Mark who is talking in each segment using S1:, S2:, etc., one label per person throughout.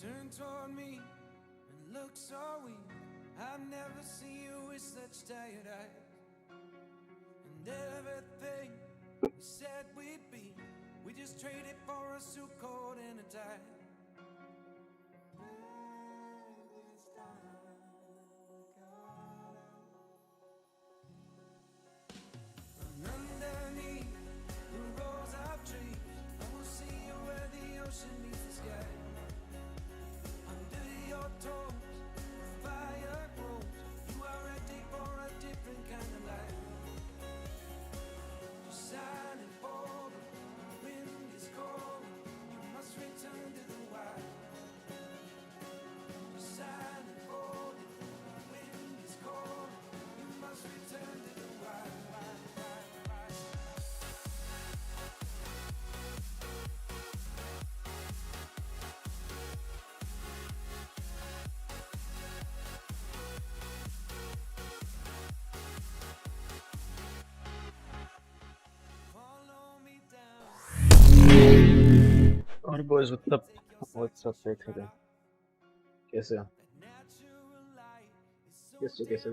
S1: turned toward me and looked so weak. I've never seen you with such tired eyes. And everything we said we'd be, we just traded for a suit coat and a tie. And underneath the rows of trees, I will see you where the ocean meets the sky. Under your toes, the fire grows. You are ready for a different kind of life. Just silent boulder, the wind is cold. You must return to the wild. Just silent boulder, the wind is cold. You must return to the wild.
S2: और boys what's up देख रहे हैं कैसे हो कैसे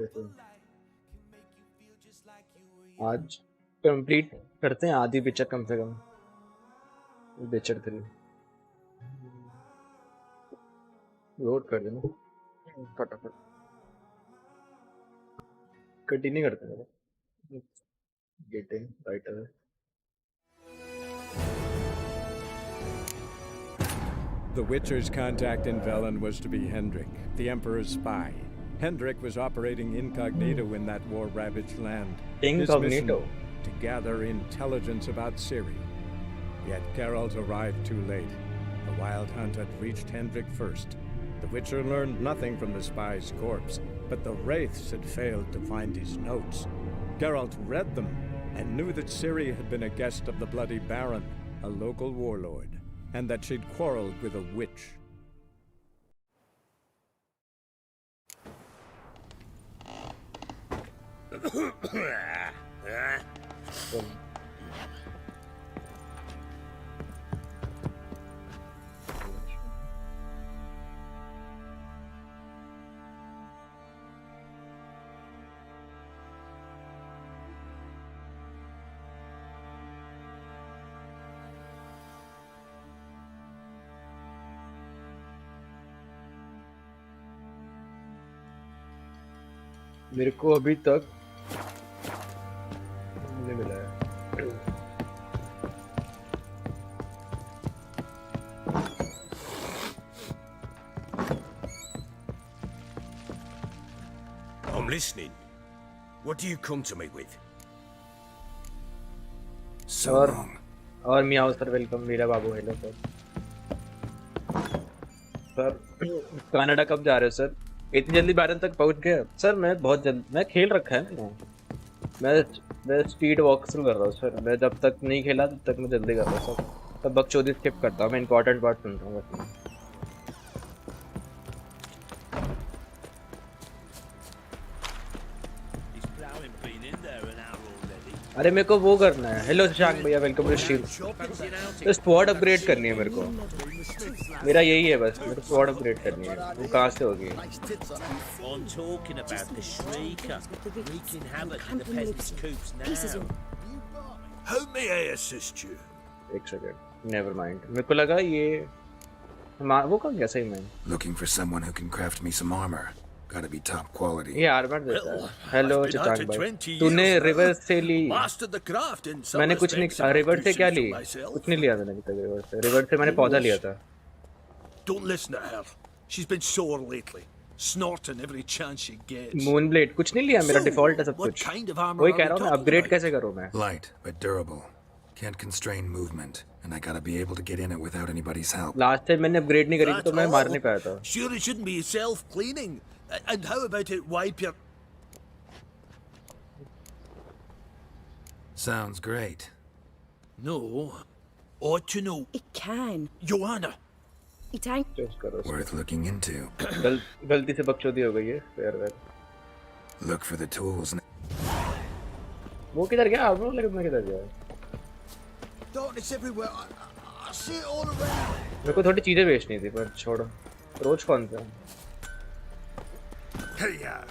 S2: आज complete करते हैं आधी पिक्चर कम से कम पिक्चर 3 लोड कर देना फटाफट कंटिन्यू करते हैं getting writer
S3: The Witcher's contact in Velen was to be Hendrik, the Emperor's spy. Hendrik was operating incognito in that war-ravaged land.
S2: Incognito?
S3: His mission, to gather intelligence about Ciri. Yet Geralt arrived too late. The Wild Hunt had reached Hendrik first. The Witcher learned nothing from the spy's corpse, but the Wraiths had failed to find his notes. Geralt read them and knew that Ciri had been a guest of the Bloody Baron, a local warlord, and that she'd quarreled with a witch.
S2: मेरे को अभी तक नहीं मिला है
S4: I'm listening. What do you come to me with? So long.
S2: और Miao sir welcome Meera बाबू hello sir Canada कब जा रहे हो सर इतनी जल्दी 12 तक पहुंच गए सर मैं बहुत जल्द मैं खेल रखा है मैं स्पीड वॉक शुरू कर रहा हूँ सर मैं जब तक नहीं खेला तब तक मैं जल्दी कर रहा हूँ सर तब बकचोदी स्किप करता हूँ मैं इंपॉर्टेंट पार्ट सुनता हूँ बस अरे मेरे को वो करना है हेलो शशांक भैया वेलकम टू स्ट्रीम तो स्क्वाड अपग्रेड करनी है मेरे को मेरा यही है बस मेरे को स्क्वाड अपग्रेड करनी है वो कहाँ से होगी एक सेकंड नेवर माइंड मेरे को लगा ये वो कहाँ गया सही में
S4: Looking for someone who can craft me some armor. Gotta be top quality.
S2: ये आर्मर देता है हेलो चचाक भाई तूने रिवर्स से ली मैंने कुछ नहीं रिवर्स से क्या ली कुछ नहीं लिया मैंने अभी तक रिवर्स से मैंने पौधा लिया था
S5: Don't listen to her. She's been sore lately, snorting every chance she gets.
S2: मूनब्लेड कुछ नहीं लिया मेरा डिफॉल्ट है सब कुछ वही कह रहा हूँ मैं अपग्रेड कैसे करूँ मैं
S4: Light but durable. Can't constrain movement, and I gotta be able to get in it without anybody's help.
S2: Last time मैंने अपग्रेड नहीं करी थी तो मैं मार नहीं पाया था
S5: Sure, it shouldn't be self-cleaning. And how about it wipe your...
S4: Sounds great.
S5: No. Ought to know.
S6: It can.
S5: Joanna.
S6: It ain't.
S4: Worth looking into.
S2: गलती से बकचोदी हो गई है fair
S4: Look for the tools.
S2: वो किधर गया आप लोग लेकिन मैं किधर गया
S5: Darkness everywhere. I see it all around.
S2: मेरे को थोड़ी चीजें बेचनी थी पर छोड़ो रोज कौन सा?
S4: Hey, yeah.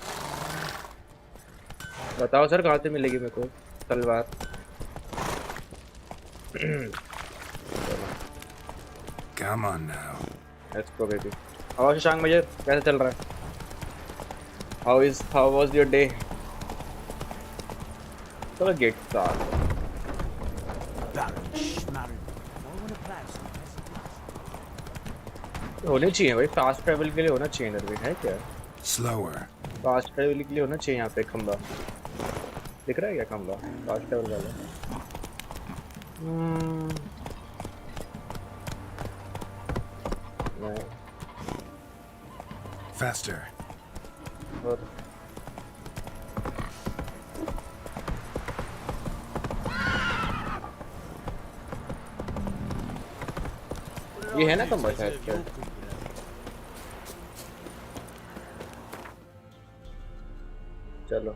S2: बताओ सर कहाँ से मिलेगी मेरे को तलवार?
S4: Come on now.
S2: Let's go baby. और शशांक मुझे कैसे चल रहा है? How was your day? चलो गेट स्टार्ट। होने चाहिए भाई, फास्ट ट्रैवल के लिए होना चाहिए इधर भी, है क्या?
S4: Slower.
S2: फास्ट ट्रैवल के लिए होना चाहिए यहाँ पे खंबा। दिख रहा है क्या खंबा? फास्ट ट्रैवल वाला। नहीं।
S4: Faster.
S2: और ये है ना खंबा शायद से। चलो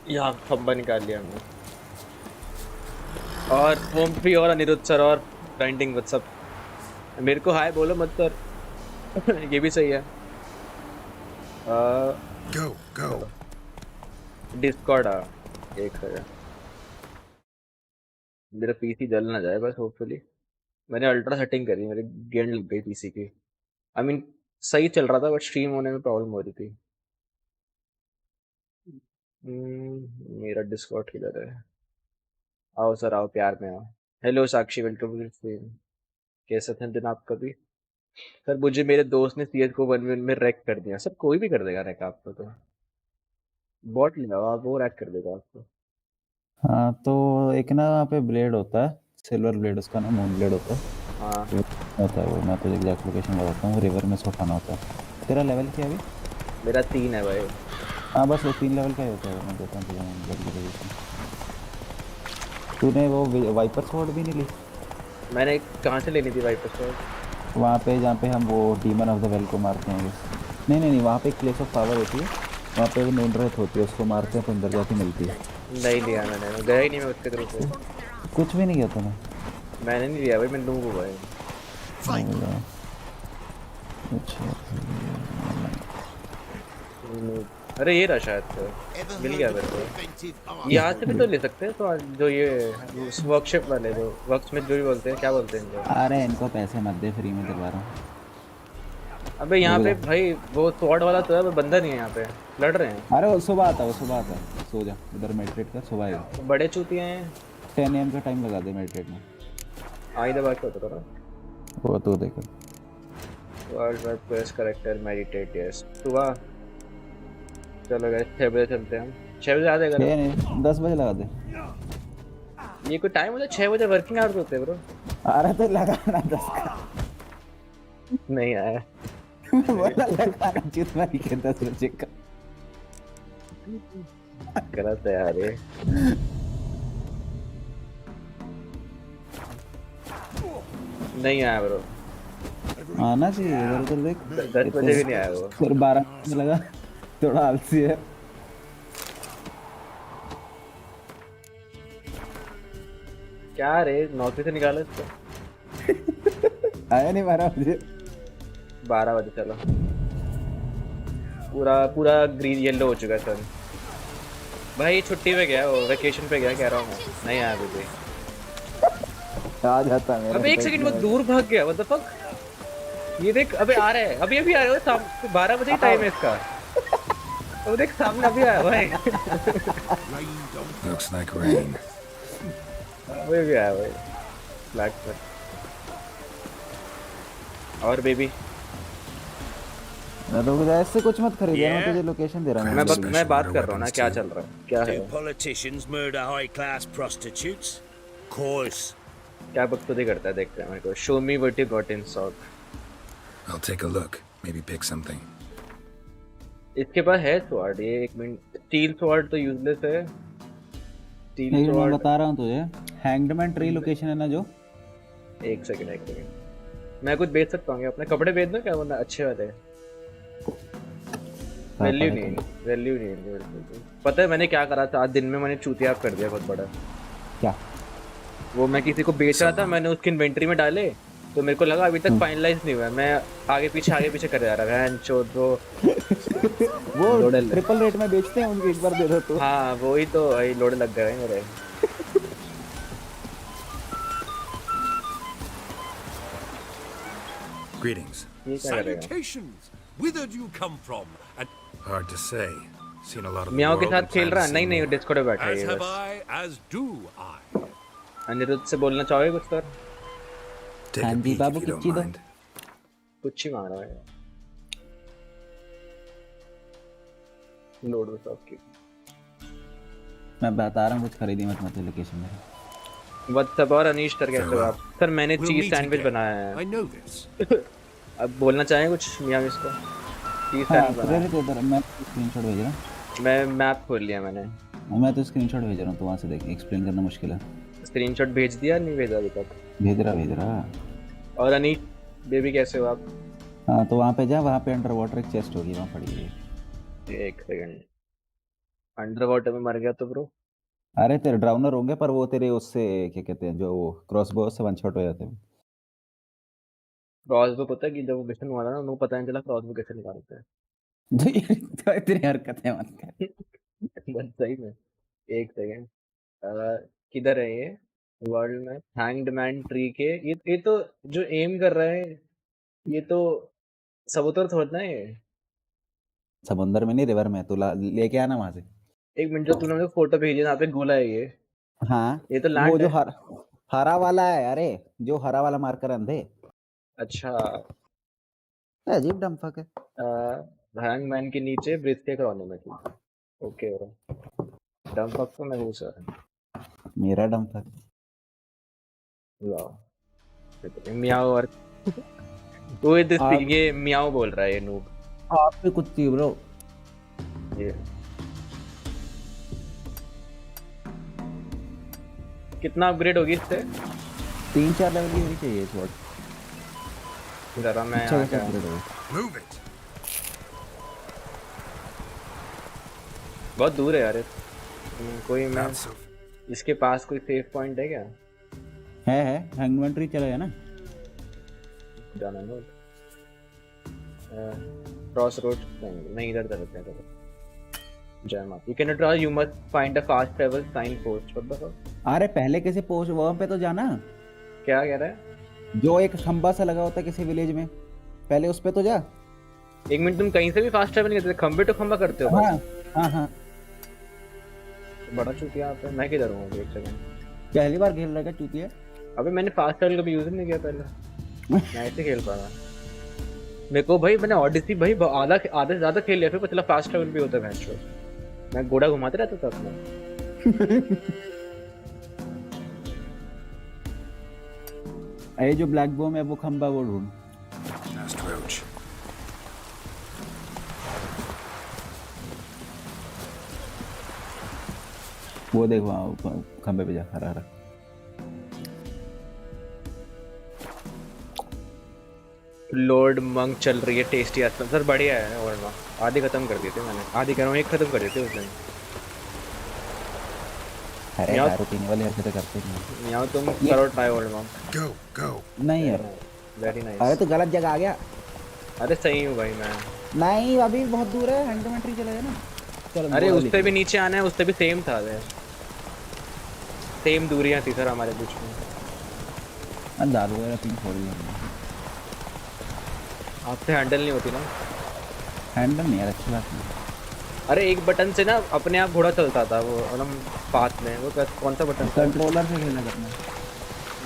S2: यहाँ खंबा निकाल लिया हमने। और ओम भी और अनिरुद्ध सर और पेंटिंग व्हाट्सअप। मेरे को हाय बोलो मत सर। ये भी सही है।
S4: Go.
S2: डिस्कॉर्ड एक सेकंड। मेरा पीसी जल ना जाए बस होपफुली। मैंने अल्ट्रा सेटिंग करी, मेरी गेंद लग गई पीसी की। आई मीन सही चल रहा था बट स्ट्रीम होने में प्रॉब्लम हो रही थी। मेरा डिस्कॉर्ड किधर है? आओ सर आओ, प्यार में आओ। Hello Sakshi, welcome to stream. कैसे थे दिन आपका भी? सर मुझे मेरे दोस्त ने CSGO 1v1 में रैक कर दिया। सर कोई भी कर देगा रैक आपको, तो बॉट ले आओ आप, वो रैक कर देगा आपको।
S7: हाँ तो एक ना वहाँ पे ब्लेड होता है, सिल्वर ब्लेड, उसका नाम मून ब्लेड होता है।
S2: हाँ
S7: होता है वो, मैं तुझे एग्जैक्ट लोकेशन बताता हूँ, रिवर में से उठाना होता है। तेरा लेवल क्या है अभी?
S2: मेरा 3 है भाई।
S7: हाँ बस वो 3 लेवल का ही होता है, मैं देता हूँ तुझे जल्दी लोकेशन। तूने वो वाइपर स्वॉर्ड भी नहीं ली?
S2: मैंने कहाँ से लेनी थी वाइपर स्वॉर्ड?
S7: वहाँ पे जहाँ पे हम वो डीमन ऑफ द वेल को मारते हैं। नहीं, वहाँ पे एक प्लेस ऑफ पावर होती है, वहाँ पे वो नूनरेथ होती है, उसको मारते हैं तो अंदर जाके मिलती है। नहीं
S2: लिया मैंने, गया ही नहीं मैं उसके थ्रू से।
S7: कुछ भी नहीं किया तूने?
S2: मैंने नहीं लिया भाई, मैं नूब हूँ भाई।
S7: अच्छा
S2: अरे ये रहा शायद से, मिल गया मेरे को। यहाँ से भी तो ले सकते हैं तो जो ये वर्कशिप वाले, जो वर्क्स में जो भी बोलते हैं, क्या बोलते हैं इनको?
S7: अरे इनको पैसे मत दे, फ्री में दिलवा रहा हूँ।
S2: अबे यहाँ पे भाई वो स्वॉर्ड वाला तो है, वो बंदा नहीं है यहाँ पे, लड़ रहे हैं।
S7: अरे वो सुबह आता है, सो जा उधर, मेडिटेट कर, सुबह आएगा।
S2: बड़े चूतिया हैं।
S7: 10 AM का टाइम लगा दे मेडिटेट में।
S2: आई दबा के होता था
S7: वो तो देखो,
S2: world wide press character meditate. Yes सुबह। चलो गाइस 6 बजे चलते हैं हम। 6 बजे आ जाएगा?
S7: 6 नहीं 10 बजे लगा दे।
S2: ये कोई टाइम होता है? 6 बजे वर्किंग आवर्स होते हैं ब्रो।
S7: अरे तो लगाना 10 का।
S2: नहीं आया।
S7: बोला लगाना जितना ही के 10 बजे का।
S2: गलत है यार ये। नहीं आया ब्रो।
S7: आना चाहिए, इधर तो देख।
S2: 10 बजे भी नहीं आया वो।
S7: फिर 12 बजे लगा, थोड़ा आलसी है।
S2: क्या रे, नौकरी से निकाला इसको?
S7: आया नहीं 12 बजे।
S2: 12 बजे चलो। पूरा ग्रीन येलो हो चुका है सन। भाई छुट्टी पे गया, वो वेकेशन पे गया कह रहा हूँ मैं। नहीं आया अभी भी।
S7: आ जाता मेरा।
S2: अबे एक सेकंड, वो दूर भाग गया। What the fuck? ये देख, अबे आ रहा है, अभी आ रहा है। शाम 12 बजे ही टाइम है इसका। वो देख सामने अभी आया भाई।
S4: Looks like rain.
S2: वो भी आया भाई ब्लैक पर। और बेबी
S7: तो ऐसे कुछ मत खरीद यार, मैं तुझे लोकेशन दे रहा हूँ।
S2: मैं बात कर रहा हूँ ना, क्या चल रहा है, क्या है?
S5: Do politicians murder high-class prostitutes? Course.
S2: क्या बकचोदी करता है, देखते हैं मेरे को। Show me what you got in stock.
S4: I'll take a look. Maybe pick something.
S2: इसके पास है स्वॉर्ड। ये एक मिनट, स्टील स्वॉर्ड तो यूजलेस है। स्टील
S7: मैं
S2: स्वॉर्ड
S7: बता रहा हूँ तुझे, हैंगडमैन ट्री लोकेशन है ना जो।
S2: एक सेकंड मैं कुछ बेच सकता हूँ अपने कपड़े बेच दूँ क्या? वरना अच्छे वाले वैल्यू नहीं है। पता है मैंने क्या करा था आज दिन में? मैंने चूतिया कर दिया बहुत बड़ा।
S7: क्या?
S2: वो मैं किसी को बेच रहा था, मैंने उसकी इन्वेंटरी में डाले तो मेरे को लगा अभी तक फाइनलाइज नहीं हुआ है, मैं आगे पीछे कर जा रहा है चोद
S7: वो
S2: लोडल
S7: ट्रिपल रेट में बेचते हैं उनके, एक बार दे दो तो।
S2: हाँ वही तो, वही लोड लग गए मेरे।
S4: Greetings.
S2: ये क्या करेगा?
S5: Salutations! Whither do you come from? And
S4: Hard to say. Seen a lot of the
S2: Miao के
S4: world
S2: साथ
S4: and
S2: खेल
S4: plan
S2: रहा
S4: to
S2: है?
S4: see
S2: नहीं
S4: more.
S2: डिस्कॉर्ड पे बैठा है
S5: as
S2: ये
S5: have
S2: बस।
S5: I, as do I.
S2: Anirudh से बोलना चाहोगे कुछ सर?
S4: Take
S7: हाँ
S4: a
S7: जी
S4: peek
S7: बाबू
S4: if you don't
S7: किच्ची दो।
S4: mind.
S2: कुछ ही मांग रहा है। लोड बस आपकी।
S7: मैं बता रहा हूँ कुछ खरीदी मत लोकेशन में।
S2: व्हाट्सएप और अनीश सर कैसे हो आप? सर मैंने
S5: We'll
S2: चीज
S5: meet
S2: सैंडविच
S5: again.
S2: बनाया है।
S5: I know this.
S2: अब बोलना चाहें कुछ मियाँ इसको? चीज
S7: हाँ
S2: सैंडविच बनाया है।
S7: प्रेरित इधर, मैं स्क्रीनशॉट भेज रहा हूँ।
S2: मैं मैप खोल लिया मैंने।
S7: मैं तो स्क्रीनशॉट भेज रहा हूँ, तो वहाँ से देख, एक्सप्लेन करना मुश्किल है।
S2: स्क्रीनशॉट भेज दिया नहीं भेजा अभी तक?
S7: भेज रहा।
S2: और अनीश बेबी कैसे हो आप?
S7: हाँ तो वहाँ पे जा, वहाँ पे अंडर वाटर एक चेस्ट होगी, वहाँ पड़ी है।
S2: एक सेकंड, अंडर वाटर में मर गया तो ब्रो?
S7: अरे तेरे ड्राउनर होंगे, पर वो तेरे उससे क्या कहते हैं, जो वो क्रॉसबो से वन शॉट हो जाते हैं।
S2: क्रॉसबो पता है कि जब वो मिशन हुआ था ना, उनको पता नहीं चला क्रॉसबो कैसे निकालते हैं।
S7: तो तेरी हरकतें मत कर।
S2: बस सही में। एक सेकंड, किधर है ये वर्ल्ड में? हैंग्ड मैन ट्री के ये तो जो एम कर रहा है, ये तो सबूतर थोड़ा है ये।
S7: समुंदर में नहीं, रिवर में। तू लेके आना वहाँ से।
S2: एक मिनट, जो तूने मुझे फोटो भेजी है, यहाँ पे गोला है ये।
S7: हाँ
S2: ये तो
S7: वो
S2: लैंड
S7: जो
S2: है।
S7: हरा वाला है, अरे जो हरा वाला मार्कर अंधे।
S2: अच्छा,
S7: अजीब डम्फक है।
S2: हैंग मैन के नीचे ब्रिज के कोने में थी। ओके ब्रो, डंप अप तो मैं हूँ सर।
S7: मेरा डम्फक।
S2: वाह, मियाओ और वो ये मियाओ बोल रहा है ये नूब।
S7: आप भी कुत्ती ब्रो।
S2: ये कितना अपग्रेड होगी इससे?
S7: 3-4 लेवल की होनी चाहिए इस वक्त।
S2: जरा मैं
S7: अच्छा
S2: यहाँ
S7: खासा
S2: क्या,
S7: upgrade होगा।
S4: Move it.
S2: बहुत दूर है यार ये। कोई मैं
S4: Not so.
S2: इसके पास कोई सेफ पॉइंट है क्या?
S7: है हैंगमैन ट्री चला है ना।
S2: जाना है क्रॉस रोड नहीं, इधर चलते हैं। जय माता। You can not draw, you must find a fast travel signpost. What the fuck?
S7: अरे पहले कैसे पोस्ट वहाँ पे तो जाना,
S2: क्या कह रहा है?
S7: जो एक खंबा सा लगा होता है किसी विलेज में, पहले उस पे तो जा।
S2: एक मिनट, तुम कहीं से भी फास्ट ट्रैवल नहीं करते, खंबे टू खंबा करते हो?
S7: हाँ
S2: बड़ा चूतिया आप है। मैं किधर हूँ अभी? एक सेकंड,
S7: पहली बार खेल रहा है चूतिया।
S2: अबे मैंने फास्ट ट्रैवल कभी यूज नहीं किया पहले, मैं ऐसे खेल पा रहा। मेरे को भाई, मैंने ऑडिसी भाई आधा से ज्यादा खेल लिया, फिर पता चला फास्ट ट्रैवल भी होता है भैंस। मैं घोड़ा घुमाते रहता था अपना।
S7: ये जो ब्लैक बॉम है वो खंबा वो ढूंढ।
S4: Fast roach.
S7: वो देख वहाँ खंबे पे जा, हरा।
S2: लॉर्ड मंक चल रही है टेस्टी आसपास सर, बढ़िया है। और आधी खत्म कर दी थी मैंने, आधी कह रहा हूँ एक खत्म कर दी थी उस दिन।
S7: अरे दारू पीने वाली हरकतें करते नहीं।
S2: यहाँ तुम करो ट्राई ओल्ड मंक।
S4: Go.
S7: नहीं यार,
S2: वेरी नाइस।
S7: अरे तो गलत जगह आ गया।
S2: अरे सही हूँ भाई मैं।
S7: नहीं अभी बहुत दूर है, हैंगमैन ट्री चला ना। चलो
S2: अरे उससे भी नीचे आना है, उससे भी सेम था, सेम दूरियां थी सर हमारे बीच में।
S7: दारू वगैरह पी छोड़ दिया
S2: आपसे हैंडल नहीं होती ना।
S7: हैंडल नहीं यार, अच्छी बात नहीं।
S2: अरे एक बटन से ना अपने आप घोड़ा चलता था वो एकदम पाथ में। वो कौन सा बटन?
S7: कंट्रोलर से खेलना करना।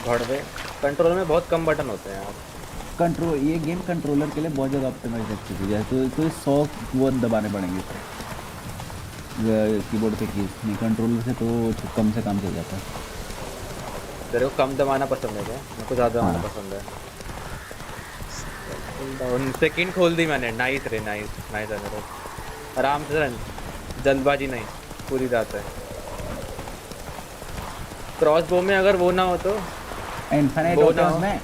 S2: घोड़े कंट्रोलर में बहुत कम बटन होते हैं यार।
S7: कंट्रोल, ये गेम कंट्रोलर के लिए बहुत ज़्यादा ऑप्टिमाइज अच्छी चीज़ है। तो 100 वो दबाने पड़ेंगे कीबोर्ड पे कीज, नहीं कंट्रोलर से तो कम से कम चल जाता है।
S2: तेरे को कम दबाना पसंद है क्या? मेरे को ज़्यादा दबाना पसंद है। सेकंड खोल दी मैंने। नाइस रे, नाइस है मेरे। आराम से रन, जल्दबाजी नहीं, पूरी रात है। क्रॉस बो में अगर वो ना हो तो
S7: इनफिनिट
S2: वो ना हो।
S7: में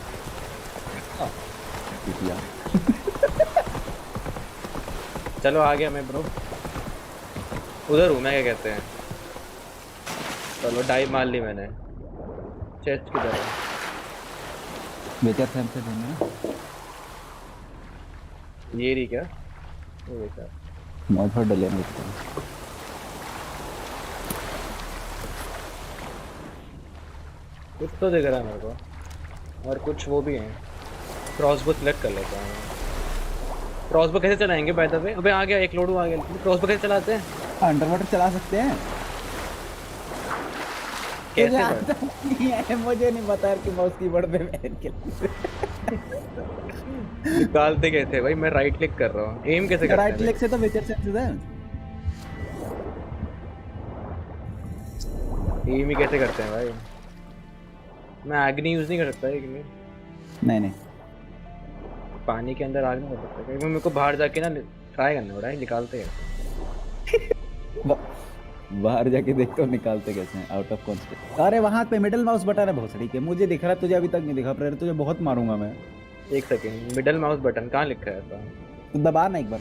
S2: चलो आ गया मैं ब्रो, उधर हूँ मैं। क्या कहते हैं, चलो डाइव मार ली मैंने। चेस्ट किधर है?
S7: बेचा था हमसे देने ना
S2: ये रही क्या? वो देखा
S7: मौत पर डले नहीं था।
S2: कुछ तो दिख रहा है मेरे को, और कुछ वो भी हैं। क्रॉसबो सिलेक्ट कर लेता हूँ। क्रॉसबो कैसे चलाएंगे बाय द वे? अबे आ गया, एक लोडू आ गया। क्रॉसबो कैसे चलाते हैं?
S7: अंडर वाटर चला सकते हैं।
S2: कैसे
S7: नहीं है, मुझे नहीं पता यार कि माउस कीबोर्ड पे बैठ के
S2: निकालते कैसे भाई? मैं राइट क्लिक कर रहा हूँ, एम कैसे करते हैं?
S7: राइट क्लिक से तो बेचर से है।
S2: एम ही कैसे करते हैं भाई? मैं एग्नी यूज नहीं कर सकता है कि
S7: नहीं
S2: पानी के अंदर आग नहीं कर सकता? क्योंकि मेरे को बाहर जाके ना ट्राई करना पड़ा है, निकालते हैं।
S7: बाहर जाके देखते हो निकालते कैसे हैं आउट ऑफ कॉन्सेप्ट। अरे वहां पे मिडिल माउस बटन है बहुत सही के, मुझे दिख रहा है, तुझे अभी तक नहीं दिखा। प्रेरित तुझे बहुत मारूंगा मैं।
S2: एक सेकंड, मिडिल माउस बटन कहाँ लिखा है ऐसा?
S7: तो दबा ना एक बार।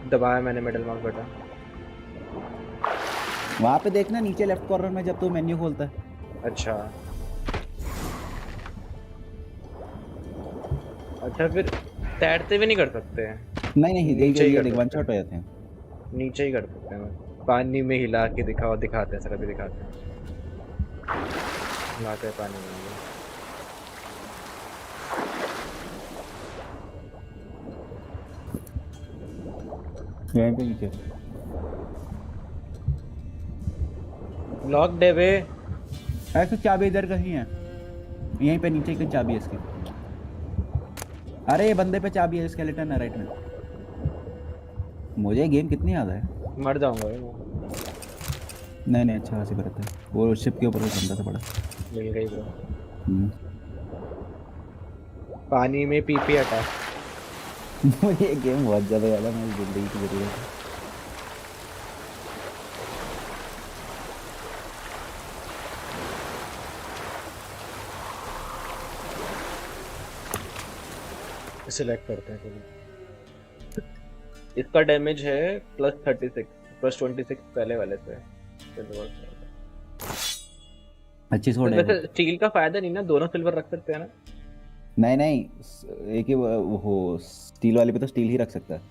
S2: दबाया मैंने मिडिल माउस बटन।
S7: वहां पे देखना नीचे लेफ्ट कॉर्नर में जब तू मेन्यू खोलता है।
S2: अच्छा अच्छा, फिर तैरते भी नहीं कर सकते हैं?
S7: नहीं
S2: नीचे ही
S7: देख वन शॉट हो जाते हैं।
S2: नीचे ही कर सकते हैं। पानी में हिला के दिखाओ, दिखाते हैं सर, अभी दिखाते हैं। हिलाते हैं पानी में।
S7: यहीं पे नीचे
S2: लॉक दे बे।
S7: ऐसे चाबी इधर कहीं है, यहीं पे नीचे की चाबी है इसकी। अरे ये बंदे पे चाबी है, स्केलेटन है राइट में। मुझे गेम कितनी याद है।
S2: मर जाऊंगा भाई।
S7: नहीं अच्छा खासी बरत है। वो शिप के ऊपर बंदा था बड़ा।
S2: मिल गई ब्रो। पानी में पीपी हटा।
S7: मुझे ये गेम बहुत ज़्यादा याद है, मेरी जिंदगी की जरूरत है।
S2: सिलेक्ट करते हैं चलिए। इसका डैमेज है +36 +26 पहले वाले से।
S7: अच्छी स्कोर है।
S2: वैसे स्टील का फायदा नहीं ना, दोनों सिल्वर रख सकते हैं ना?
S7: नहीं एक ही वो स्टील वाले पे तो स्टील ही रख सकता है।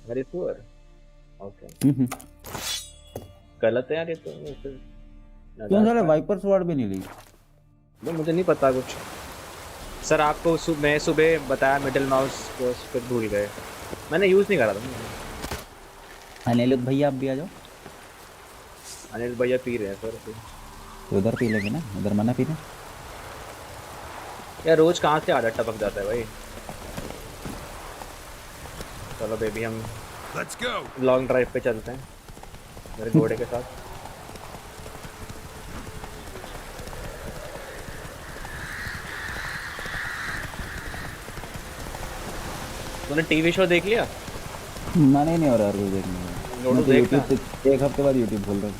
S2: Very poor. ओके गलत है यार ये तो।
S7: क्यों साले वाइपर स्वॉर्ड भी नहीं ली?
S2: मुझे नहीं पता कुछ सर। आपको मैं सुबह बताया मिडिल माउस को, फिर भूल गए। मैंने यूज़ नहीं करा था।
S7: अनिल भैया आप भी आ जाओ।
S2: अनिल भैया पी रहे हैं सर।
S7: तो उधर पी लेंगे ना, उधर मना पीने।
S2: यार रोज कहाँ से आदत टपक जाता है भाई। चलो बेबी हम लॉन्ग ड्राइव पे चलते हैं मेरे घोड़े के साथ। तूने टीवी शो देख लिया?
S7: मना ही नहीं हो रहा कोई देखने का।
S2: लोडू देखना।
S7: एक हफ्ते बाद यूट्यूब खोल रहा हूँ।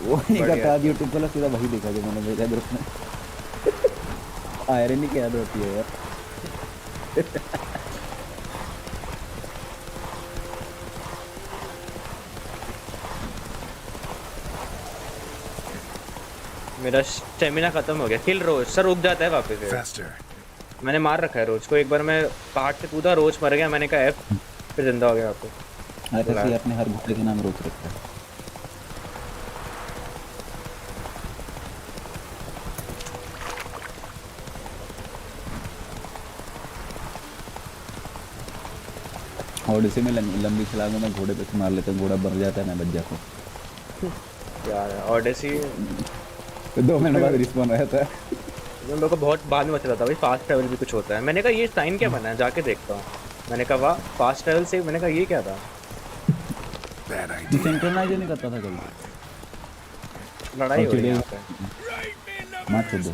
S7: वो नहीं करता, आज यूट्यूब खोला सीधा वही देखा जो मैंने भेजा ग्रुप में। आयरन ही क्या होती है यार।
S2: मेरा स्टेमिना खत्म हो गया। किल रोज सर रुक जाता है वापस से। मैंने मार रखा है रोज को। एक बार मैं पहाड़ से कूदा, रोज मर गया। मैंने कहा एफ, फिर जिंदा हो गया वापस।
S7: ऐसे अपने हर घोड़े के नाम रोज रखता है। और इसी में लंबी छलांगों में घोड़े पे से मार लेते हैं, घोड़ा मर जाता है, मैं बच जाता हूँ।
S2: यार ऑडेसी
S7: 2 मिनट बाद रिस्पॉन आया था।
S2: मेरे को बहुत बाद में पता था भाई फास्ट ट्रैवल भी कुछ होता है। मैंने कहा ये साइन क्या बना है, जाके देखता हूँ। मैंने कहा वाह फास्ट ट्रैवल से। मैंने कहा ये क्या था।
S7: सिंक्रोनाइज नहीं करता था कभी।
S2: लड़ाई हो रही है यहाँ पे।
S7: मार छोड़ दो।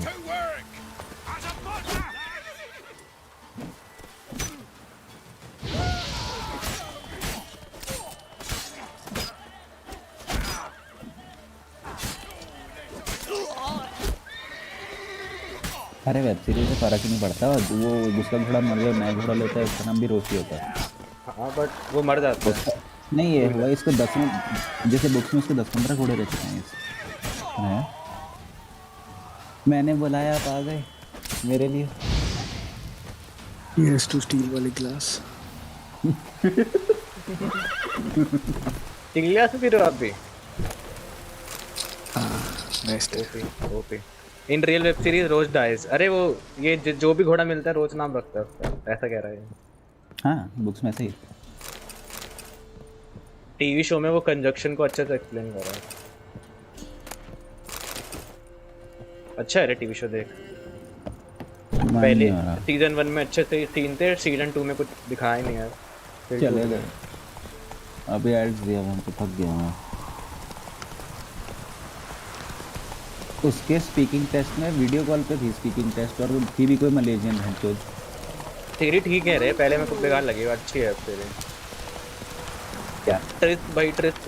S7: अरे वेब सीरीज से फर्क ही नहीं पड़ता। वो जिसका घोड़ा मर गया नया घोड़ा लेता है, उसका नाम भी रोशी होता है।
S2: हाँ बट वो मर जाता है।
S7: नहीं ये हुआ इसको 10 में, जैसे बुक्स में उसके 10-15 घोड़े रह चुके हैं। मैंने बुलाया आप आ गए मेरे लिए।
S5: Yes, to steel वाली glass.
S2: टिल्लिया से फिर आप भी
S5: Nice.
S2: OP OP in real web series Rose dies. अरे वो ये जो भी घोड़ा मिलता है रोज नाम रखता है उसका, ऐसा कह रहा है।
S7: हाँ बुक्स में से ही।
S2: टीवी शो में वो कंजक्शन को अच्छे से एक्सप्लेन कर रहा है। अच्छा है रे टीवी शो देख। पहले सीजन 1 में अच्छे से सीन थे, सीजन 2 में कुछ दिखाया ही नहीं यार।
S7: चले गए अभी एड्स दिया मैं तो थक गया हूँ। उसके स्पीकिंग टेस्ट में वीडियो कॉल पे थी स्पीकिंग टेस्ट और थी भी कोई मलेशियन है तो।
S2: तेरी ठीक है रे, पहले मेरे को बेकार लगी, अच्छी है अब तेरी।
S7: क्या
S2: ट्रिस्ट भाई ट्रिस्ट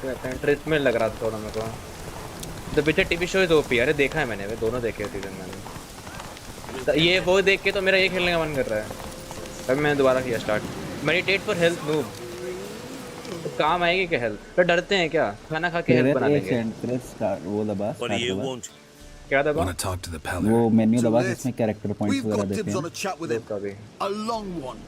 S2: कहते हैं, ट्रिस्ट में लग रहा था थोड़ा मेरे को। The picture TV show is OP. अरे देखा है मैंने, वे दोनों देखे हैं सीजन मैंने। ये वो देख के तो मेरा ये खेलने का मन कर रहा है। तब मैंने दोबारा किया start. Meditate for health noob, तो काम आएगी क्या हेल्थ? तो डरते हैं क्या? खाना खा के हेल्थ बना लेंगे।
S7: वो दबा
S2: क्या दबा?
S4: Want to talk to the Peller?
S7: वो मेन्यू दबा जिसमें कैरेक्टर पॉइंट्स
S5: We've
S7: वगैरह
S5: got
S7: देते
S5: dibs on
S7: हैं।
S5: a chat with him.
S2: देखो अभी
S5: A long one.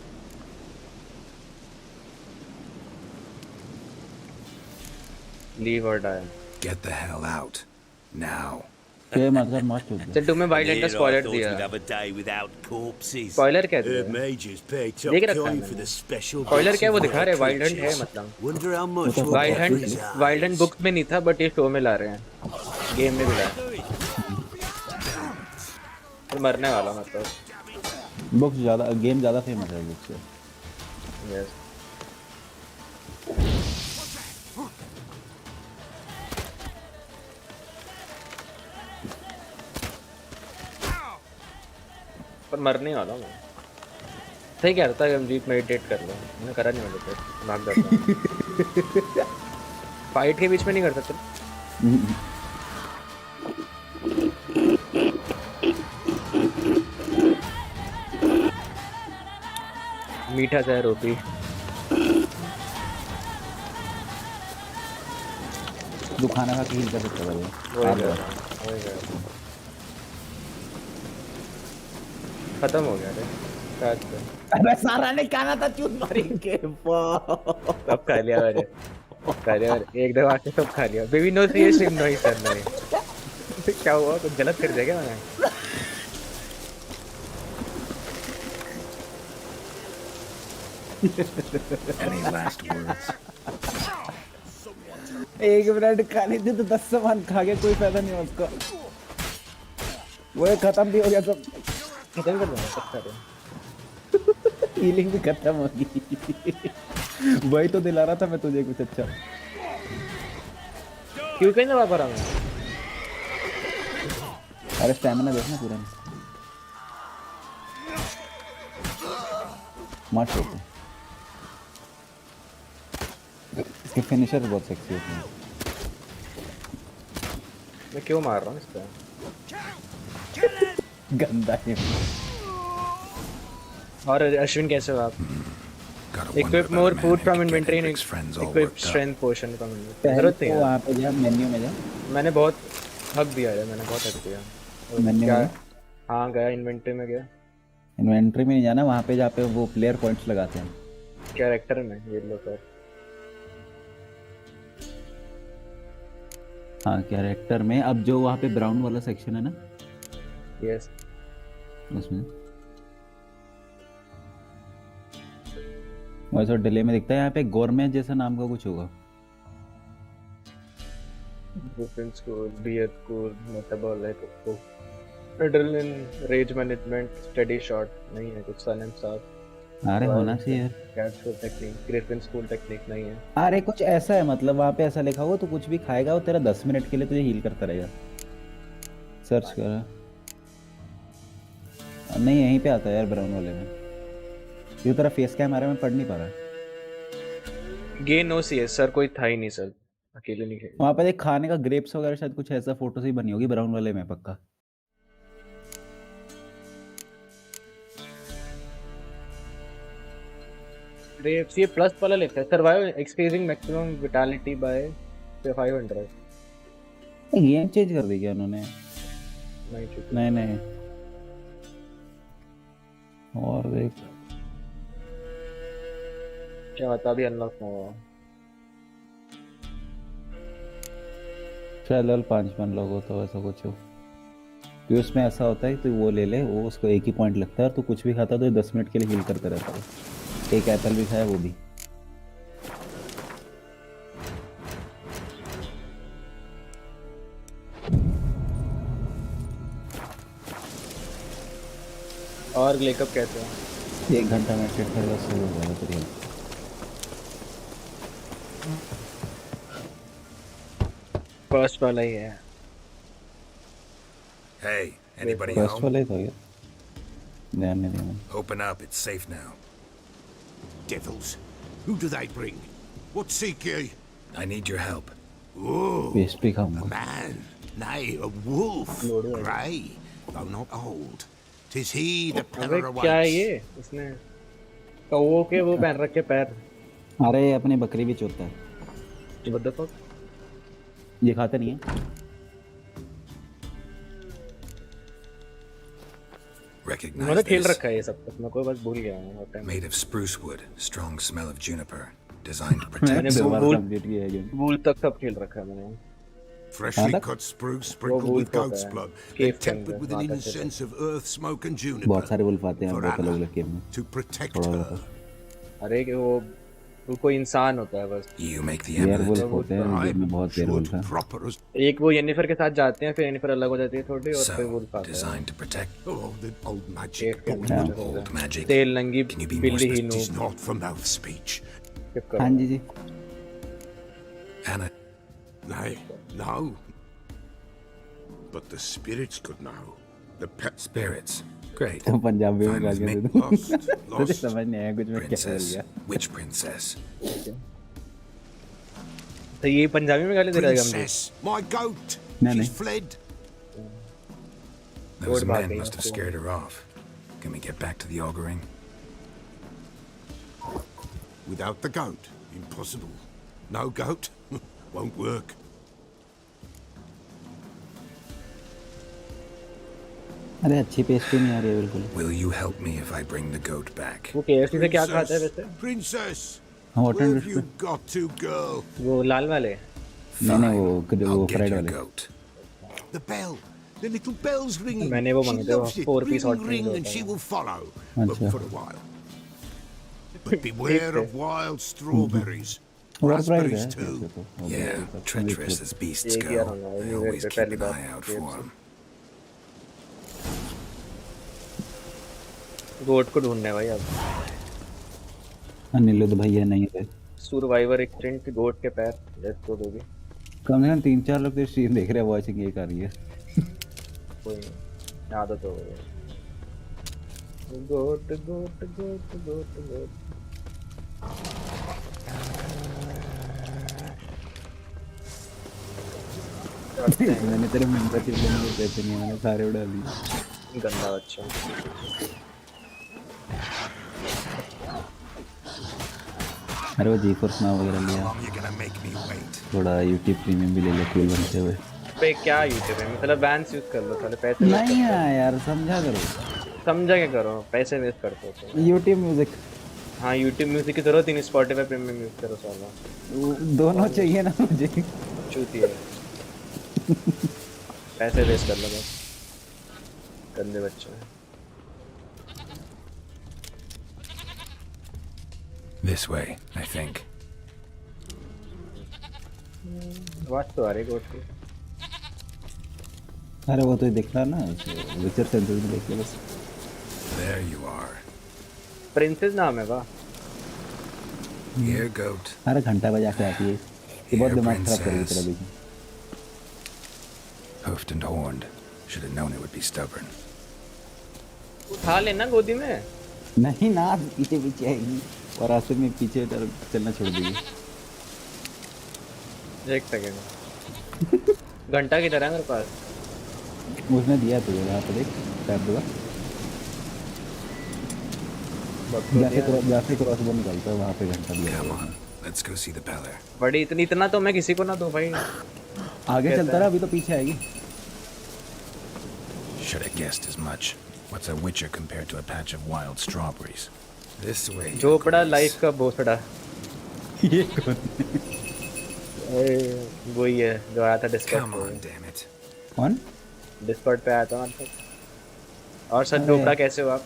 S2: लीव और die.
S4: Get the hell out. Now.
S7: क्या मतलब मत चुप
S2: चल तुम्हें वायलेंट का स्पॉइलर दिया। स्पॉइलर क्या दिया? देख रखा है मैंने। स्पॉइलर क्या वो दिखा रहे हैं, वायलेंट है मतलब। वायलेंट बुक्स में नहीं था बट ये शो में ला रहे हैं, गेम में भी ला रहे हैं। और मरने वाला मतलब।
S7: बुक्स ज़्यादा गेम ज़्यादा फेमस है बुक्स से।
S2: यस पर मरने वाला मैं। सही कह रहा था गमजीत, मेडिटेट कर लो। मैंने करा नहीं मेडिटेट, भाग जाता। फाइट के बीच में नहीं कर सकते। मीठा चाय रोटी।
S7: तू खाना खा के हील कर सकता है।
S2: खत्म हो गया रे शायद से।
S7: अबे सारा ने खाना था चूत मारी के
S2: सब खा लिया मैंने, खा लिया मैंने। एक दफा के सब खा लिया। बेबी नो सी स्ट्रीम नो ही सर नहीं। क्या हुआ, कुछ गलत कर दिया क्या मैंने?
S4: Any last words?
S7: एक मिनट खाने थे तो 10 सामान खा के कोई फायदा नहीं उसका। वो खत्म भी हो गया सब।
S2: खत्म कर दो सब सारे।
S7: हीलिंग भी खत्म हो गई। वही तो दिला रहा था मैं तुझे कुछ अच्छा।
S2: क्यों कहीं दबा पा रहा मैं?
S7: अरे स्टैमिना देखना पूरा। मार छोड़। इसके फिनिशर्स बहुत सेक्सी होते हैं।
S2: मैं क्यों मार रहा हूँ इसको?
S7: गंदा है।
S2: और अश्विन कैसे हो आप?
S4: Gotta wonder
S2: Equip
S4: about
S2: more
S4: a man
S2: food
S4: who
S2: from
S4: can get
S2: inventory and
S4: Hendrix friends all
S2: equip
S4: worked up.
S2: strength potion from inventory।
S7: पहले
S2: जरूरत नहीं
S7: तो
S2: है।
S7: वहाँ पे जा मेन्यू में जा।
S2: मैंने बहुत हक दिया है, मैंने बहुत हक दिया।
S7: मेन्यू
S2: क्या?
S7: में
S2: हाँ गया, इन्वेंटरी में गया।
S7: इन्वेंटरी में नहीं जाना, वहाँ पे जहाँ पे वो प्लेयर पॉइंट्स लगाते हैं।
S2: कैरेक्टर में ये लो सर।
S7: हाँ कैरेक्टर में। अब जो वहाँ पे ब्राउन वाला सेक्शन है ना,
S2: यस
S7: उसमें वैसे डिले में दिखता है। यहाँ पे गवर्नमेंट जैसा नाम का कुछ होगा।
S2: Difference school, bear school, metabolic, adrenaline, rage management, study shot नहीं है कुछ। सन एंड साफ।
S7: अरे होना चाहिए।
S2: Capsule technique, griffin school technique नहीं है।
S7: अरे कुछ ऐसा है मतलब वहाँ पे ऐसा लिखा होगा तो कुछ भी खाएगा वो तेरा 10 मिनट के लिए तुझे हील करता रहेगा। सर्च कर। नहीं यहीं पे आता है यार ब्राउन वाले में। ये तेरा फेस कैम आ रहा है, मैं पढ़ नहीं पा रहा।
S2: गे नो सी एस सर, कोई था ही नहीं सर, अकेले नहीं खेले।
S7: वहाँ पे देख खाने का ग्रेप्स वगैरह शायद कुछ ऐसा फोटो से ही बनी होगी ब्राउन वाले में पक्का।
S2: ग्रेप्स ये प्लस वाला लेता है। Survive experiencing maximum vitality by 500।
S7: Game change कर दी क्या उन्होंने?
S2: नहीं चुकी।
S7: नहीं नहीं और देख
S2: क्या बता भी अनलॉक ना हुआ।
S7: शायद लेवल 5 में लोग हो तो ऐसा कुछ हो कि उसमें ऐसा होता है तो वो ले ले, वो उसको एक ही पॉइंट लगता है तो कुछ भी खाता तो 10 मिनट के लिए हील करते रहता है। एक एप्पल भी खाया वो भी।
S2: और लेकअप कहते हैं
S7: 1 घंटा में सेट करेगा सही हो जाएगा तेरी।
S2: फर्स्ट वाला ही है।
S4: Hey, anybody
S7: first
S4: home?
S7: वाला ही था ये, ध्यान नहीं दिया मैंने।
S4: Open up, it's safe now.
S5: Devils. Who do they bring? What seek ye?
S4: I need your help.
S5: Oh,
S7: PSP
S5: a
S7: खाऊंगा।
S5: man. Nay, a wolf. Grey, though not old. 'Tis he that
S2: अबे
S5: peril
S2: क्या है
S5: awaits.
S2: ये इसने कौओं के वो पहन रखे पैर।
S7: अरे अपनी बकरी भी चोता है,
S2: What the fuck?
S7: ये खाते नहीं है।
S4: Recognize
S2: मैंने खेल
S4: this?
S2: रखा है ये सब कुछ, मैं कोई बस भूल गया हूँ होता है।
S4: Made of spruce wood, strong smell of juniper, designed to
S7: मैंने
S4: protect.
S7: दोबारा
S2: भूल-
S7: कंप्लीट किया है गेम।
S2: भूल तक सब खेल रखा है मैंने।
S5: Freshly
S7: Anda?
S5: cut spruce
S2: वो
S5: sprinkled
S2: wolf
S5: with goat's
S2: होता है।
S5: blood,
S2: Cave
S5: then tempered
S2: के
S5: with an
S2: अंदर, वहाँ का
S5: incense of earth, smoke, and
S7: बहुत
S5: juniper
S7: सारे वुल्फ आते हैं
S5: for
S7: बहुत अलग
S5: Anna,
S7: अलग गेम में।
S5: to protect
S7: थोड़ा
S5: her.
S7: बहुत।
S2: अरे कि वो कोई इंसान होता है बस।
S4: You make the
S7: were
S4: amulet.
S7: Wolf होते हैं
S5: I
S7: गेम में, बहुत वेयर
S5: should
S7: वुल्फ है।
S5: proper as
S2: एक वो येनिफर के साथ जाते हैं, फिर येनिफर अलग हो जाती है थोड़ी और फिर
S4: So,
S2: वुल्फ आता है।
S4: designed to protect.
S5: oh, the old
S2: Cave
S5: magic.
S2: के
S5: Old,
S2: अंदर
S5: old
S2: होता है।
S4: magic.
S2: तेल नंगी
S4: Can you be more
S2: बिल्ली ही
S5: It is
S2: noob.
S5: not for mouth speech.
S2: Skip करो।
S7: हाँ जी जी।
S4: Anna,
S5: Nay, no. But the spirits could know. The pet
S4: spirits. Great.
S7: तो पंजाबी में
S4: Fine
S7: गा
S4: with
S7: के
S4: me.
S7: दे दो।
S5: lost,
S7: तुझे
S5: lost.
S7: समझ नहीं आया कुछ मैं क्या बोल
S4: Princess.
S7: गया।
S4: Which princess?
S2: तो ये पंजाबी में गाली दे रहा है गमजी।
S5: Princess, my goat.
S7: No,
S5: She's
S7: no.
S5: fled.
S4: Those
S2: Good
S4: men
S2: barking,
S4: must have
S2: that's
S4: scared her off. Can we get back to the auguring?
S5: Without the goat, impossible. No goat, won't work.
S7: अरे अच्छी pastry नहीं आ रही है बिल्कुल।
S4: Will you help me if I bring the goat back?
S2: वो KFC से क्या खाता है वैसे?
S5: Princess,
S7: हाँ
S5: where
S7: hotel
S5: have you got to, girl?
S2: वो लाल वाले।
S7: नहीं नहीं वो
S4: I'll get
S7: फ्राइड
S4: your
S7: वाले।
S4: goat.
S5: The bell. The little bell's ringing.
S2: मैंने वो
S5: She
S2: मांगे थे, वो
S5: loves it.
S2: 4-piece hot
S5: ring,
S2: wings
S5: ring, and
S2: होता
S5: she
S2: है।
S5: will follow. But
S7: अच्छा।
S5: for a while. But beware of wild strawberries.
S7: Over pride
S5: Raspberries
S7: है
S5: too.
S7: कैसे तो।
S4: Yeah, treacherous as beasts
S2: एक
S4: go.
S2: यार होगा,
S4: I
S2: New Year
S4: always
S2: पे
S4: keep
S2: पहली
S4: an
S2: bar
S4: eye out
S2: KFC।
S4: for them.
S2: गोट को ढूंढना है भाई अब।
S7: अनिरुद्ध भैया नहीं थे।
S2: सर्वाइवर एक्सटेंट गोट के पैर लेट्स गो बेबी।
S7: कम से कम 3-4 लोग तो स्ट्रीम देख रहे हैं, वॉचिंग ये कर रही है।
S2: कोई नहीं, आदत हो गई है। गोट गोट गोट गोट गोट।
S7: मैंने तेरे मेंबरशिप लेने के पैसे नहीं, मैंने सारे उड़ा लिए।
S2: गंदा बच्चा।
S7: अरे वो जी फोर्स नाव वगैरह लिया,
S4: How long you gonna make me wait?
S7: थोड़ा यूट्यूब प्रीमियम भी ले लो कूल बनते हुए।
S2: पे क्या यूट्यूब है, मतलब बैंस यूज कर लो, साले पैसे waste
S7: नहीं
S2: करते
S7: है यार, समझा करो।
S2: हो। समझा क्या करो, पैसे वेस्ट करते हो तुम।
S7: यूट्यूब म्यूजिक
S2: हाँ यूट्यूब म्यूजिक की जरूरत ही नहीं, स्पॉटिफाई प्रीमियम यूज करो साला।
S7: दोनों चाहिए ना मुझे।
S2: चूती है। पैसे वेस्ट कर लो बस, गंदे बच्चे हैं।
S4: This way, I think.
S2: आवाज तो आ रही गोट की।
S7: अरे वो तो दिख रहा ना, विचर सेंसर में देख ले बस।
S4: There you are.
S2: प्रिंसेस नाम है वाह।
S4: Here, goat.
S7: अरे घंटा बजा के आती है, ये बहुत दिमाग खराब करेगी तेरा बीच में।
S4: Hoofed and horned. Should have known it would be stubborn.
S2: उठा लेना गोदी में।
S7: नहीं ना, पीछे पीछे आएगी और रास्ते में पीछे चलना छोड़ देगी।
S2: एक सेकंड। घंटा किधर है मेरे पास?
S7: उसने दिया तुझे, यहाँ पे देख टैब दो, जैसे क्रॉस बोर्ड निकलता है वहाँ पे घंटा दिया
S4: Come
S7: हुआ है।
S4: on, let's go see the Peller.
S2: बड़ी इतना तो मैं किसी को ना दूं भाई।
S7: आगे चलता रहा, अभी तो पीछे आएगी।
S4: Should have guessed as much. What's a witcher compared to a patch of wild strawberries? This way.
S2: झोपड़ा लाइफ का बोसड़ा
S7: ये कौन
S2: वही है जो आया था डिस्कॉर्ड
S4: Come
S2: पे
S4: on, damn it.
S7: कौन
S2: डिस्कॉर्ड पे आया था मतलब। और सर झोपड़ा कैसे हो आप?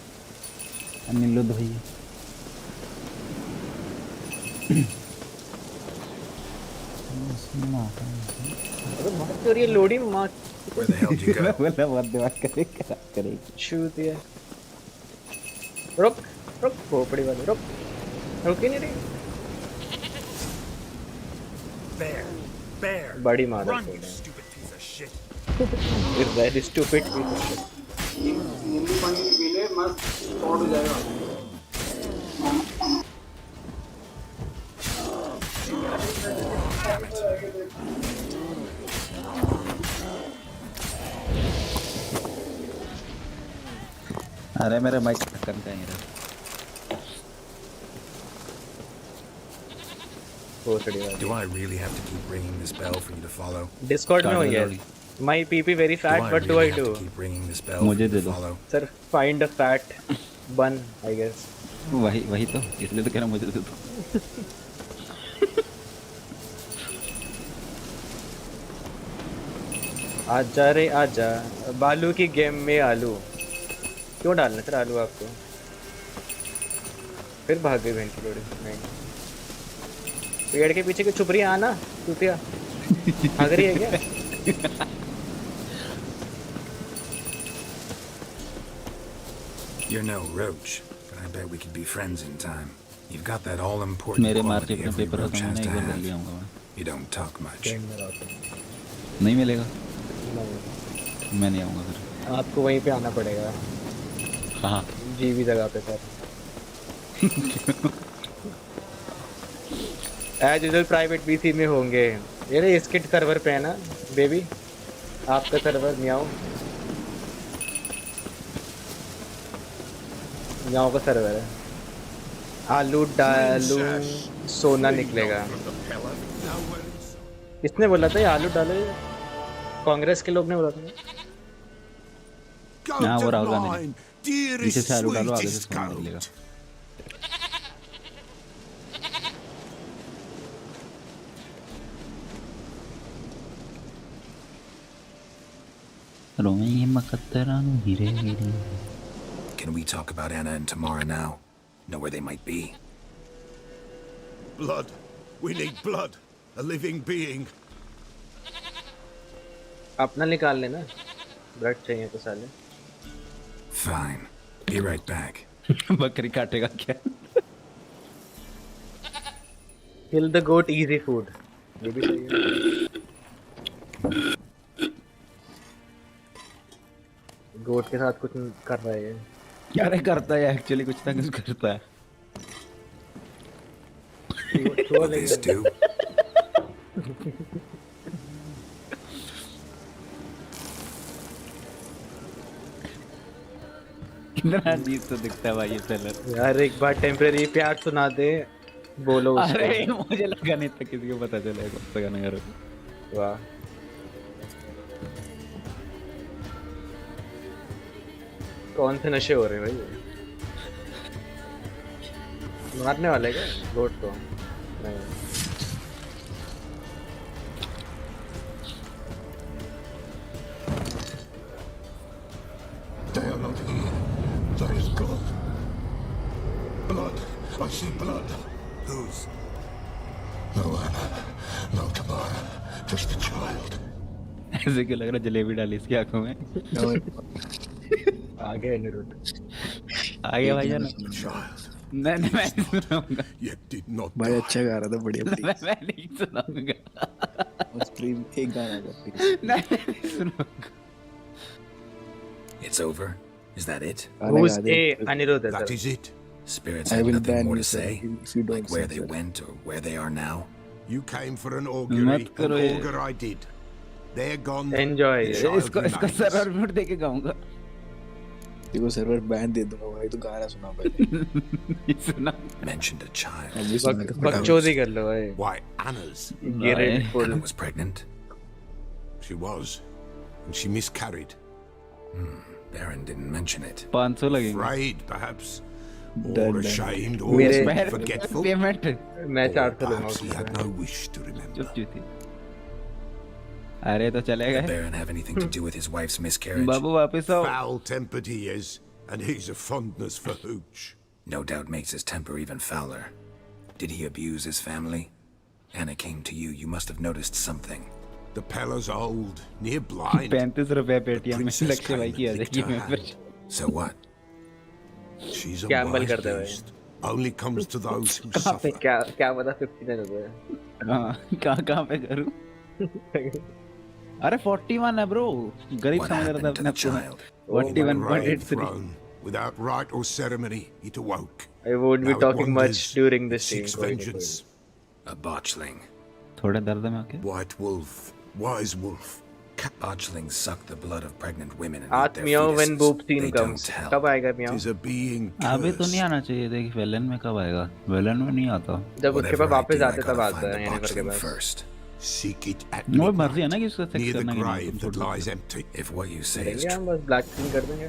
S7: नीलो भाई
S2: अबे मार क्यों रही है लोडी मार
S4: Where the hell did you go?
S7: बोला बहुत दिमाग करेगी
S2: शूट है रुक रुक खोपड़ी वाली रुक रुक ही नहीं रही
S5: Bear.
S2: बड़ी मार
S5: Run, you stupid piece of shit.
S2: Is very stupid
S8: नींबू पानी पी ले मस्त स्पॉट हो जाएगा
S7: अरे मेरा माइक ढक्कन का है
S4: Do I really have to keep ringing this bell for you to follow?
S2: Discord में हो गया my PP very fat what do I
S4: have
S2: do
S4: to keep ringing this bell for
S7: मुझे
S4: you
S7: दे
S4: to
S7: दो।
S4: follow?
S2: Sir find a fat बन I guess
S7: वही तो इसलिए तो कह रहा मुझे दे दो
S2: आजा रे आजा बालू की गेम में आलू क्यों डालना सर आलू आपको फिर भाग गई बहन की लोड़ी नहीं पेड़ के पीछे की छुप रही है आना चुतिया भाग रही है क्या
S4: You're no roach, but I bet we could be friends in time. You've got that all-important
S7: मेरे
S4: quality
S7: मार्केट में
S4: every
S7: पेपर
S4: roach
S7: खत्म
S4: has
S7: होने
S4: to
S7: एक बार
S4: have.
S7: कर लिया हूँ
S4: You don't talk much.
S7: नहीं मिलेगा मैं नहीं आऊँगा फिर
S2: आपको वहीं पे आना पड़ेगा
S7: कहाँ
S2: जी भी जगह पे sir as usual private BC में होंगे ये स्किट सर्वर पे है ना बेबी आपका सर्वर मियाओ मियाओ का सर्वर है आलू डालू सोना निकलेगा किसने बोला था ये आलू डालो कांग्रेस के लोग ने बोला था
S7: हाँ वो राहुल गांधी
S5: Mine,
S7: पीछे
S5: dearest,
S7: से आलू डालो आगे से
S5: sweetest
S7: सोना निकलेगा
S5: goat.
S7: रोई मकतरा हीरे हीरे
S4: Can we talk about Anna and Tamara now? Know where they might be?
S5: Blood. We need blood. A living being.
S2: अपना निकाल लेना ब्लड चाहिए तो साले
S4: Fine. Be right back.
S7: बकरी काटेगा क्या
S2: kill the goat easy food ये भी सही है गोट के साथ कुछ कर रहा है ये
S7: अरे करता है एक्चुअली कुछ ना कुछ करता है
S2: छोड़
S4: This
S2: देंगे
S4: do?
S7: कितना अजीब तो दिखता है भाई ये सेलर
S2: यार एक बार टेम्परेरी प्यार सुना दे बोलो उसको
S7: अरे मुझे लगा नहीं था किसी को पता चलेगा कौन सा गाना करो
S2: वाह कौन से नशे हो रहे हैं भाई मारने वाले क्या गोट को नहीं
S5: They are not here. That is God. Blood. I see blood.
S4: Whose?
S5: No Anna. No Tamara. Just a child.
S7: ऐसे क्यों लग रहा जलेबी डाली इसकी आंखों में
S2: आगे अनिरुद्ध
S7: आगे भाई जान
S5: A child.
S7: मैं नहीं सुनाऊंगा
S5: Yet did not
S9: भाई
S5: die.
S9: अच्छा गा रहा था बढ़िया
S7: मैं नहीं सुनाऊंगा
S9: स्ट्रीम एक गाना गा प्लीज
S7: नहीं सुनाऊंगा
S4: It's over? Is that it?
S2: who's a Anirudh
S5: That is it.
S4: Spirits
S9: I
S4: have
S9: will
S4: nothing
S9: ban
S4: more
S9: you,
S4: to
S9: sir,
S4: say?
S9: if you don't
S4: Like where they
S9: censor.
S4: went or where they are now?
S5: You came for an augury.
S7: मत
S5: An
S7: करो ये।
S5: augur I did. They're gone.
S2: Enjoy.
S5: The child
S7: इसको
S5: remains.
S7: Server mute देके गाऊंगा
S9: देखो server ban दे दूंगा भाई तो गाना सुना पहले
S7: ये सुना
S4: Mentioned a child.
S9: अभी सुना तो फटाफट
S2: बकचोदी कर लो भाई
S5: Why, Anna's.
S2: get it full
S4: Anna was pregnant.
S5: She was. And she miscarried.
S4: Baron didn't mention it.
S7: 500 लगेंगे
S5: Afraid, perhaps. Or
S7: Done.
S5: ashamed, or
S2: मेरे-
S5: forgetful.
S7: पेमेंट
S2: मैं
S5: Or
S2: 400 लूंगा
S5: perhaps he had
S2: उससे।
S5: no wish to remember.
S7: चुप चुप थी। अरे तो चले
S4: Did
S7: गए
S4: Baron have anything to do with his wife's miscarriage?
S7: बाबू वापस आओ।
S5: Foul-tempered he is, and he's a fondness for hooch.
S4: No doubt makes his temper even fouler. Did he abuse his family? Anna came to you. You must have noticed something.
S5: The Pella's old, near blind.
S7: 35 रुपए Paytm में
S5: Princess
S7: लक्ष्य भाई
S5: came
S7: की आ
S5: and
S7: जाएगी
S5: licked her
S7: मैं फिर।
S5: hand.
S4: So what?
S5: She's a
S2: Gamble
S5: wise
S2: करते हुए।
S5: beast. Only comes to those who
S2: कहाँ पे
S5: suffer.
S2: क्या पता 50 दे दे।
S7: हाँ कहाँ पे करूँ? अरे 41 है ब्रो। गरीब
S4: What
S7: समझ रहा था
S4: happened to
S7: अपने
S4: the
S7: आप को।
S4: child?
S7: 41.83।
S5: Throne. Without rite or ceremony, it awoke.
S2: I won't be
S5: Now it
S2: talking much
S5: wanders,
S2: during this
S5: seeks
S2: stream, कोई नहीं,
S5: vengeance.
S4: A botchling.
S7: थोड़े दर्द में आके।
S5: White wolf, wise wolf.
S4: Botchlings suck the blood of pregnant women and
S2: Ask
S4: eat their
S2: meow when
S4: fetuses.
S2: boob scene
S4: They
S2: comes.
S4: don't tell.
S2: कब आएगा meow?
S5: Tis a being
S7: अभी तो नहीं
S5: cursed.
S7: आना चाहिए देख वेलन में कब आएगा वेलन में नहीं आता
S2: जब उसके
S4: Whatever
S2: पास
S4: I
S2: वापस
S4: do, I
S2: आते तब
S4: gotta
S2: आता
S4: find
S2: है
S4: the
S2: येनिफर के
S4: botchling
S2: pass.
S4: first.
S5: Seek it at
S7: वो मर्जी है
S5: midnight,
S7: ना कि उसका सेक्स
S5: near the
S7: करना
S5: grave that
S7: है
S5: lies empty.
S4: If what you say is
S2: करेंगे हम बस ब्लैक स्क्रीन कर देंगे।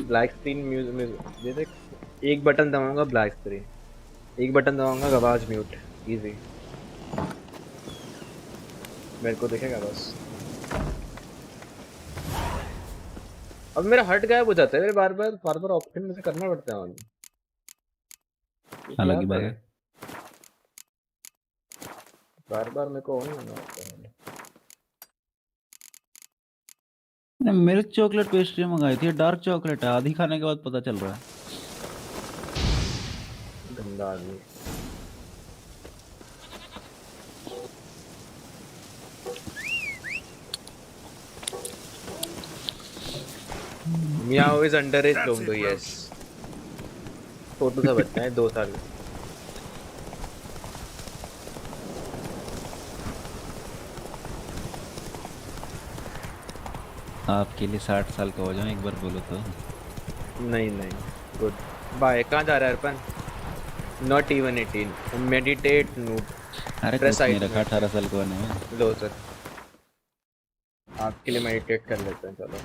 S2: ब्लैक स्क्रीन म्यूजिक ये देख एक बटन दबाऊंगा ब्लैक स्क्रीन, एक बटन दबाऊंगा आवाज म्यूट, इजी। मेरे को दिखेगा बस। अब मेरा हट गायब हो जाता है, मेरे बार बार ऑप्शन में से करना पड़ता है ऑन।
S7: अलग ही बात है।
S2: बार मेरे को ऑन करना पड़ता है।
S7: मैंने मिल्क चॉकलेट पेस्ट्री मंगाई थी, डार्क चॉकलेट है, आधी खाने के बाद पता चल रहा है।
S2: गंदा आदमी। Meow is underage लोग तो yes। फोटो सा बच्चा है 2 साल।
S7: आपके लिए 60 साल का हो जाऊं एक बार बोलो तो।
S2: नहीं गुड बाय। कहाँ जा रहा है Arpan? Not even 18 meditate noob.
S7: अरे कुछ नहीं रखा 18 साल को होने में।
S2: लो सर आपके लिए मेडिटेट कर लेते हैं चलो।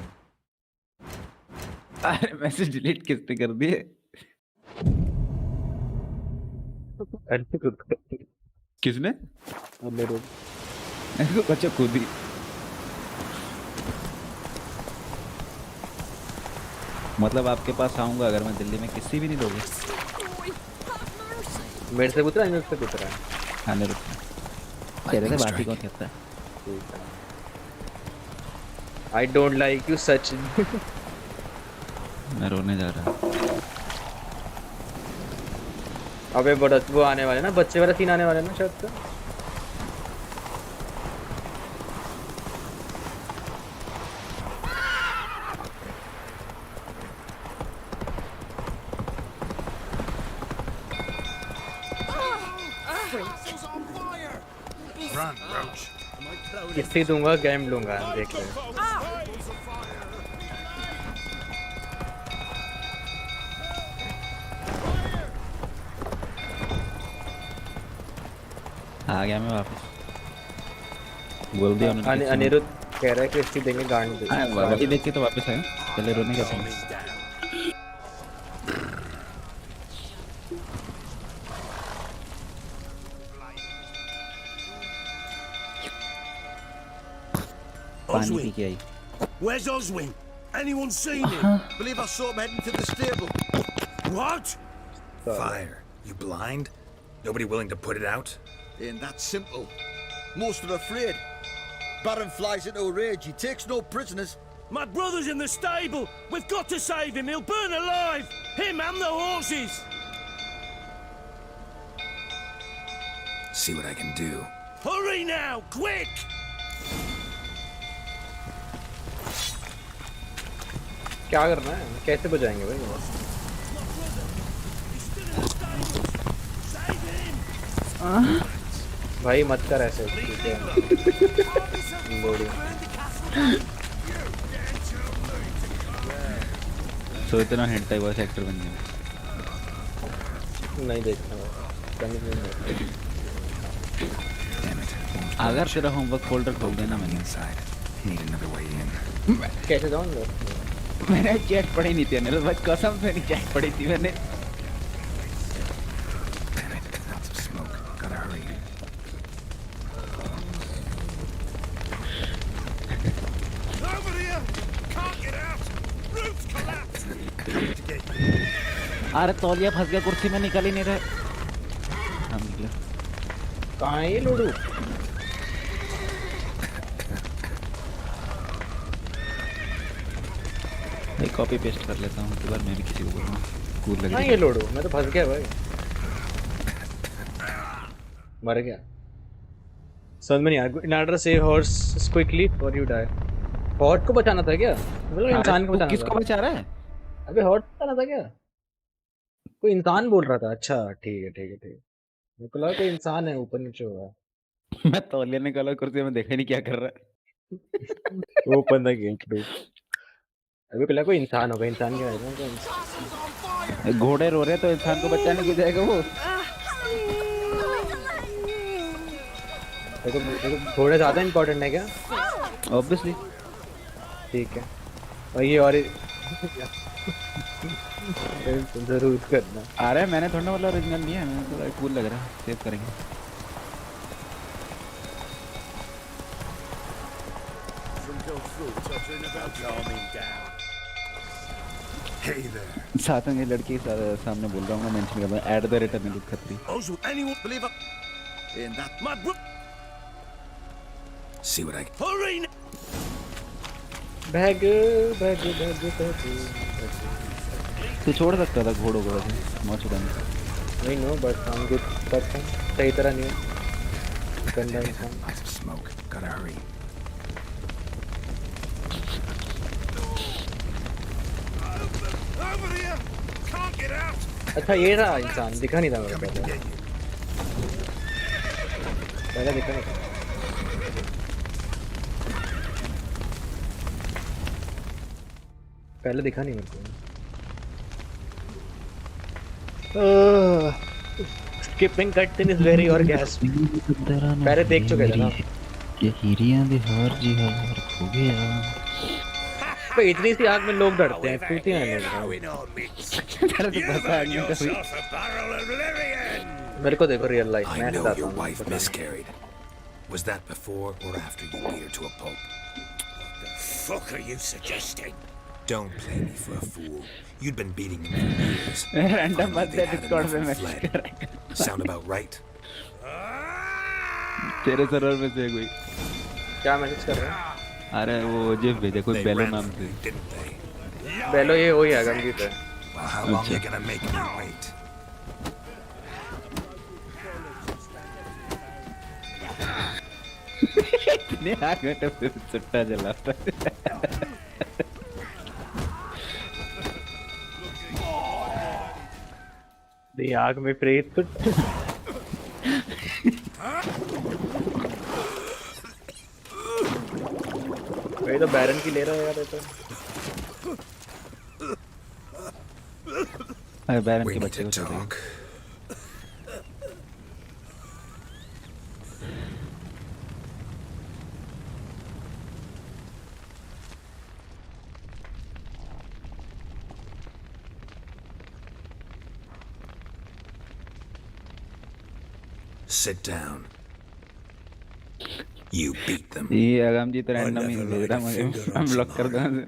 S7: अरे मैसेज डिलीट किसने कर दिए? किसने? अच्छा खुद ही। मतलब आपके पास आऊंगा अगर मैं दिल्ली में, किसी भी नहीं दोगे?
S2: मेरे से पूछ रहा है, मेरे से पूछ रहा है।
S7: आने रुको। तेरे से बात ही कौन करता है?
S2: I don't like you Sachin।
S7: मैं रोने जा रहा हूँ।
S2: अबे बड़ा वो आने वाले ना, बच्चे वाला सीन आने वाला ना शायद से। किस्ती दूंगा गेम लूंगा देख ले।
S7: आ गया मैं वापस। बोल दिया उन्होंने।
S2: अनिरुद्ध कह रहा है कि किस्ती देंगे गांड दे।
S7: हाँ वापस देख के तो वापस आए। पहले रोने का था। पानी पी के आई।
S5: Where's Oswing? Anyone seen him? Believe I saw him heading to the stable. What?
S4: fire. You blind? Nobody willing to put it out?
S10: Ain't that simple. Most are afraid. Baron flies into a rage. He takes no prisoners.
S5: My brother's in the stable. We've got to save him. He'll burn alive. Him and the horses.
S4: See what I can do.
S5: Hurry now, quick!
S2: क्या करना है? कैसे बजाएंगे भाई? भाई मत कर ऐसे।
S7: तो इतना हेंटाई वॉइस एक्टर बन गया।
S2: नहीं देखना
S7: अगर तेरा होमवर्क फोल्डर खोल देना मैंने।
S4: Inside. Need another way in.
S2: कैसे जाऊँ
S7: मैंने चैट पढ़ी नहीं थी अनिल भाई, कसम से नहीं चैट पढ़ी थी मैंने।
S4: Lots of smoke. Gotta hurry.
S5: Over here! Can't get out! Roof's collapsed! Coming to get you.
S7: अरे तौलिया फंस गया कुर्सी में, निकल ही नहीं रहे। हम निकले।
S2: कहाँ है ये लोडू?
S7: एक कॉपी पेस्ट कर लेता हूँ, बार मैं भी किसी को बोलूँगा। कूल लग
S2: हाँ
S7: रही
S2: ये लोडू, मैं तो फंस गया भाई। मर गया। समझ में नहीं आया। In order to save horse quickly or you die. Hot को बचाना था क्या? मतलब इंसान को बचाना
S7: किसको
S2: था।
S7: बचा रहा है?
S2: अबे हॉट बचाना था क्या? कोई इंसान बोल रहा था। अच्छा ठीक है ठीक है ठीक है। मेरे को लगा कोई इंसान है ऊपर नीचे हुआ।
S7: मैं तौलिया निकाला कुर्सी में, देखा नहीं क्या कर रहा
S2: वो ओपन द गेट डू। अबे को लगा कोई इंसान होगा, इंसान क्या है?
S7: है। घोड़े रो रहे तो इंसान को बचाने क्यों जाएगा वो?
S2: देखो घोड़े ज़्यादा इम्पोर्टेंट है क्या?
S7: ऑब्वियसली।
S2: ठीक है। और ये और जरूर करना।
S7: अरे मैंने थोड़ा वाला ओरिजिनल नहीं है, मैंने थोड़ा कूल लग रहा है, सेव करेंगे।
S5: Hey there.
S7: साथ में ये लड़की के सामने बोल रहा हूँ मैं, मेंशन कर रहा हूँ @Anil Khatri.
S5: Also, anyone believe it? In that my
S4: See what I can.
S5: hurry!
S2: Bag
S7: तू छोड़ सकता था घोड़ों को वैसे, मौज उड़ाने।
S2: नहीं no but I am good person. सही तरह नहीं है। गंदा इंसान।
S4: Lots of smoke. Gotta hurry.
S5: Over here! Can't get out!
S2: अच्छा ये रहा इंसान, दिखा नहीं था मेरे को
S5: Coming to
S2: पहले।
S5: get you.
S2: पहले दिखा नहीं था। पहले दिखा नहीं मेरे को। Skipping cotton is very orgasmic. पहले देख चुके थे ना।
S7: ये हीरियां दे हार जी हार हो गया।
S2: तो इतनी सी आग में लोग डरते हैं, टूटी हैं लोग।
S7: तेरे को पता है नहीं कभी।
S5: Yourself a barrel of Lyrian!
S2: मेरे को देखो रियल लाइफ
S4: I
S2: में
S4: know
S2: बताता
S4: your
S2: हूँ।
S4: wife
S2: पता नहीं।
S4: miscarried. Was that before or after you beat her to a pulp?
S5: What the fuck are you suggesting?
S4: Don't play me for a fool. You'd been beating them for years.
S7: Random
S4: Finally,
S7: बात
S4: they
S7: है,
S4: had
S7: Discord
S4: enough
S7: पे
S4: and
S7: message
S4: fled.
S7: कर रहा है।
S4: Sound about right?
S7: तेरे server में से कोई।
S2: क्या मैसेज कर रहे हैं?
S7: अरे वो जिफ भेजे कोई
S4: They
S7: बेलो
S4: ran
S7: नाम
S4: from
S7: से।
S4: you, didn't they?
S2: बेलो ये वही है गंगीत है।
S4: Well, how long are you gonna make me wait?
S7: इतने आगे तो फिर सुट्टा जलाता है।
S2: ये आग में प्रेत तो भाई तो बैरन की ले रहा है यार ये तो।
S7: अरे बैरन
S4: We
S7: के
S4: need
S7: बच्चे
S4: to
S7: को छोड़ दे।
S4: talk. Sit down. You beat them.
S7: ये आगाम जी तो
S5: I
S7: रैंडम ही
S5: never
S7: भेज
S5: laid
S7: रहा
S5: a
S7: मुझे,
S5: finger
S7: हम
S5: on
S7: ब्लॉक कर
S5: Samara.
S7: दूँ।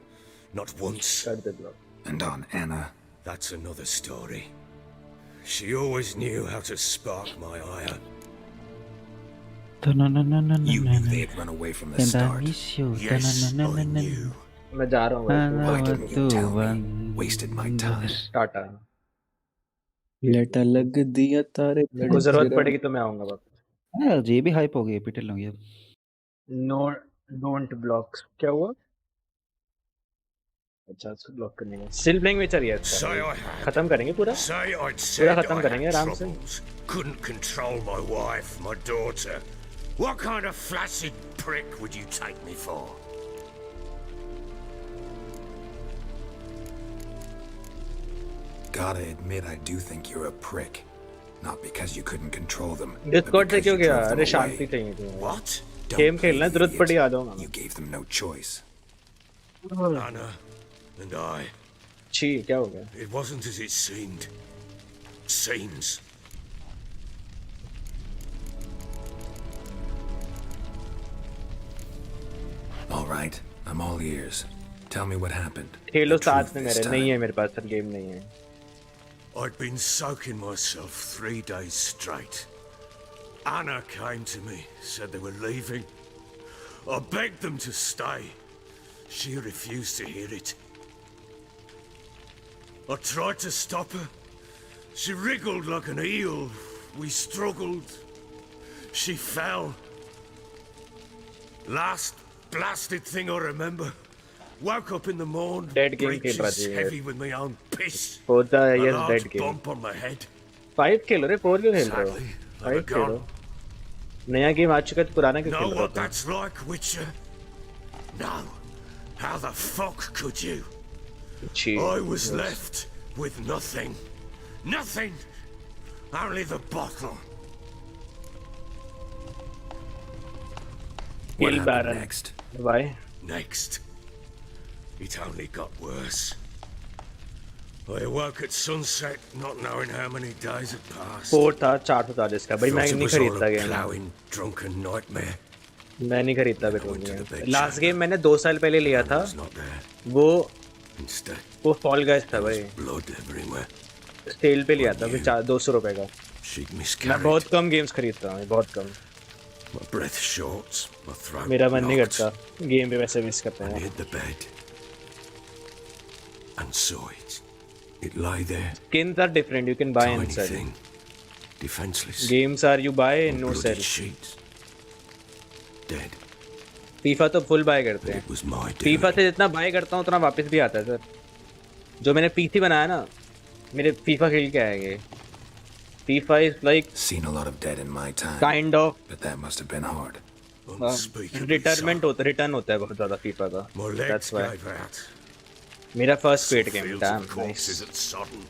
S5: Not once.
S2: कर they block.
S4: And on Anna.
S5: That's another story. She always knew how to spark my ire.
S4: You knew they had run away from the start.
S5: Yes, I knew.
S2: मैं जा रहा हूँ भाई।
S4: Why didn't you tell me? Wasted my time.
S2: Tata.
S9: लटा लग दिया तारे
S2: मेरे को जरूरत पड़ेगी तो मैं आऊँगा वापस।
S7: हाँ ये भी हाइप हो गई, पिटल हो गया।
S2: No don't block. क्या हुआ? अच्छा उसको ब्लॉक करने का। स्टिल प्लेइंग में चल रहा
S5: Say
S2: है।
S5: I had.
S2: खत्म करेंगे पूरा।
S5: Say I'd
S2: पूरा
S5: said
S2: खत्म
S5: I
S2: करेंगे
S5: had
S2: आराम से।
S5: troubles. Couldn't control my wife, my daughter. What kind of flaccid prick would you take me for?
S4: Gotta admit, I do think you're a prick. Not because you couldn't control them. but
S2: Discord से
S4: because
S2: क्यों
S4: you
S2: गया?
S4: drove them
S2: अरे
S4: away.
S2: शांति चाहिए थी।
S5: What?
S4: Don't
S2: game
S4: play
S2: खेलना
S4: the
S2: जरूरत
S4: idiot.
S2: पड़ी आ जाऊंगा मैं।
S4: You gave them no choice.
S5: Anna and I.
S2: छी क्या हो गया?
S5: It wasn't as it seemed. Seems.
S4: All right, I'm all ears. Tell me what happened.
S2: Khelo
S4: The
S2: साथ
S4: truth
S2: में
S4: this
S2: मेरे, नहीं
S4: time.
S2: है मेरे पास सर गेम नहीं है.
S5: I'd been soaking myself 3 days straight. Anna came to me, said they were leaving. I begged them to stay. She refused to hear it. I tried to stop her. She wriggled like an eel. We struggled. She fell. Last blasted thing I remember. Woke up in the morning,
S2: Dead game खेल रहा
S5: breeches
S2: था ये.
S5: heavy with my own piss.
S2: होता है
S5: A
S2: ये
S5: large
S2: dead game.
S5: bump on my head.
S2: 5 खेलो रे, 4 क्यों खेल रहे हो?
S5: Sadly, they
S2: 5
S5: were
S2: Khelo.
S5: gone.
S2: नया गेम आ चुका है तो पुराना क्यों
S5: Know
S2: खेल रहे
S5: what
S2: हो?
S5: that's like, Witcher? No. How the fuck could you?
S2: छी.
S5: I was left with nothing. Nothing. Only the bottle.
S4: What
S2: Kill
S4: happened
S2: Baron.
S4: next?
S2: Why?
S5: Next. It only got worse. I awoke at sunset, not knowing how many days had passed.
S2: 4 था, 4 था जिसका. भाई मैं
S5: Thought it
S2: नहीं
S5: was all
S2: खरीदता
S5: a
S2: game.
S5: ploughing, drunken nightmare.
S2: मैं नहीं खरीदता
S5: I
S2: बिल्कुल
S5: went to the
S2: नहीं.
S5: big
S2: last
S5: chamber.
S2: गेम मैंने 2 साल पहले लिया
S5: It
S2: था.
S5: was not there.
S2: वो
S5: Instead,
S2: फॉल गाइस था
S5: there
S2: भाई.
S5: was blood everywhere.
S2: सेल पे लिया था फिर 200 रुपए का.
S5: She'd
S2: मैं
S5: miscarried.
S2: बहुत कम गेम्स खरीदता हूँ, बहुत कम.
S5: My breath short, my throat
S2: मेरा मन नहीं
S5: locked.
S2: करता गेम पे वैसे मिस करते
S5: I
S2: हैं.
S5: hit the bed and saw it. It lay there,
S2: Skins are different, you can buy and
S5: tiny
S2: sell.
S5: thing, defenseless.
S2: Games are you buy and no
S5: bloody
S2: sell.
S5: sheets, dead.
S2: FIFA तो full bye करते
S5: But
S2: हैं.
S5: it was my
S2: FIFA
S5: doing.
S2: से जितना bye करता हूँ उतना वापस भी आता है सर. जो मैंने पीसी बनाया ना, मेरे फीफा खेल के आएंगे. FIFA is like
S4: Seen a lot of dead in my time.
S2: Kind of
S4: But that must have been hard.
S5: Unspeakably
S2: retirement
S5: so.
S2: होता, रिटर्न होता है बहुत ज्यादा फीफा का.
S5: My legs
S2: That's why.
S5: gave out.
S2: मेरा first
S5: Saw
S2: paid game.
S5: fields
S2: dam
S5: of corpses
S2: nice.
S5: at Sodden.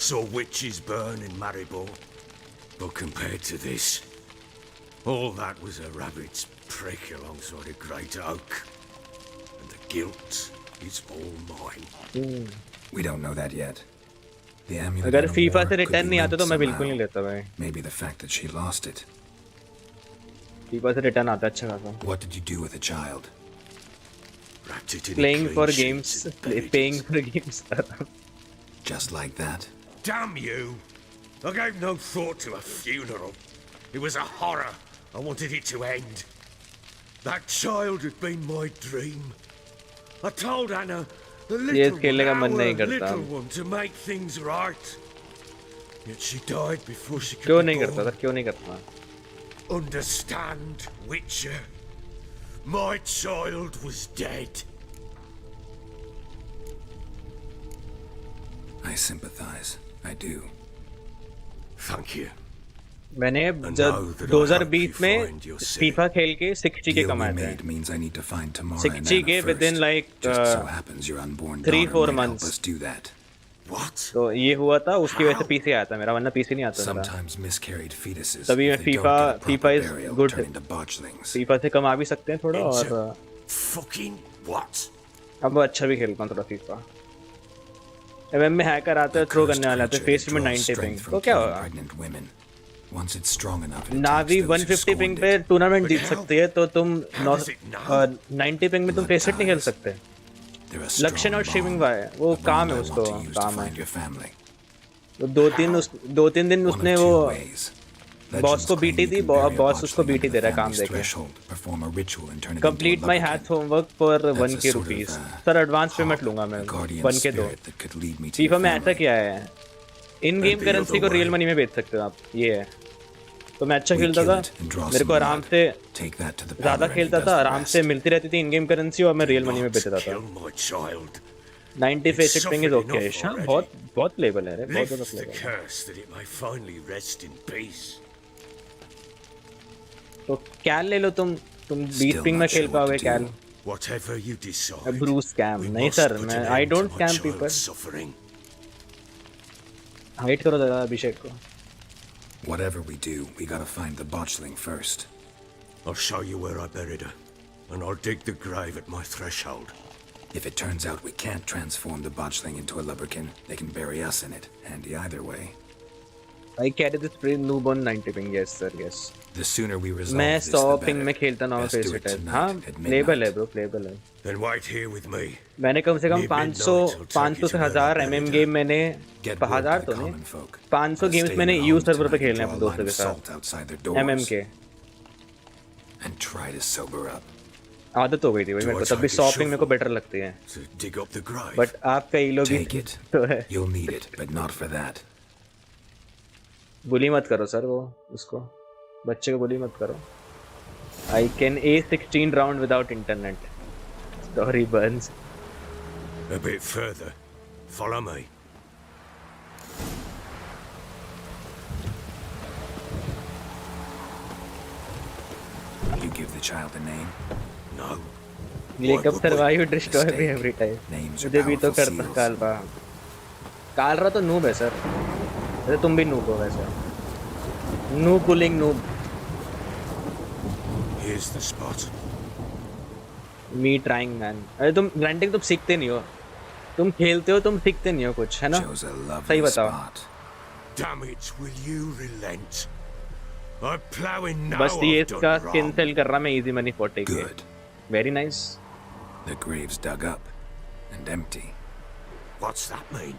S5: Saw witches burn in Maribor. But compared to this, all that was a rabbit's prick alongside a great oak. And the guilt is all mine.
S4: We don't know that yet. The amulet
S2: अगर
S4: in a
S2: FIFA
S4: war
S2: से
S4: could
S2: return
S4: be
S2: नहीं आता
S4: linked
S2: तो मैं बिल्कुल
S4: somehow.
S2: नहीं लेता भाई.
S4: Maybe the fact that she lost it.
S2: FIFA से रिटर्न आता है अच्छा खासा.
S4: What did you do with the child?
S5: Wrapped it in
S2: Playing
S5: clean
S2: for
S5: sheets
S2: games,
S5: and buried
S2: paying
S5: it.
S2: for games.
S4: Just like that?
S5: Damn you! I gave no thought to a funeral. It was a horror. I wanted it to end. That child had been my dream. I told Anna, the
S2: Yes,
S5: little
S2: खेलने का
S5: one,
S2: मन नहीं
S5: our
S2: करता.
S5: little one, to make things right. Yet she died before she could
S2: क्यों
S5: be
S2: नहीं करता
S5: born.
S2: Sir, क्यों नहीं करता?
S5: Understand, Witcher? My child was dead.
S4: I sympathize. I do.
S5: Thank you.
S2: मैंने
S5: know
S2: जब
S5: that I
S2: 2020
S5: hope you
S2: में
S5: find your city.
S2: FIFA खेल के 60K
S4: Deal we
S2: कमाए थे.
S4: made means I need to find Tamara and
S2: 60K
S4: Anna
S2: within
S4: first.
S2: like
S4: Just so happens your unborn
S2: 3-4
S4: daughter might
S2: months.
S4: help us do that.
S5: What?
S2: तो ये हुआ था, उसकी वजह से पीसी आया था मेरा, वरना पीसी नहीं आता मेरा.
S4: Sometimes miscarried fetuses,
S2: तभी
S4: if
S2: मैं
S4: they don't
S2: FIFA
S4: get a proper
S2: is
S4: burial,
S2: good.
S4: turn into botchlings.
S2: FIFA से कमा भी सकते हैं थोड़ा, और
S5: Fucking what?
S2: अब वो अच्छा भी खेलता हूँ थोड़ा फीफा. एमएम में हैकर आते हैं, थ्रो करने वाले आते हैं, फेस में 90 पिंग, तो क्या होगा?
S4: Pregnant women. Once it's strong enough, it
S2: Navi
S4: attacks those who
S2: 150 ping
S4: scorned
S2: पे
S4: it.
S2: Tournament
S5: But
S2: Jeet
S5: how?
S2: सकती है, तो तुम
S5: How does it now?
S2: 90 ping में तुम फेस नहीं खेल सकते.
S4: They're a
S2: लक्षण
S4: strong
S2: और
S4: bond,
S2: स्ट्रीमिंग भाई, वो
S4: a
S2: काम
S4: bond
S2: है
S4: I
S2: उसको,
S4: want to use to
S2: काम है.
S4: find your family.
S2: वो 2-3 दिन
S4: One of
S2: उसने
S4: two
S2: वो
S4: ways.
S2: बॉस
S4: Legends
S2: को
S4: claim
S2: बीटी
S4: you
S2: थी,
S4: can bury a
S2: बॉस उसको
S4: botchling
S2: BT
S4: under
S2: they
S4: the
S2: रहा है, काम
S4: family's
S2: देके.
S4: threshold, perform a ritual and turn it
S2: complete
S4: into a
S2: my
S4: love
S2: hath
S4: kit.
S2: Homework for
S4: That's
S2: 1K
S4: a sort of,
S2: rupees. Sir advance payment लूंगा मैं,
S4: a guardian
S2: 1K दो.
S4: spirit that could lead me to
S2: FIFA
S4: your
S2: में ऐसा
S4: family.
S2: क्या है, इन game
S5: And the
S2: currency
S5: other
S2: को real
S5: way.
S2: Money में बेच सकते हो आप, ये है. तो मैं अच्छा
S4: We
S2: खेलता
S4: kill
S2: था,
S4: it and draw
S2: मेरे
S4: some
S2: को आराम
S4: blood.
S2: से
S4: Take that to the
S2: ज्यादा
S4: power and he
S2: खेलता
S4: does
S2: था,
S4: the
S2: आराम
S4: rest.
S2: से मिलती रहती थी इन गेम करेंसी, और मैं रियल मनी में
S5: Not
S2: बेचता था.
S5: kill my child.
S2: 90 face
S5: It's
S2: ping is
S5: suffered
S2: okay.
S5: enough
S2: हाँ,
S5: already.
S2: बहुत लेवल है रे, बहुत
S5: Lift
S2: ज्यादा
S5: the
S2: level.
S5: curse that it may finally rest in peace.
S2: तो कैल ले लो तुम 20
S4: Still
S2: पिंग में
S4: not
S2: खेल
S4: sure what
S2: पाओगे
S4: to do.
S2: कैल.
S5: Whatever you decide.
S2: Bruce scam
S5: we
S2: नहीं
S5: must
S2: सर,
S5: put
S2: मैं
S5: an
S2: I
S5: end to
S2: don't
S5: my
S2: scam
S5: child's
S2: people.
S5: suffering.
S2: हाइट करो दादा अभिषेक को.
S4: Whatever we do, we gotta find the botchling first.
S5: I'll show you where I buried her, and I'll dig the grave at my threshold.
S4: If it turns out we can't transform the botchling into a lubberkin, they can bury us in it. Handy either way.
S2: I carry this free noob on 90 ping. Yes sir, yes.
S4: The sooner we resolve
S2: मैं
S4: this,
S2: 100
S4: the
S2: ping
S4: better.
S2: में खेलता ना
S4: Best do
S2: Faceit
S4: it
S2: Level.
S4: tonight
S2: हाँ
S4: at
S2: payable है
S4: midnight.
S2: Bro, payable है.
S5: Then wait here with me.
S2: मैंने कम से कम
S5: Need
S2: 500
S5: midnight till
S2: 500 से
S5: turkeys are
S2: 1000
S5: ready
S2: MM
S5: to
S2: game मैंने
S4: Get word to
S2: 1000
S4: the
S2: तो नहीं
S4: common folk.
S2: 500
S4: Let's
S2: games
S4: stay
S2: मैंने
S4: in
S2: यू
S4: homes
S2: सर्वर पे
S4: tonight,
S2: खेलने
S4: draw
S2: अपने
S4: a
S2: दोस्तों
S4: line
S2: के
S4: of
S2: साथ
S4: salt outside their doors.
S2: MM के.
S4: And try to sober up.
S2: आदत हो गई थी भाई मेरे को, तब भी शॉपिंग मेरे को बेटर लगती है.
S5: To dig up the grave.
S2: But आप कई लोग
S4: Take it.
S2: तो है.
S4: You'll need it, but not for that.
S2: बुली मत करो सर वो उसको, बच्चे को बुली मत करो. I can A16 round without internet. Sorry Burns.
S5: A bit further. Follow me.
S4: You give the child a name.
S5: No.
S2: ये कब survive destroy
S4: Mistake.
S2: भी every time.
S4: Names are
S2: मुझे भी तो
S4: powerful
S2: करता
S4: seals.
S2: कालरा. कालरा तो नूब है सर. अरे तुम भी नूब हो वैसे. Noob pulling noob.
S5: Here's the spot.
S2: Me trying man. अरे तुम ग्राइंडिंग तुम सीखते नहीं हो. तुम खेलते हो, तुम सीखते नहीं हो कुछ, है ना?
S4: Chose a
S2: सही
S4: lovely
S2: बताओ.
S4: spot.
S5: Damn it, will you relent? I'm plowing now.
S2: बस ये
S5: I've done
S2: इसका स्किन
S5: wrong.
S2: सेल कर रहा मैं इजी मनी 40 के.
S4: Good.
S2: Very nice.
S4: The grave's dug up and empty.
S5: What's that mean?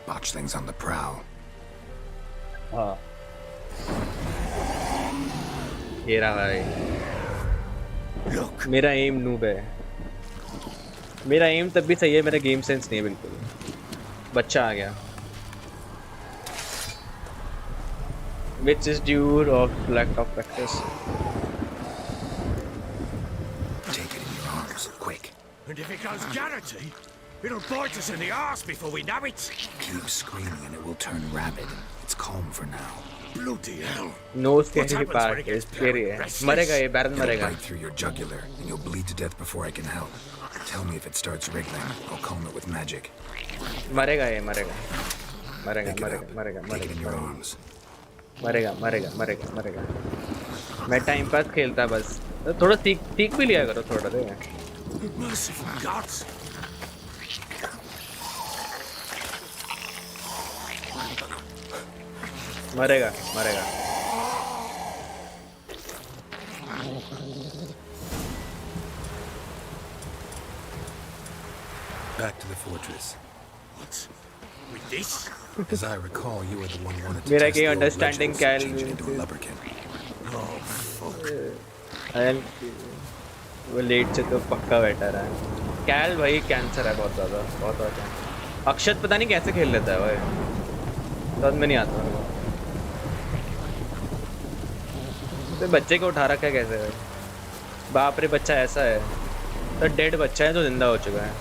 S4: Botchlings on the prowl.
S2: हाँ. ये रहा भाई.
S5: Look.
S2: मेरा एम नूब है. मेरा एम तब भी सही है, मेरा गेम सेंस नहीं है बिल्कुल. बच्चा आ गया. Which is due of lack of practice.
S4: Take it in your arms, quick.
S5: And if it goes guarantee, it'll bite us in the arse before we know it.
S4: Keep screaming and it will turn rabid. It's calm for now.
S5: Bloody hell.
S2: No
S5: What
S2: scary
S5: happens
S2: part
S5: when it
S2: है,
S5: gets
S2: scary है.
S5: restless?
S2: मरेगा ये, बैरन
S4: It'll
S2: मरेगा.
S4: bite through your jugular and you'll bleed to death before I can help. Tell me if it starts wriggling. I'll calm it with magic.
S2: मरेगा ये, मरेगा. मरेगा,
S4: Pick it
S2: मरेगा,
S4: up.
S2: मरेगा,
S4: Take it in your
S2: मरेगा.
S4: arms.
S2: मरेगा, मरेगा, मरेगा, मरेगा. मैं टाइम पास खेलता बस. थोड़ा सीख भी लिया करो थोड़ा दे.
S5: Merciful gods.
S2: मरेगा, मरेगा.
S4: Back to the fortress.
S5: What? With this?
S4: As I recall, you were the one who wanted to
S2: मेरा
S4: test
S2: के
S4: the old
S2: understanding
S4: legends
S2: क्या
S4: and change it into a lubberkin.
S5: Oh, fuck.
S2: वो late से तो पक्का बैठा रहा है. कैल भाई कैंसर है बहुत ज़्यादा, बहुत ज़्यादा. अक्षत पता नहीं कैसे खेल लेता है भाई. समझ में नहीं आता मेरे को. तो बच्चे को उठा रखा है कैसे भाई. बाप रे बच्चा ऐसा है. तो डेड बच्चा है जो जिंदा हो चुका है.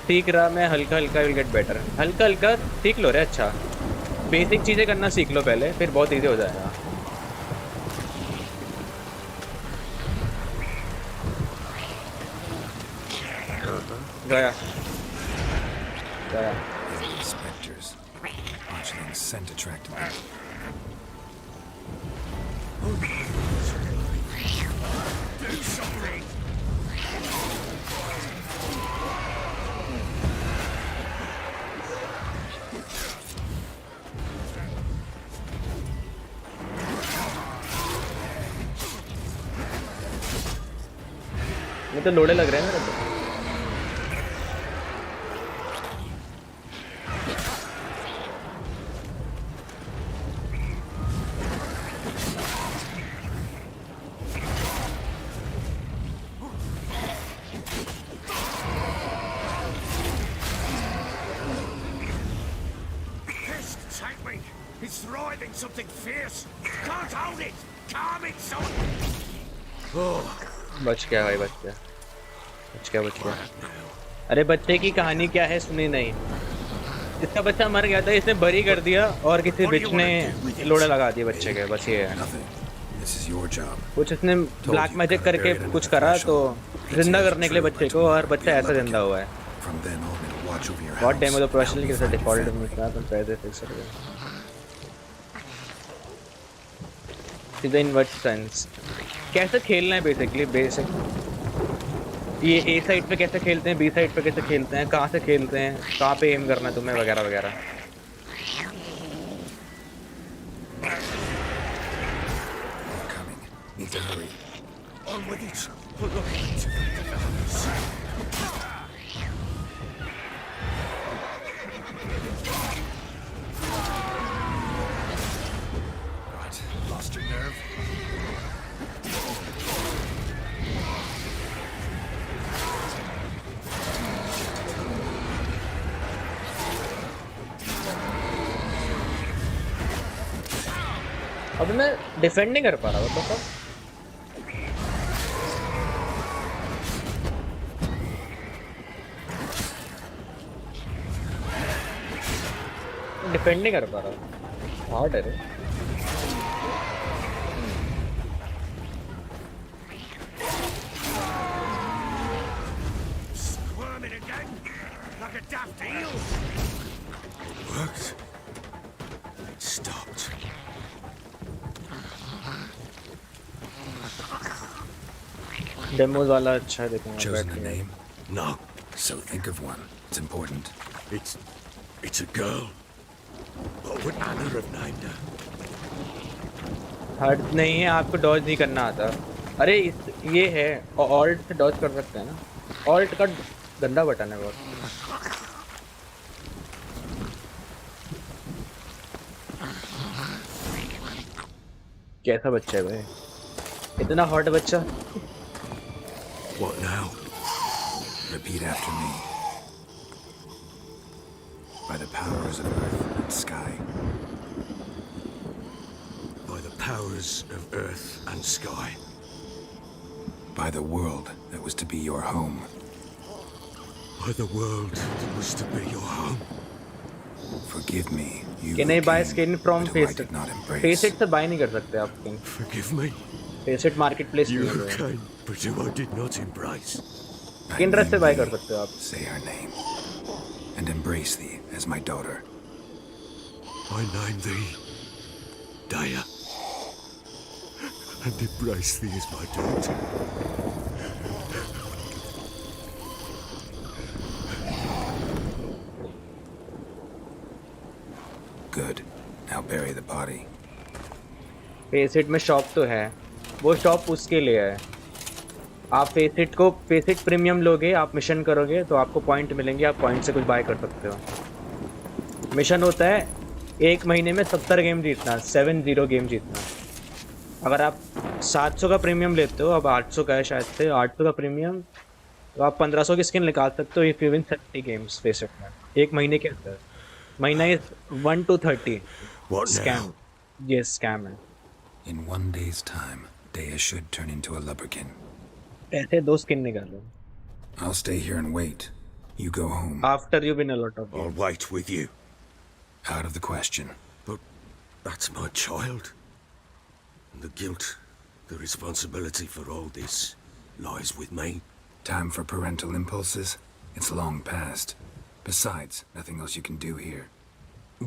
S2: सीख रहा मैं हल्का हल्का विल गेट बेटर. हल्का हल्का सीख लो रे. अच्छा बेसिक चीज़ें करना सीख लो पहले, फिर बहुत इजी हो जाएगा. गया गया.
S4: They specters. Botchling's scent attracted them.
S5: Do something.
S2: ये तो लोड़े लग रहे हैं मेरे को.
S5: Pissed, take me. It's writhing something fierce. Can't hold it. Calm it, son. Oh,
S2: बच गया भाई, बच गया, बच गया, बच गया. अरे बच्चे की कहानी क्या है सुनी नहीं. इसका बच्चा मर गया था, इसने बरी कर दिया और किसी बिच ने लोड़ा लगा दिया बच्चे के. बस ये है.
S4: Nothing. This is your job.
S2: कुछ इसने ब्लैक मैजिक करके कुछ करा तो जिंदा करने के लिए बच्चे को, और बच्चा ऐसा जिंदा हुआ है.
S4: From then on, it'll watch over your
S2: बहुत
S4: house.
S2: डेमो तो प्रोफेशनल के साथ
S4: find your
S2: डिफॉल्ट
S4: family.
S2: में था, तो पैसे फिक्स कर गए. सीधा इन व्हाट सेंस कैसे खेलना है बेसिकली. बेसिक ये ए साइड पे कैसे खेलते हैं, बी साइड पे कैसे खेलते हैं, कहाँ से खेलते हैं, कहाँ पे एम करना है तुम्हें, वगैरह वगैरह।
S4: Coming. Need to hurry.
S5: On with it. Look at developers.
S4: Right. Lost your nerve?
S2: अब मैं डिफेंड नहीं कर पा रहा हूँ तो डिफेंड नहीं कर पा रहा हूँ, हार्ड है रे।
S5: Squirming again, like a daft eel. Worked. It stopped.
S2: Demos वाला अच्छा है, देखूंगा।
S4: Chosen a name?
S5: No,
S4: So think of one. It's important.
S5: it's a girl. What would Anna have named her?
S2: Hard नहीं है, आपको Dodge नहीं करना आता। अरे ये है, ऑल्ट से डॉज कर सकते हैं ना, ऑल्ट का गंदा बटन है बहुत। कैसा बच्चा है भाई, इतना हॉट बच्चा।
S5: What now?
S4: Repeat after me. By the powers of earth and sky.
S5: By the powers of earth and sky.
S4: By the world that was to be your home.
S5: By the world that was to be your home.
S4: Forgive me, you
S2: Can I buy skin from
S4: but who I
S2: Faceit?
S4: did not embrace.
S2: Faceit से buy नहीं कर सकते आप skin।
S5: Forgive me.
S2: Faceit marketplace
S5: You
S2: में है।
S5: came, but who I did not embrace.
S2: SkinRush से
S4: I
S2: buy
S4: name
S2: कर
S4: thee,
S2: सकते हो आप।
S4: Say her name. And embrace thee as my daughter.
S5: I name thee Daya. And embrace thee as my daughter.
S4: Good. Now bury the body.
S2: Face it में shop तो है, वो shop उसके लिए है। आप फेसिट प्रीमियम लोगे, आप मिशन करोगे तो आपको पॉइंट मिलेंगे, आप पॉइंट से कुछ बाय कर सकते हो। मिशन होता है 1 महीने में 70 गेम जीतना, 70 गेम जीतना। अगर आप 700 का प्रीमियम लेते हो, अब 800 का है शायद से, 800 का प्रीमियम, तो आप 1500 की स्किन निकाल सकते हो if you win 30 games face it में 1 महीने के अंदर। महीना is 1 to 30।
S5: What
S2: scam,
S5: now?
S2: ये स्कैम है।
S4: In 1 day's time, Dea should turn into a lubberkin.
S2: ऐसे 2 स्किन निकालो।
S4: I'll stay here and wait. You go home.
S2: After you win a lot of
S5: I'll
S2: games.
S5: wait with you.
S4: Out of the question.
S5: But that's my child. And the guilt, the responsibility for all this lies with me.
S4: Time for parental impulses? It's long past. Besides, nothing else you can do here.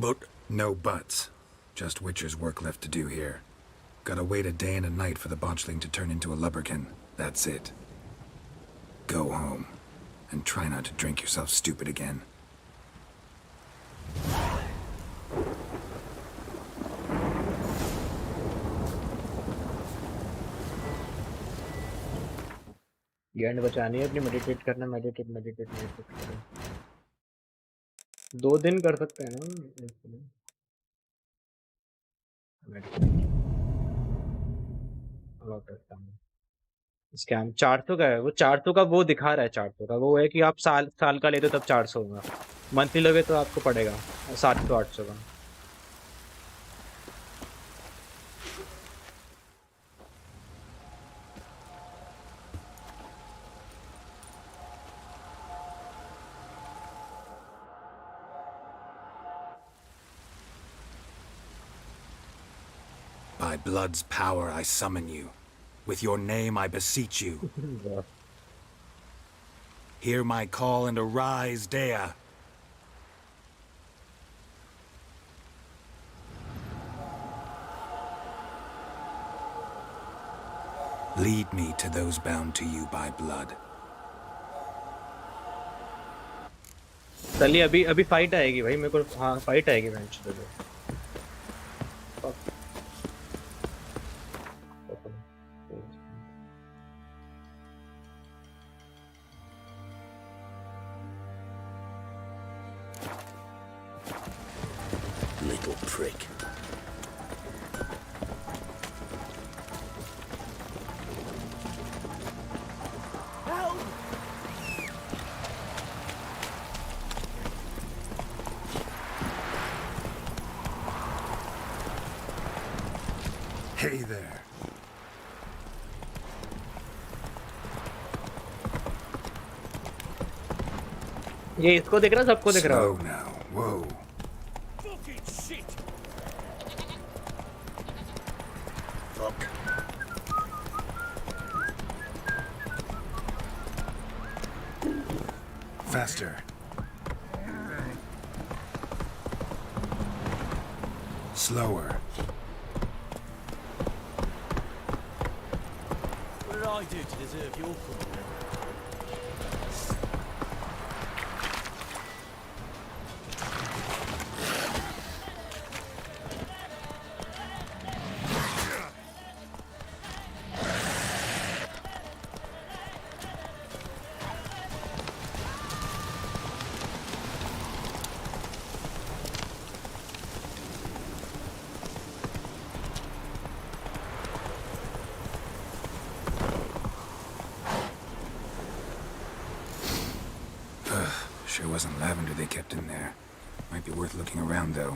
S5: But
S4: No buts. Just Witcher's work left to do here. Gotta wait a day and a night for the botchling to turn into a lubberkin. That's it. Go home. And try not to drink yourself stupid again.
S2: ज्ञान बचानी है अपनी, meditate करना, meditate 2 दिन कर सकते हैं ना स्कैम। 400 का है वो, 400 का वो दिखा रहा है, 400 का वो है कि आप साल का लेते हो तब 400 होगा, मंथली लोगे तो आपको पड़ेगा 700-800 का।
S4: By blood's power I summon you. With your name I beseech you. Hear my call and arise, Dea. Lead me to those bound to you by blood.
S2: चलिए अभी अभी फाइट आएगी भाई मेरे को। हाँ फाइट आएगी बेंच पे।
S5: Little prick.
S4: Hey there.
S2: ये इसको देख रहा है, सबको देख रहा
S4: Slow
S2: है।
S4: now. Whoa.
S5: Fucking shit! Fuck.
S4: Faster. Slower.
S5: What did I do to deserve your company?
S4: Sure wasn't lavender they kept in there. Might be worth looking around, though.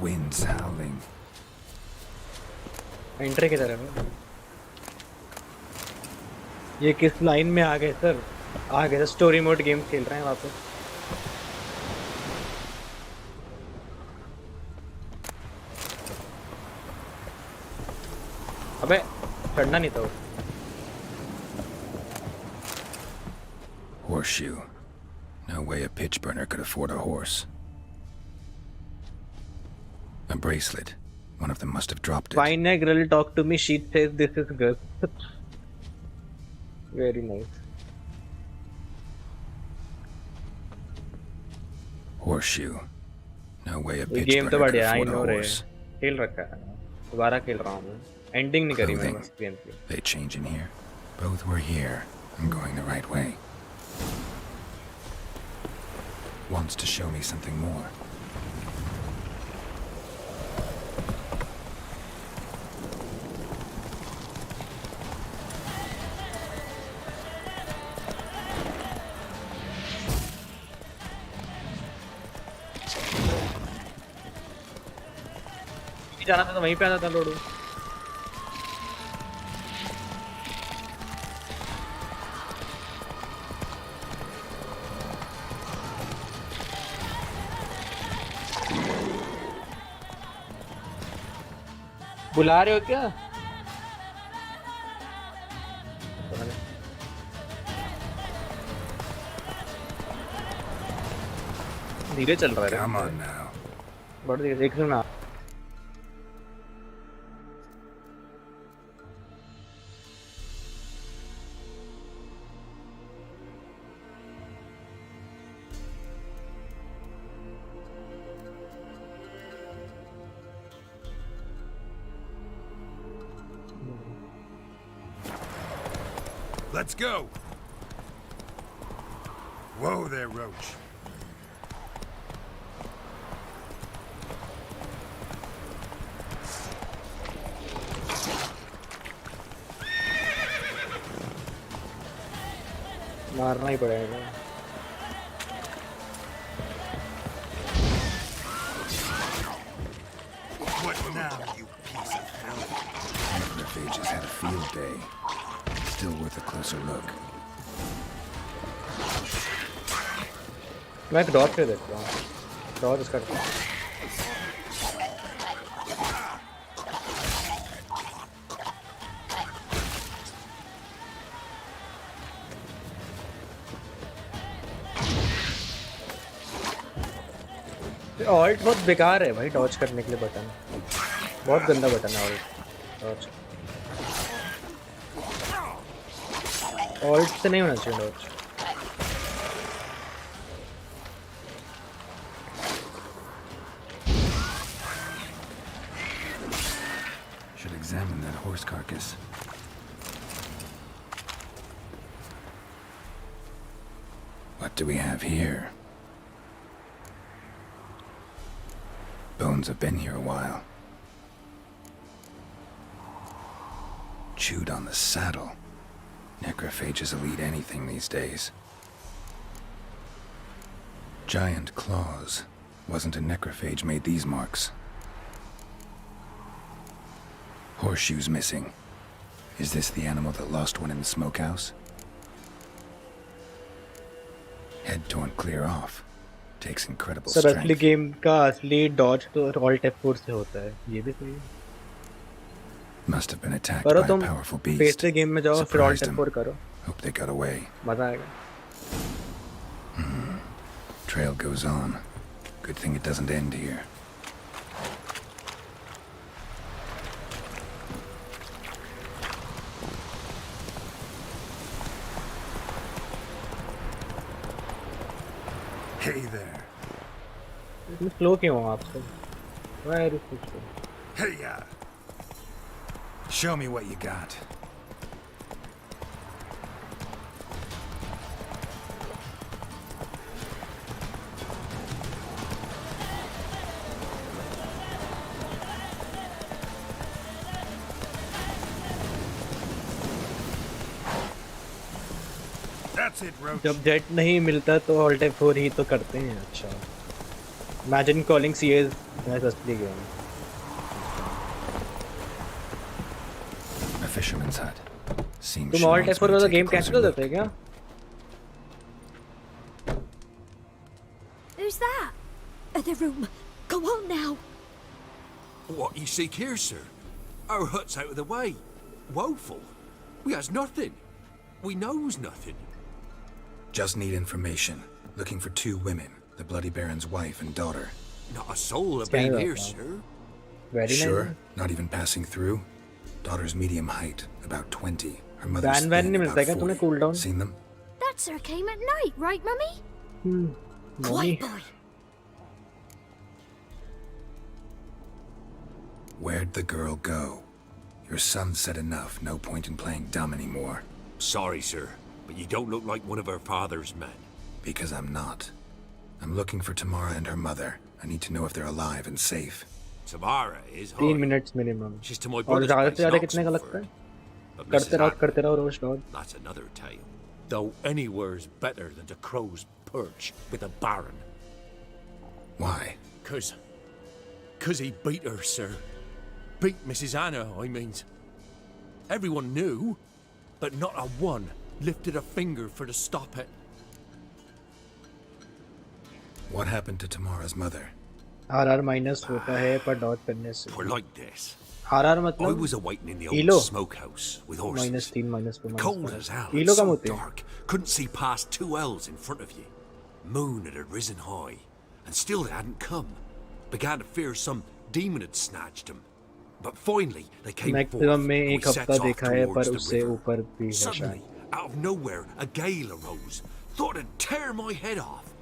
S4: Wind's howling.
S2: Entry किधर है? ये किस line में आ गए sir? आ गए story mode game खेल रहे हैं वहाँ पे। अबे चढ़ना नहीं था वो।
S4: Horseshoe. No way a pitch burner could afford a horse. A bracelet. One of them must have dropped it.
S2: Fine girl talk to me. She says this is good. Very nice.
S4: Horseshoe. No way a
S2: ये
S4: pitch
S2: game तो
S4: burner could
S2: बढ़िया। आई
S4: afford a
S2: no रे।
S4: horse.
S2: खेल रखा है। दोबारा खेल रहा हूँ मैं। एंडिंग नहीं करी मैंने
S4: Clothing.
S2: बस गेम की।
S4: They change in here. Both were here. I'm going the right way. Wants to show me something more.
S2: जाना था तो वहीं पे आना था लोडू। बुला रहे हो क्या? धीरे चल रहा है।
S4: Come on now.
S2: बढ़ धीरे देख ना।
S4: Let's go. Whoa there, Roach.
S2: मारना ही पड़ेगा।
S4: What now, you piece of hell? Macrophages had a field day. Still worth a closer look.
S2: मैं एक डॉट पे देखता हूँ। डॉट इसका। ऑल्ट बहुत बेकार है भाई डॉज करने के लिए बटन बहुत गंदा बटन है ऑल्ट ऑल्ट से नहीं होना चाहिए Dodge
S4: Should examine that horse carcass. What do we have here? Bones have been here a while. Chewed on the saddle. Necrophages will eat anything these days. Giant claws. Wasn't a necrophage made these marks. Horseshoes missing. Is this the animal that lost one in the smokehouse? Head torn clear off. Takes incredible
S2: sir
S4: strength.
S2: असली game का असली Dodge तो alt F4 से होता है ये भी सही है
S4: Must have been attacked
S2: करो
S4: by a
S2: तुम
S4: powerful beast.
S2: फेस से गेम में जाओ फिर ऑल्ट
S4: Surprised him.
S2: F4 करो
S4: Hope they got away.
S2: मजा आएगा
S4: Trail goes on. Good thing it doesn't end here. Hey there.
S2: इतने स्लो क्यों हो आप सब very slow
S4: Hey ya. Show me what you got. That's it, Roach.
S2: जब jet नहीं मिलता तो ऑल्ट F4 ही तो करते हैं अच्छा इमेजिन कॉलिंग CS मैच असली game
S4: A fisherman's hut. Seems
S2: तुम
S4: she
S2: alt
S4: wants
S2: F4
S4: me to
S2: वाला
S4: take a
S2: game
S4: closer
S2: cancel कर
S4: look.
S2: देते हैं क्या
S6: Who's that? The room. Go on now.
S5: What you seek here, sir? Our hut's out of the way. Woeful. We has nothing. We knows nothing.
S4: Just need information. Looking for 2 women, the Bloody Baron's wife and daughter.
S5: Not a soul have
S2: Stand
S5: been
S2: up
S5: here,
S2: now.
S5: sir.
S2: Very
S4: Sure?
S2: nice
S4: Not even passing through? Daughter's medium height, about 20. Her mother's
S2: Van
S4: thin,
S2: नहीं मिलता
S4: about
S2: क्या तुम्हें
S4: 40.
S2: Cool down
S4: Seen them?
S6: That sir came at night, right, Mummy?
S2: Mummy
S6: Quiet boy.
S4: Where'd the girl go? Your son said enough. No point in playing dumb anymore.
S5: Sorry, sir, but you don't look like one of our father's men.
S4: Because I'm not. I'm looking for Tamara and her mother. I need to know if they're alive and safe.
S5: Tamara is
S2: 3
S5: high.
S2: Minutes minimum
S5: She's to my
S2: और
S5: brother's
S2: ज़्यादा
S5: place
S2: से ज़्यादा
S5: in
S2: कितने का
S5: Oxford.
S2: लगता है
S5: But Mrs.
S2: करते रहो
S5: Anna,
S2: रोज dog
S5: that's another tale. Though anywhere's better than the crow's perch with a baron.
S4: Why?
S5: Cause he beat her, sir. Beat Mrs. Anna, I means. Everyone knew, but not a one lifted a finger for to stop it.
S4: What happened to Tamara's mother?
S2: RR minus होता है पर dot करने से
S5: For like this.
S2: RR
S5: I
S2: मतलब
S5: was awaiting in the old
S2: Elo.
S5: smokehouse with horses.
S2: -3 -4
S5: Cold as hell.
S2: ईलो
S5: and
S2: come
S5: so
S2: होती है
S5: dark. Couldn't see past 2 ells in front of you. Moon had risen high, and still they hadn't come. Began to fear some demon had snatched them. But finally they came forth.
S2: Maximum में
S5: and we
S2: एक
S5: set
S2: हफ्ता
S5: off
S2: देखा है
S5: towards
S2: पर
S5: the
S2: उससे
S5: river.
S2: ऊपर भी है
S5: Suddenly,
S2: शायद
S5: out of nowhere, a gale arose. Thought it'd tear my head off.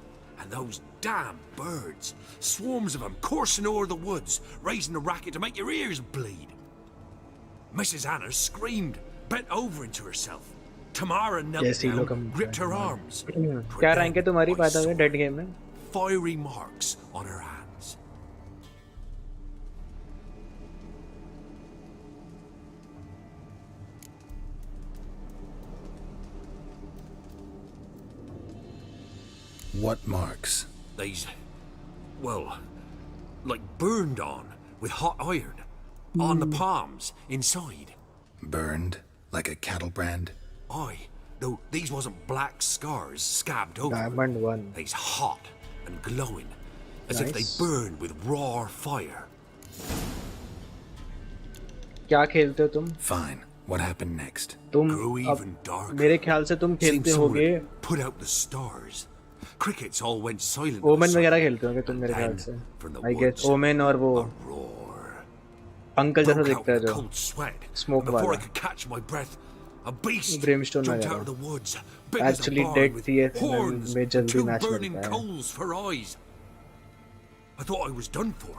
S5: And those damn birds, swarms of them coursing over the woods, raising a racket to make your ears bleed. Mrs. Anna screamed, bent over into herself. Tamara knelt
S2: Yes, Elo
S5: down,
S2: come-
S5: gripped her arms.
S2: क्या rank है तुम्हारी
S5: I
S2: बात है
S5: saw
S2: dead game में
S5: fiery marks on her hands.
S4: What marks?
S5: These, well, like burned on with hot iron. On the palms, inside.
S4: Burned? Like a cattle brand?
S5: Aye, though these wasn't black scars scabbed over.
S2: Diamond 1
S5: They's hot and glowing, as if they
S2: Nice.
S5: burned with raw fire.
S2: क्या खेलते हो तुम
S4: Fine. What happened next?
S2: तुम
S5: Grew
S2: अब
S5: even darker.
S2: मेरे ख्याल से तुम
S5: Seemed
S2: खेलते
S5: someone
S2: होगे
S5: had put out the stars Crickets all went silent.
S2: Omen वगैरह खेलते होंगे तुम मेरे ख्याल से आई गेस ओमेन और वो अंकल जैसा दिखता है जो स्मोक वाला ब्रिमस्टोन वगैरह एक्चुअली डेड CSM में जल्दी मैच मिलता है
S5: I thought I was done for.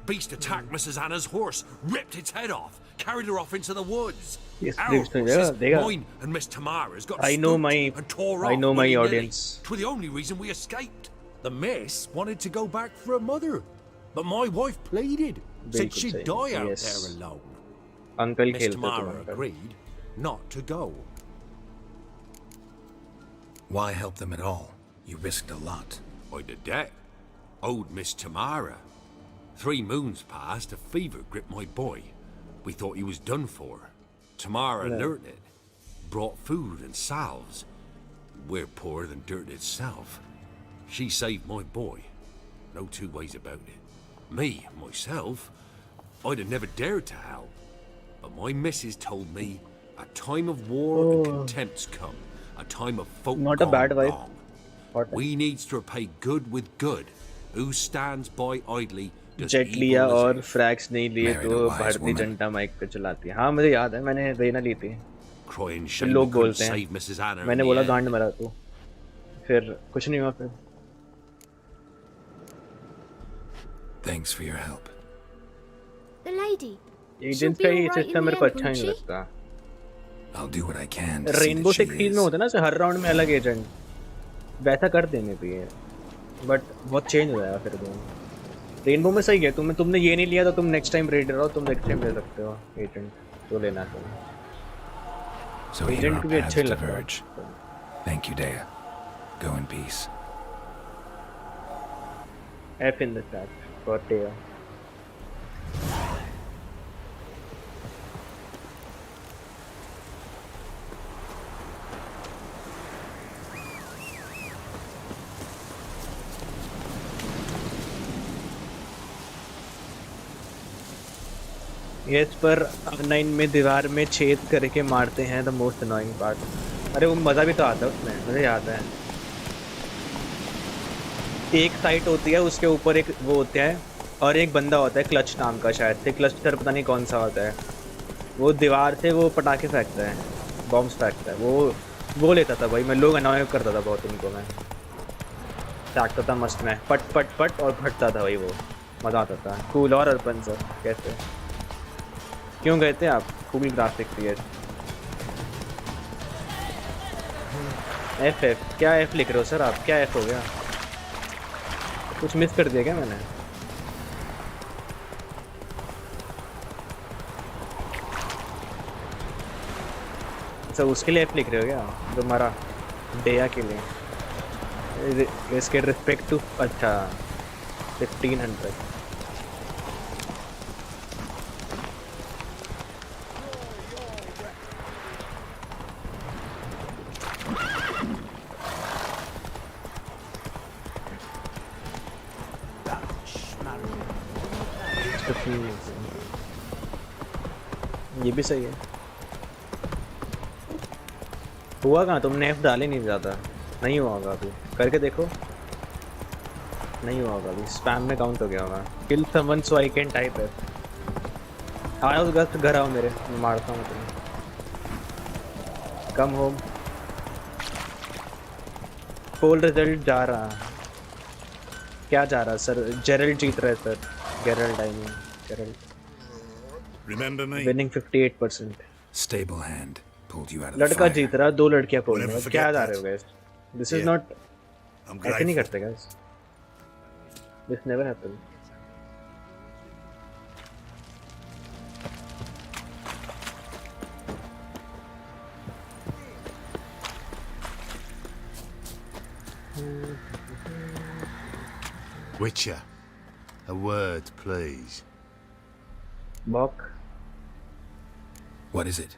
S5: Beast attacked Mrs. Anna's horse, ripped its head off, carried her off into the woods.
S2: Yes,
S5: Our horses, mine and Miss Tamara's, got stumped and tore off.
S2: I know my
S5: willy-nilly.
S2: audience.
S5: 'Twas the only reason we escaped.
S10: The miss wanted to go back for her mother, but my wife pleaded, said she'd die out there alone.
S2: Uncle
S10: Miss Tamara agreed not to go.
S4: Why help them at all? You risked a lot.
S5: I did that. Owed Miss Tamara. 3 moons passed, a fever gripped my boy. We thought he was done for. Tamara alerted, brought food and salves. We're poorer than dirt itself. She saved my boy. No two ways about it. Me, myself, I'd have never dared to help. But my missus told me a time of war and contempt's come. A time of folk
S2: Not a bad
S5: gone
S2: vibe.
S5: wrong. We needs to repay good with good. Who stands by idly does
S2: jet
S5: evil
S2: लिया
S5: as
S2: और
S5: if.
S2: फ्रैक्स नहीं लिए
S4: Married
S2: तो
S4: a wise
S2: भारतीय
S4: woman.
S2: जनता mic पे चलाती है हाँ मुझे याद है मैंने रेना ली थी
S5: Crying
S2: फिर
S5: shame
S2: लोग
S5: we couldn't
S2: बोलते
S5: save
S2: हैं
S5: Mrs. Anna in
S2: मैंने
S5: the
S2: बोला
S5: end.
S2: गांड मरा तू फिर कुछ नहीं हुआ फिर
S4: Thanks for your help.
S6: The lady.
S2: Agents
S6: be
S2: का
S6: all
S2: ये
S6: right in
S2: सिस्टम
S6: the
S2: मेरे को
S6: end,
S2: अच्छा
S6: won't
S2: नहीं
S6: she?
S2: लगता
S4: I'll do what I can to see
S2: rainbow
S4: that she
S2: 16 में
S4: is.
S2: होता है ना से हर राउंड में अलग एजेंट वैसा कर देने चाहिए बट बहुत चेंज हो जाएगा फिर रेनबो में सही है तुमने ये नहीं लिया तो तुम नेक्स्ट टाइम रेडर हो तुम नेक्स्ट टाइम ले सकते हो एजेंट जो लेना है
S4: So here
S2: एजेंट
S4: our
S2: को भी
S4: paths
S2: अच्छे लगता है
S4: diverge. Thank you, Dea. Go in peace.
S2: F in the chat for Teo. Yes पर 9 में दीवार में छेद करके मारते हैं द मोस्ट अनोइंग पार्ट अरे वो मज़ा भी तो आता है उसमें मुझे याद है एक साइट होती है उसके ऊपर एक वो होता है और एक बंदा होता है क्लच नाम का शायद से क्लच सर पता नहीं कौन सा होता है वो दीवार से वो पटाखे फेंकता है बॉम्ब्स फेंकता है वो लेता था भाई मैं लोग अनॉय करता था बहुत उनको मैं फेंकता था मस्त में पट पट पट और फटता था भाई वो मज़ा आता था कूल और अर्पण सर कैसे क्यों गए थे आप कूल ग्राफिक क्रिएट एफ क्या एफ लिख रहे हो सर आप क्या एफ हो गया कुछ मिस कर दिया क्या मैंने अच्छा उसके लिए एफ लिख रहे हो क्या जो हमारा डेया के लिए इसके रिस्पेक्ट टू अच्छा 1500 ये भी सही है हुआ कहाँ तुमने एफ डाले नहीं ज़्यादा नहीं हुआ होगा अभी करके देखो नहीं हुआ होगा अभी स्पैम में काउंट हो गया होगा kill someone so I can type F आया उस घर आओ मेरे मैं मारता हूँ तुम्हें कम होम पोल रिजल्ट जा रहा क्या जा रहा सर जेरल्ड जीत रहा है sir Gerald I mean Gerald
S10: Remember me?
S2: Winning 58%।
S4: Stable hand pulled you out of the
S2: लड़का
S4: fire.
S2: जीत रहा, दो लड़कियां खोल
S10: We'll
S2: रहा,
S10: never
S2: क्या
S10: forget
S2: जा
S10: that.
S2: रहे हो guys? This is
S10: Yeah.
S2: Not
S10: I'm
S2: ऐसे नहीं
S10: grateful.
S2: करते guys, this never happen.
S5: Witcher, a word, please.
S2: बॉक
S4: What is it?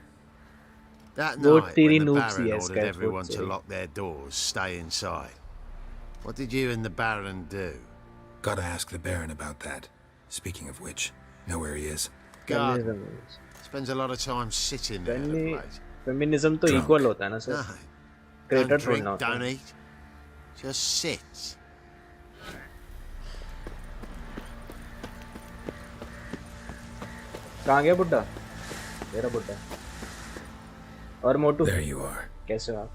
S5: That
S2: Wo
S5: night
S2: teri
S5: when the
S2: noobs
S5: Baron
S2: yes,
S5: ordered
S2: guys,
S5: everyone
S2: would
S5: to
S2: say.
S5: lock their doors, stay inside. What did you and the Baron do?
S4: Gotta ask the Baron about that. Speaking of which, know where he is?
S5: God
S2: feminism,
S5: spends a lot of time sitting there. the place.
S2: Feminism तो
S4: Drunk.
S2: Equal होता है ना
S5: No,
S2: sir,
S5: don't
S2: creator
S5: drink,
S2: थोड़ा होता
S5: don't
S2: है।
S5: eat.
S10: Just sit.
S2: कहाँ गया बुड्ढा? मेरा बुड्ढा। और मोटू?
S4: There you are.
S2: कैसे हो आप?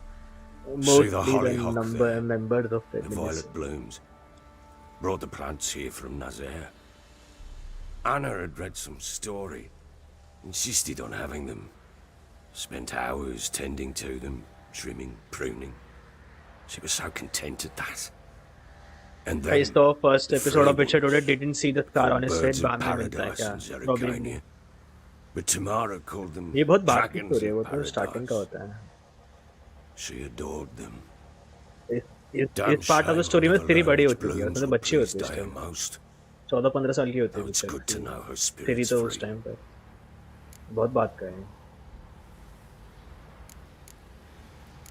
S5: See the hollyhock there?
S2: Members of
S5: The violet blooms. Brought the plants here from Nazaire. Anna had read some story. Insisted on having them. Spent hours tending to them, trimming, pruning. She was so content at that. And then
S2: I saw first episode of Witcher today. Didn't see the scar on his head.
S5: birds of
S2: बाद में मिलता है
S5: paradise
S2: क्या?
S5: and
S2: Probably.
S5: Zerrikania. But Tamara called them
S2: ये बहुत बात की
S5: dragons
S2: story है, वो
S5: of
S2: तो स्टार्टिंग का
S5: paradise.
S2: होता है।
S5: She adored them.
S2: इस पार्ट ऑफ द स्टोरी में सिरी बड़ी होती है, मतलब बच्ची होती है उस टाइम।
S5: most.
S2: 14-15 साल की होती है।
S5: Oh, it's good to know her
S2: Siri
S5: spirit's
S2: तो उस
S5: free.
S2: टाइम पर बहुत बात का है।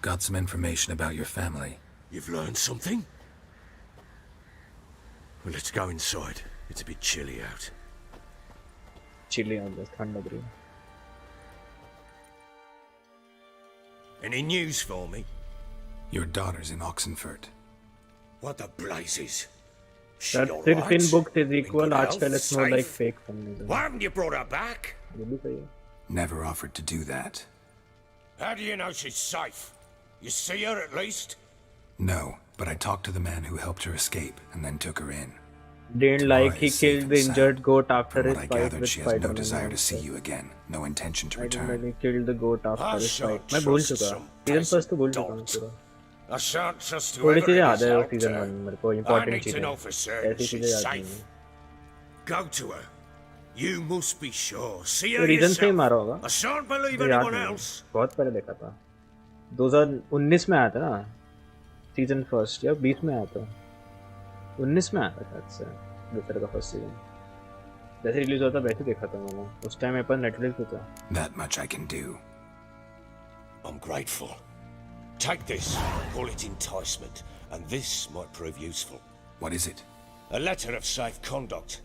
S4: Got some information about your family.
S5: You've learned something? Well, let's go inside. It's a bit chilly out.
S2: Chilly आ गया, ठंड लग रही है।
S5: Any news for me?
S4: Your daughter's in Oxenfurt.
S5: What the blazes? She
S2: That
S5: all
S2: सिर्फ इन
S5: right?
S2: Books is
S5: In
S2: equal
S5: good
S2: आजकल
S5: health?
S2: It's more like
S5: Safe?
S2: Fake family.
S5: Why haven't you brought her back?
S2: ये भी सही है।
S4: Never offered to do that.
S5: How do you know she's safe? You see her at least?
S4: No, but I talked to the man who helped her escape and then took her in.
S2: Didn't like he
S4: Tamara is safe
S2: killed
S4: and
S2: the
S4: sound.
S2: injured goat after
S4: From
S2: his
S4: what I
S2: fight
S4: gathered,
S2: with
S4: she has no
S2: Spider-Man.
S4: desire to see you again. No intention to
S2: I didn't
S4: return.
S2: really kill the goat after
S5: I
S2: his
S5: shan't
S2: fight. मैं भूल
S5: trust
S2: चुका।
S5: some
S2: season first तो भूल
S5: peasant
S2: चुका हूँ
S5: dolt.
S2: पूरा।
S5: I shan't trust
S2: थोड़ी
S5: whoever
S2: चीजें
S5: it
S2: याद
S5: is
S2: है
S5: out
S2: सीजन
S5: there.
S2: 1 मेरे को
S5: I
S2: इम्पोर्टेंट
S5: need to
S2: चीजें।
S5: know for certain
S2: ऐसी
S5: she's
S2: चीजें याद
S5: safe.
S2: नहीं।
S5: Go to her. You must be sure. See
S2: तो
S5: her
S2: रीजन से ही मारा
S5: yourself.
S2: होगा।
S5: I shan't believe
S2: मुझे याद
S5: anyone
S2: नहीं है।
S5: else.
S2: बहुत पहले देखा था। 2019 में आया था ना सीजन फर्स्ट, या 20 में आया था। 19 में आया था शायद से दूसरे का फर्स्ट सीजन। जैसे रिलीज होता वैसे देखा था मैंने। उस टाइम मेरे पास नेटफ्लिक्स पे था।
S4: That much I can do.
S5: I'm grateful. Take this. Call it enticement. And this might prove useful.
S4: What is it?
S5: A letter of safe conduct.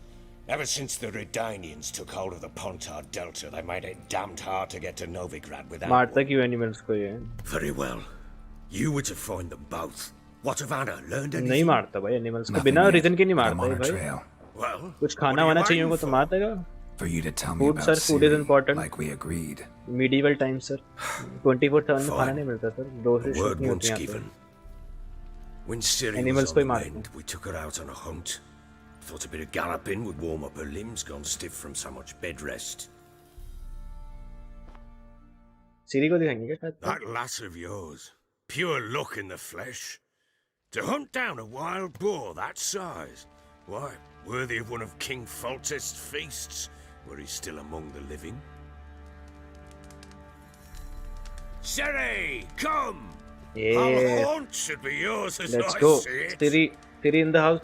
S5: Ever since the Redanians took hold of the Pontar Delta, they made it damned hard to get to Novigrad without
S2: मारता
S5: one.
S2: क्यों animals को ये?
S5: Very well. You were to find them both. What of Anna? Learned anything?
S2: नहीं मारता भाई animals को,
S4: Nothing
S2: बिना
S4: yet,
S2: reason के नहीं
S4: but I'm
S2: मारता
S4: on
S2: है
S4: a
S2: भाई।
S4: trail.
S5: Well,
S2: कुछ
S5: what
S2: खाना
S5: are you
S2: वाना चाहिए
S5: waiting
S2: होगा तो
S5: for?
S2: मार देगा।
S4: For you to tell me
S2: Food,
S4: about
S2: sir, food is
S4: Ciri,
S2: important.
S4: like we agreed.
S2: Medieval time sir 24/7 में खाना
S5: Fine.
S2: नहीं मिलता सर। दो से
S5: The
S2: शूट
S5: word
S2: नहीं
S5: once
S2: होती यहाँ
S5: given. When Ciri
S2: Animals
S5: was
S2: को
S5: on
S2: ही
S5: the
S2: मारते
S5: mend, we took her out on a hunt. Thought a bit of galloping would warm up her limbs, gone stiff from so much bed rest.
S2: पे। सीरी को दिखाएंगे क्या शायद?
S5: That lass of yours, pure luck in the flesh. To hunt down a wild boar that size, why, worthy of one of King Foltest's feasts, were he still among the living. Ciri, come!
S2: Yeah.
S5: Our haunt should be yours as
S2: Let's
S5: I
S2: go.
S5: see it.
S2: Siri in the house.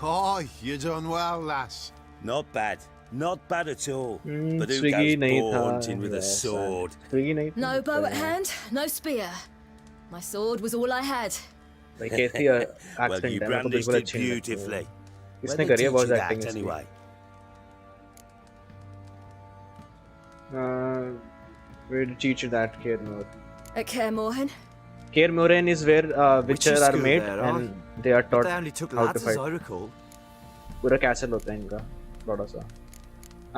S10: Oh, you done well, lass.
S11: Not bad. Not bad at all. But who
S2: Swiggy
S11: goes
S2: नहीं
S11: boar
S2: था।
S11: hunting with a
S2: Yes,
S11: sword?
S2: Swiggy नहीं था।
S12: No bow at hand, no spear. My sword was all I had.
S2: भाई कैसी
S11: Well,
S2: accent
S11: you
S2: है, मेरे को
S11: brandished
S2: बिल्कुल
S11: it
S2: अच्छी नहीं लगती है।
S11: beautifully.
S2: किसने
S11: Where'd
S2: करी
S11: they
S2: है
S11: teach
S2: voice
S11: you
S2: acting
S11: that,
S2: इसकी?
S11: anyway?
S2: Where to teach you that, Kaer
S12: At Kaer Morhen.
S2: Kaer Morhen is where witches are
S11: school
S2: made
S11: there,
S2: and they are taught
S11: They only took
S2: how to
S11: lads, as
S2: fight.
S11: I recall.
S2: पूरा castle होता है इनका बड़ा सा।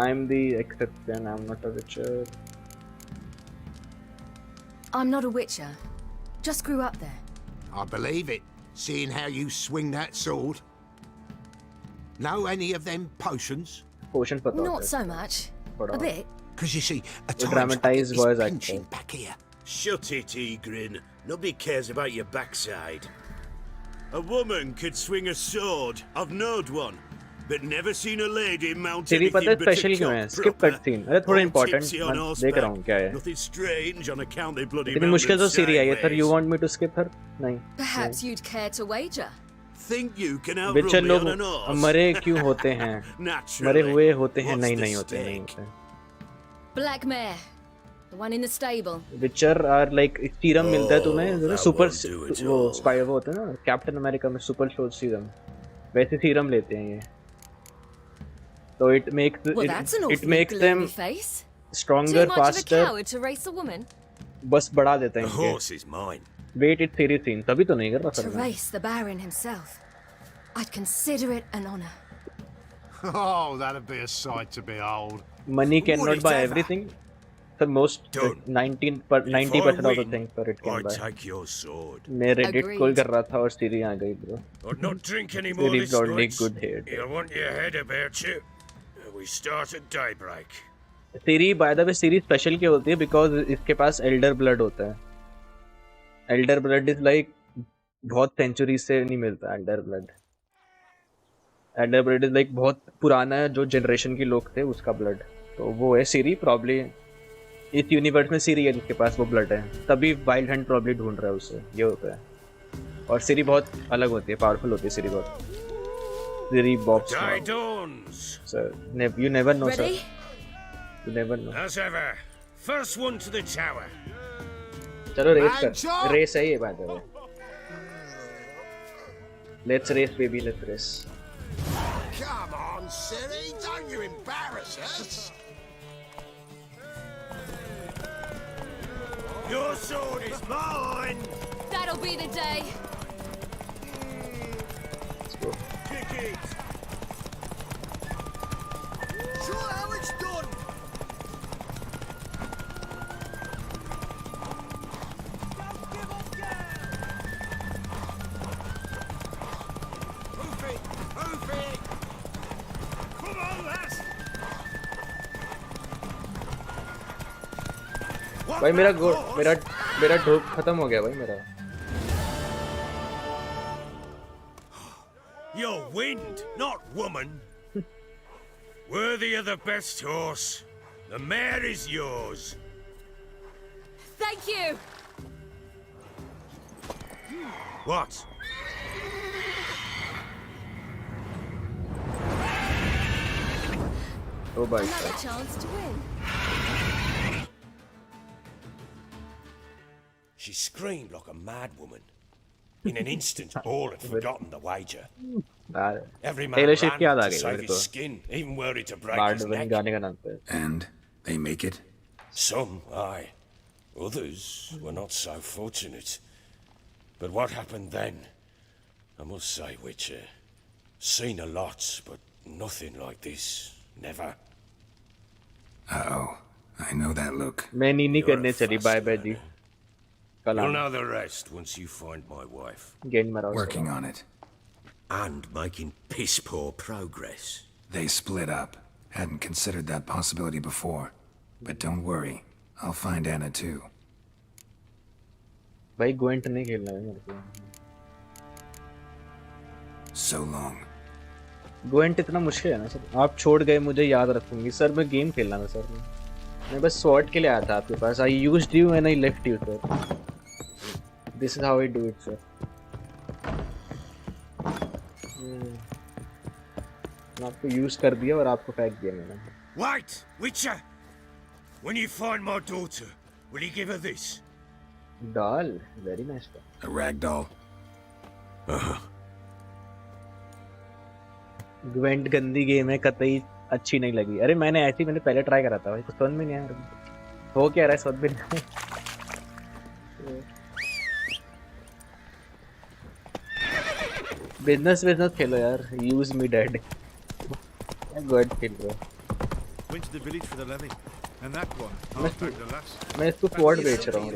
S2: I'm the exception. I'm not a witcher.
S12: I'm not a witcher. Just grew up there.
S10: I believe it, seeing how you swing that sword. Know any of them potions?
S2: Potion पता
S12: Not
S2: होता
S12: so much.
S2: बड़ा।
S12: A bit.
S10: Because you see, at
S2: The
S10: times I get
S2: dramatized
S10: this
S2: voice
S10: pinching
S2: actor.
S10: back here.
S5: Shut it, Egrin. Nobody cares about your backside. A woman could swing a sword. I've knowed one, but never seen a lady mount
S2: Siri
S5: anything
S2: पता है
S5: but a
S2: special क्यों है?
S5: cock
S2: Skip
S5: proper.
S2: Cut scene. अरे थोड़ा
S5: All
S2: important
S5: tipsy on
S2: मैं देख रहा हूँ क्या है।
S5: Nothing strange on account they bloody
S2: इतनी मुश्किल तो सीरी आई है sir.
S5: sideways.
S2: You want me to skip her? नहीं।
S12: Perhaps you'd care to wager.
S5: Think you can
S2: विचर
S5: outrun me
S2: लोग
S5: on an horse?
S2: मरे क्यों होते हैं?
S5: Naturally.
S2: मरे हुए होते हैं,
S5: What's
S2: नहीं
S5: the
S2: नहीं होते नहीं
S5: stake?
S2: होते।
S12: Black mare. The one in the stable.
S2: विचर आर लाइक सीरम मिलता है तुम्हें जो
S5: that
S2: super
S5: won't do it
S2: वो
S5: all.
S2: स्पाई वो होता है ना कैप्टन अमेरिका में सुपर शोज सीरम, वैसे सीरम लेते हैं ये। तो it makes
S12: Well, that's an
S2: it
S12: awfully
S2: makes them
S12: gloomy face.
S2: stronger,
S12: Too much of a
S2: faster.
S12: coward to race a woman.
S2: बस बढ़ा देता है
S5: The
S2: इनके।
S5: horse is mine.
S2: Wait it series scene तभी तो नहीं कर रहा
S12: To
S2: सर मैं।
S12: race the Baron himself, I'd consider it an honor.
S10: Oh, that'd be a sight to behold.
S2: Money cannot
S5: Would it
S2: buy
S5: ever?
S2: everything. The most
S5: Done.
S2: 90% of the things for it can
S5: I'd
S2: buy.
S5: take your sword.
S2: मैं Reddit
S12: Agreed.
S2: खोल कर रहा था और सीरी आ गई bro.
S5: I'd not drink any more
S2: Siri
S5: this
S2: probably
S5: night.
S2: good head.
S5: You'll want your head about you. We start at daybreak.
S2: Ciri by the way Ciri special क्यों होती है? बिकॉज इसके पास एल्डर ब्लड होता है। Elder blood is like बहुत century से नहीं मिलता Elder blood. Elder blood is like बहुत पुराना है, जो जनरेशन के लोग थे उसका ब्लड। तो वो है सीरी प्रॉब्ली। इस यूनिवर्स में सीरी है जिसके पास वो ब्लड है, तभी वाइल्ड हंट प्रॉब्ली ढूंढ रहा है उसे, ये होता है। और सीरी बहुत अलग होती है, पावरफुल होती है सीरी बहुत। Siri box
S5: Day dawns.
S2: Sir, you never know sir,
S12: Ready?
S2: You never know.
S5: As ever, first one to the tower.
S2: चलो रेस कर, रेस है ये बात है। Let's race baby, let's race.
S10: Come on, Siri, don't you embarrass us.
S5: Your sword is mine.
S12: That'll be the day.
S2: Let's go.
S5: Kick it.
S10: Show how it's done.
S5: Move it. Move it. Come on, lads.
S2: भाई मेरा ढोक खत्म हो गया भाई मेरा।
S5: You're wind, not woman. Worthy of the best horse. The mare is yours.
S12: Thank you.
S5: What?
S2: ओ भाई
S12: Another chance to win.
S5: She screamed like a mad woman. In an instant, all had forgotten the wager. Every man
S2: टेलर
S5: ran
S2: shift याद आ
S5: to
S2: गई
S5: save
S2: मेरे
S5: his
S2: को।
S5: skin, even were it to break
S2: bard
S5: his
S2: बन
S5: neck.
S2: गाने का नाम पे।
S4: And they make it?
S5: Some, aye. Others were not so fortunate. But what happened then? I must say, Witcher, seen a lot, but nothing like this. Never.
S4: Uh-oh. I know that look.
S2: मैं नीनी
S5: You're
S2: करने
S5: a
S2: चली,
S5: fast
S2: bye bye जी।
S5: learner.
S2: कल
S5: You'll
S2: आना।
S5: know the rest once you find my wife.
S2: गेंद मारा उसको।
S4: Working on it.
S5: And making piss poor progress.
S4: They split up. Hadn't considered that possibility before. But don't worry. I'll find Anna too.
S2: भाई गोइंट नहीं खेलना है मेरे को।
S4: So long.
S2: गोइंट इतना मुश्किल है ना सर। आप छोड़ गए मुझे याद रखूंगी सर। मैं गेम खेलना था सर। मैं बस स्वॉर्ड के लिए आया था आपके पास। I used you and I left you sir. This is how I do it sir. आपको यूज कर दिया और आपको फेंक दिया मैंने।
S5: Wait, Witcher! When you find my daughter, will you give her this?
S2: Doll, very nice.
S4: A rag doll.
S2: ग्वेंट गंदी game है, कतई अच्छी नहीं लगी। अरे मैंने पहले ट्राई करा था भाई, कुछ समझ में नहीं आया। हो क्या रहा है समझ में नहीं बिजनेस खेलो यार। Use me dad. गुड खेल रहा हूँ।
S10: Went to the village for the levy, and that one.
S2: मैं इसको स्वॉर्ड बेच रहा हूँ।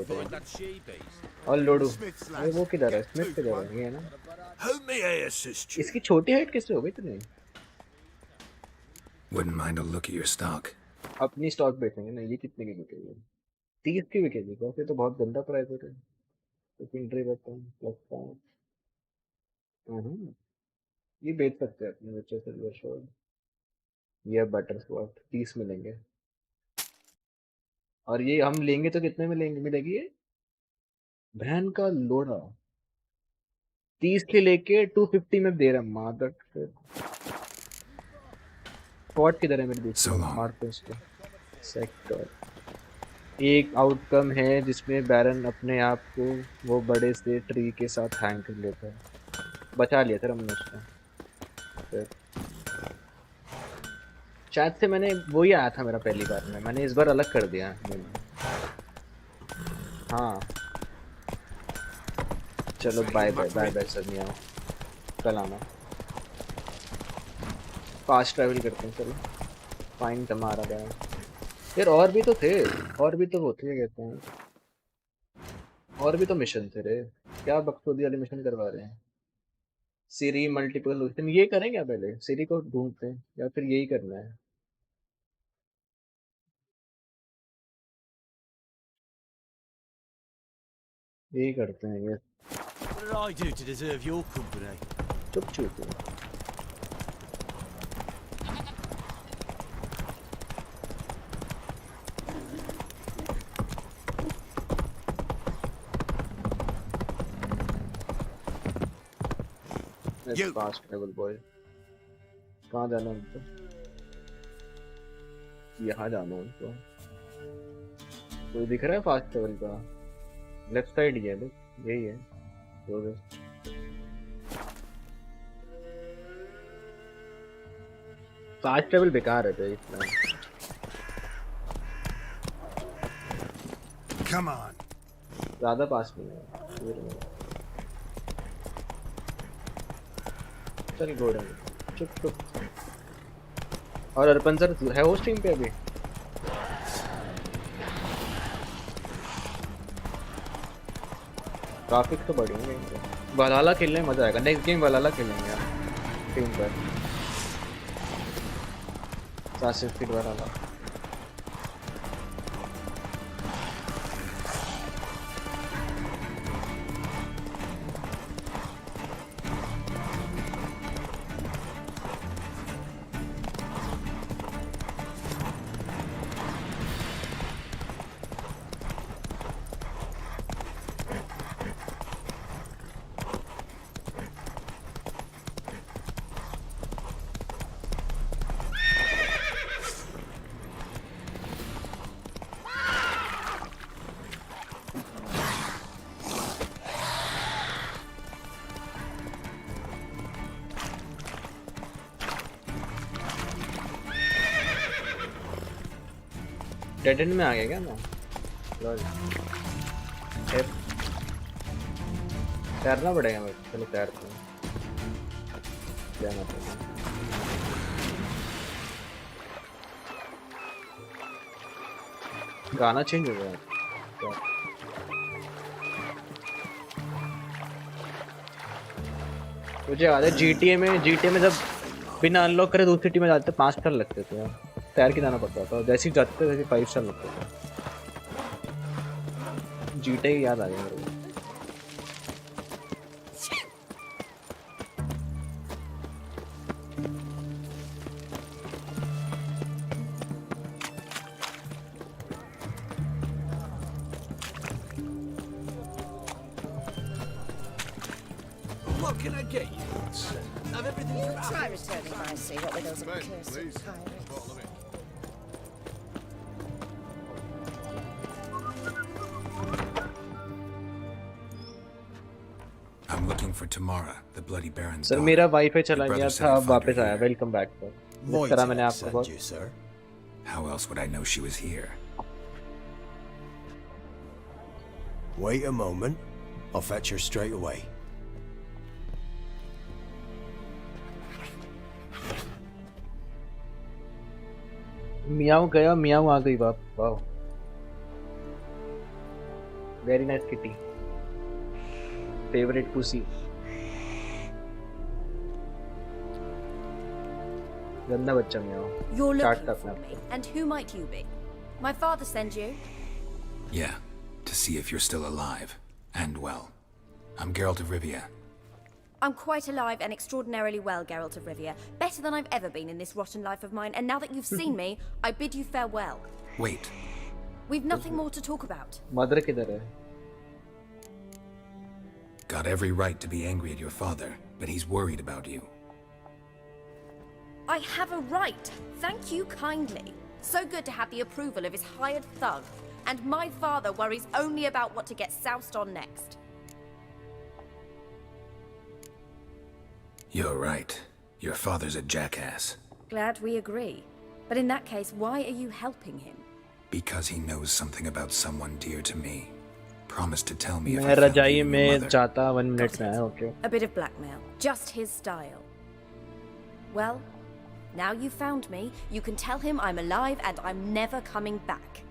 S2: और लोडू, अरे वो किधर है? स्मिथ किधर है? ये है ना।
S5: How may I assist you?
S2: इसकी छोटी हाइट कैसे हो गई इतनी?
S4: Wouldn't mind a look at your stock.
S2: अपनी स्टॉक बेचेंगे ना। ये कितने की बिकेगी? 30 की बिकेगी। वैसे तो बहुत गंदा प्राइस है। लेकिन ड्रे करता हूँ लगता है। ये बेच सकते हैं अपने बच्चे सिल्वर शॉर्ड या बटर स्पॉट। 30 मिलेंगे। और ये हम लेंगे तो कितने में मिलेगी ये? बहन का लोड़ा 30 के लेके 250 में दे रहा मादर। स्पॉट किधर है मेरे बीच? सेक्टर। एक आउटकम है जिसमें बैरन अपने आप को वो बड़े से ट्री के साथ हैंग कर लेता है। बचा लिया था हमने उसको। शायद से मैंने वो ही आया था मेरा पहली बार में। मैंने इस बार अलग कर दिया। हाँ चलो bye bye bye bye sir, नहीं आओ, कल आना। फास्ट ट्रैवल करते हैं चलो। फाइन तुम्हारा गया यार, और भी तो थे, और भी तो वो थे, कहते हैं और भी तो मिशन थे रे, क्या बकचोदी वाले मिशन करवा रहे हैं। सीरी मल्टीपल सोल्यूशन ये करें क्या, पहले सीरी को ढूंढते हैं या फिर यही करना है? यही करते हैं ये।
S11: What did I do to deserve your company?
S2: चुप चुप फास्ट ट्रैवल बॉय। कहाँ जाना उनको? यहाँ जाना उनको। कोई दिख रहा है फास्ट ट्रैवल का? लेफ्ट साइड ही है, देख यही है तो। फास्ट ट्रैवल बेकार है तो इतना।
S10: Come on.
S2: ज्यादा पास नहीं है। चल गोड़ा चुप चुप। और अर्पण सर है वो स्ट्रीम पे अभी? ग्राफिक्स तो बढ़ेंगे। वलाला खेलने में मजा आएगा, नेक्स्ट गेम वलाला खेलेंगे यार टीम पर। सासिफ फीड वलाला। डेड एंड में आ गया क्या मैं? तैरना पड़ेगा मेरे। चलो तैरते हैं, क्या मतलब गाना चेंज हो गया क्या? मुझे याद है GTA में जब बिना अनलॉक करे दूसरी टीम में जाते 5 स्टार लगते थे यार, तैर के जाना पड़ता था। जैसे ही जाते थे वैसे 5 स्टार लगते थे। GTA की याद आ गया मेरे को।
S10: What can I get you? I've everything
S12: You
S10: from
S12: try
S10: Abbas.
S12: returning my see what with those accursed pirates.
S4: I'm looking for Tamara, the Bloody Baron's
S2: sir
S4: daughter.
S2: मेरा वाईफाई चला
S4: Your
S2: गया
S4: brother said
S2: था,
S4: he'd
S2: अब
S4: find
S2: वापस
S4: her
S2: आया।
S4: here.
S2: Welcome back sir. जिस तरह मैंने आपको
S10: sent you, sir.
S4: How else would I know she was here?
S10: Wait a moment. I'll fetch her straight away.
S2: मियाऊ गया, मियाऊ आ गई बाप। Wow, very nice kitty, favourite pussy. गंदा बच्चा मियाऊ।
S6: You're
S2: Start
S6: looking
S2: अपना।
S6: for me, and who might you be? My father send you?
S4: Yeah, to see if you're still alive and well. I'm Geralt of Rivia.
S6: I'm quite alive and extraordinarily well, Geralt of Rivia. Better than I've ever been in this rotten life of mine, and now that you've seen me, I bid you farewell.
S4: Wait,
S6: We've nothing more to talk about.
S2: Mother किधर है?
S4: got every right to be angry at your father, but he's worried about you.
S6: I have a right. Thank you kindly. So good to have the approval of his hired thug. And my father worries only about what to get soused on next.
S4: You're right. Your father's a jackass.
S6: Glad we agree. But in that case, why are you helping him?
S4: Because he knows something about someone dear to me. Promise to tell me if
S2: मैं
S4: I found
S2: रजाई
S4: you and your
S2: में
S4: mother.
S2: जाता 1 minute में है. Okay.
S6: A bit of blackmail. Just his style. Well, now you found me, you can tell him I'm alive and I'm never coming back.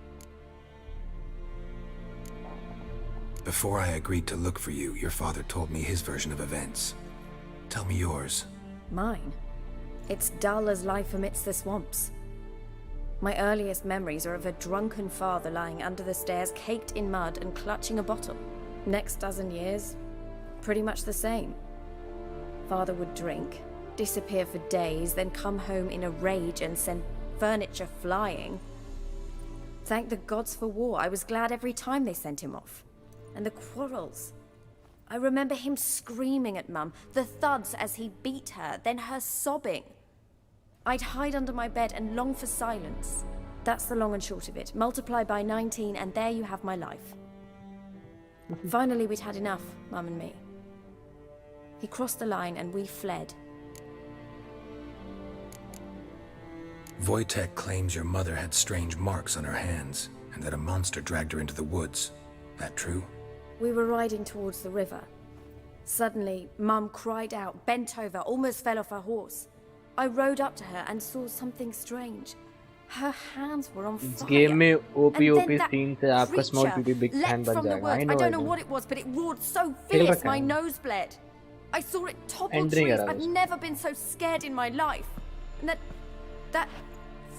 S4: Before I agreed to look for you, your father told me his version of events. Tell me yours.
S6: Mine? It's dull as life amidst the swamps. My earliest memories are of a drunken father lying under the stairs, caked in mud and clutching a bottle. Next dozen years, pretty much the same. Father would drink, disappear for days, then come home in a rage and send furniture flying. Thank the gods for war. I was glad every time they sent him off. And the quarrels. I remember him screaming at Mum, the thuds as he beat her, then her sobbing. I'd hide under my bed and long for silence. That's the long and short of it. Multiply by 19 and there you have my life. Finally, we'd had enough, Mum and me. He crossed the line and we fled.
S4: Wojtek claims your mother had strange marks on her hands and that a monster dragged her into the woods. That true?
S6: We were riding towards the river. Suddenly, Mum cried out, bent over, almost fell off her horse. I rode up to her and saw something strange. Her hands were on fire.
S2: Game में OP
S6: And then that
S2: scene से आपका small
S6: creature
S2: PP big hand
S6: leapt
S2: बन
S6: from the
S2: जाएगा.
S6: woods. I don't know what it was, but it roared so fierce my nose bled. I saw it topple
S2: Entering
S6: trees.
S2: aroused.
S6: I've never been so scared in my life. And that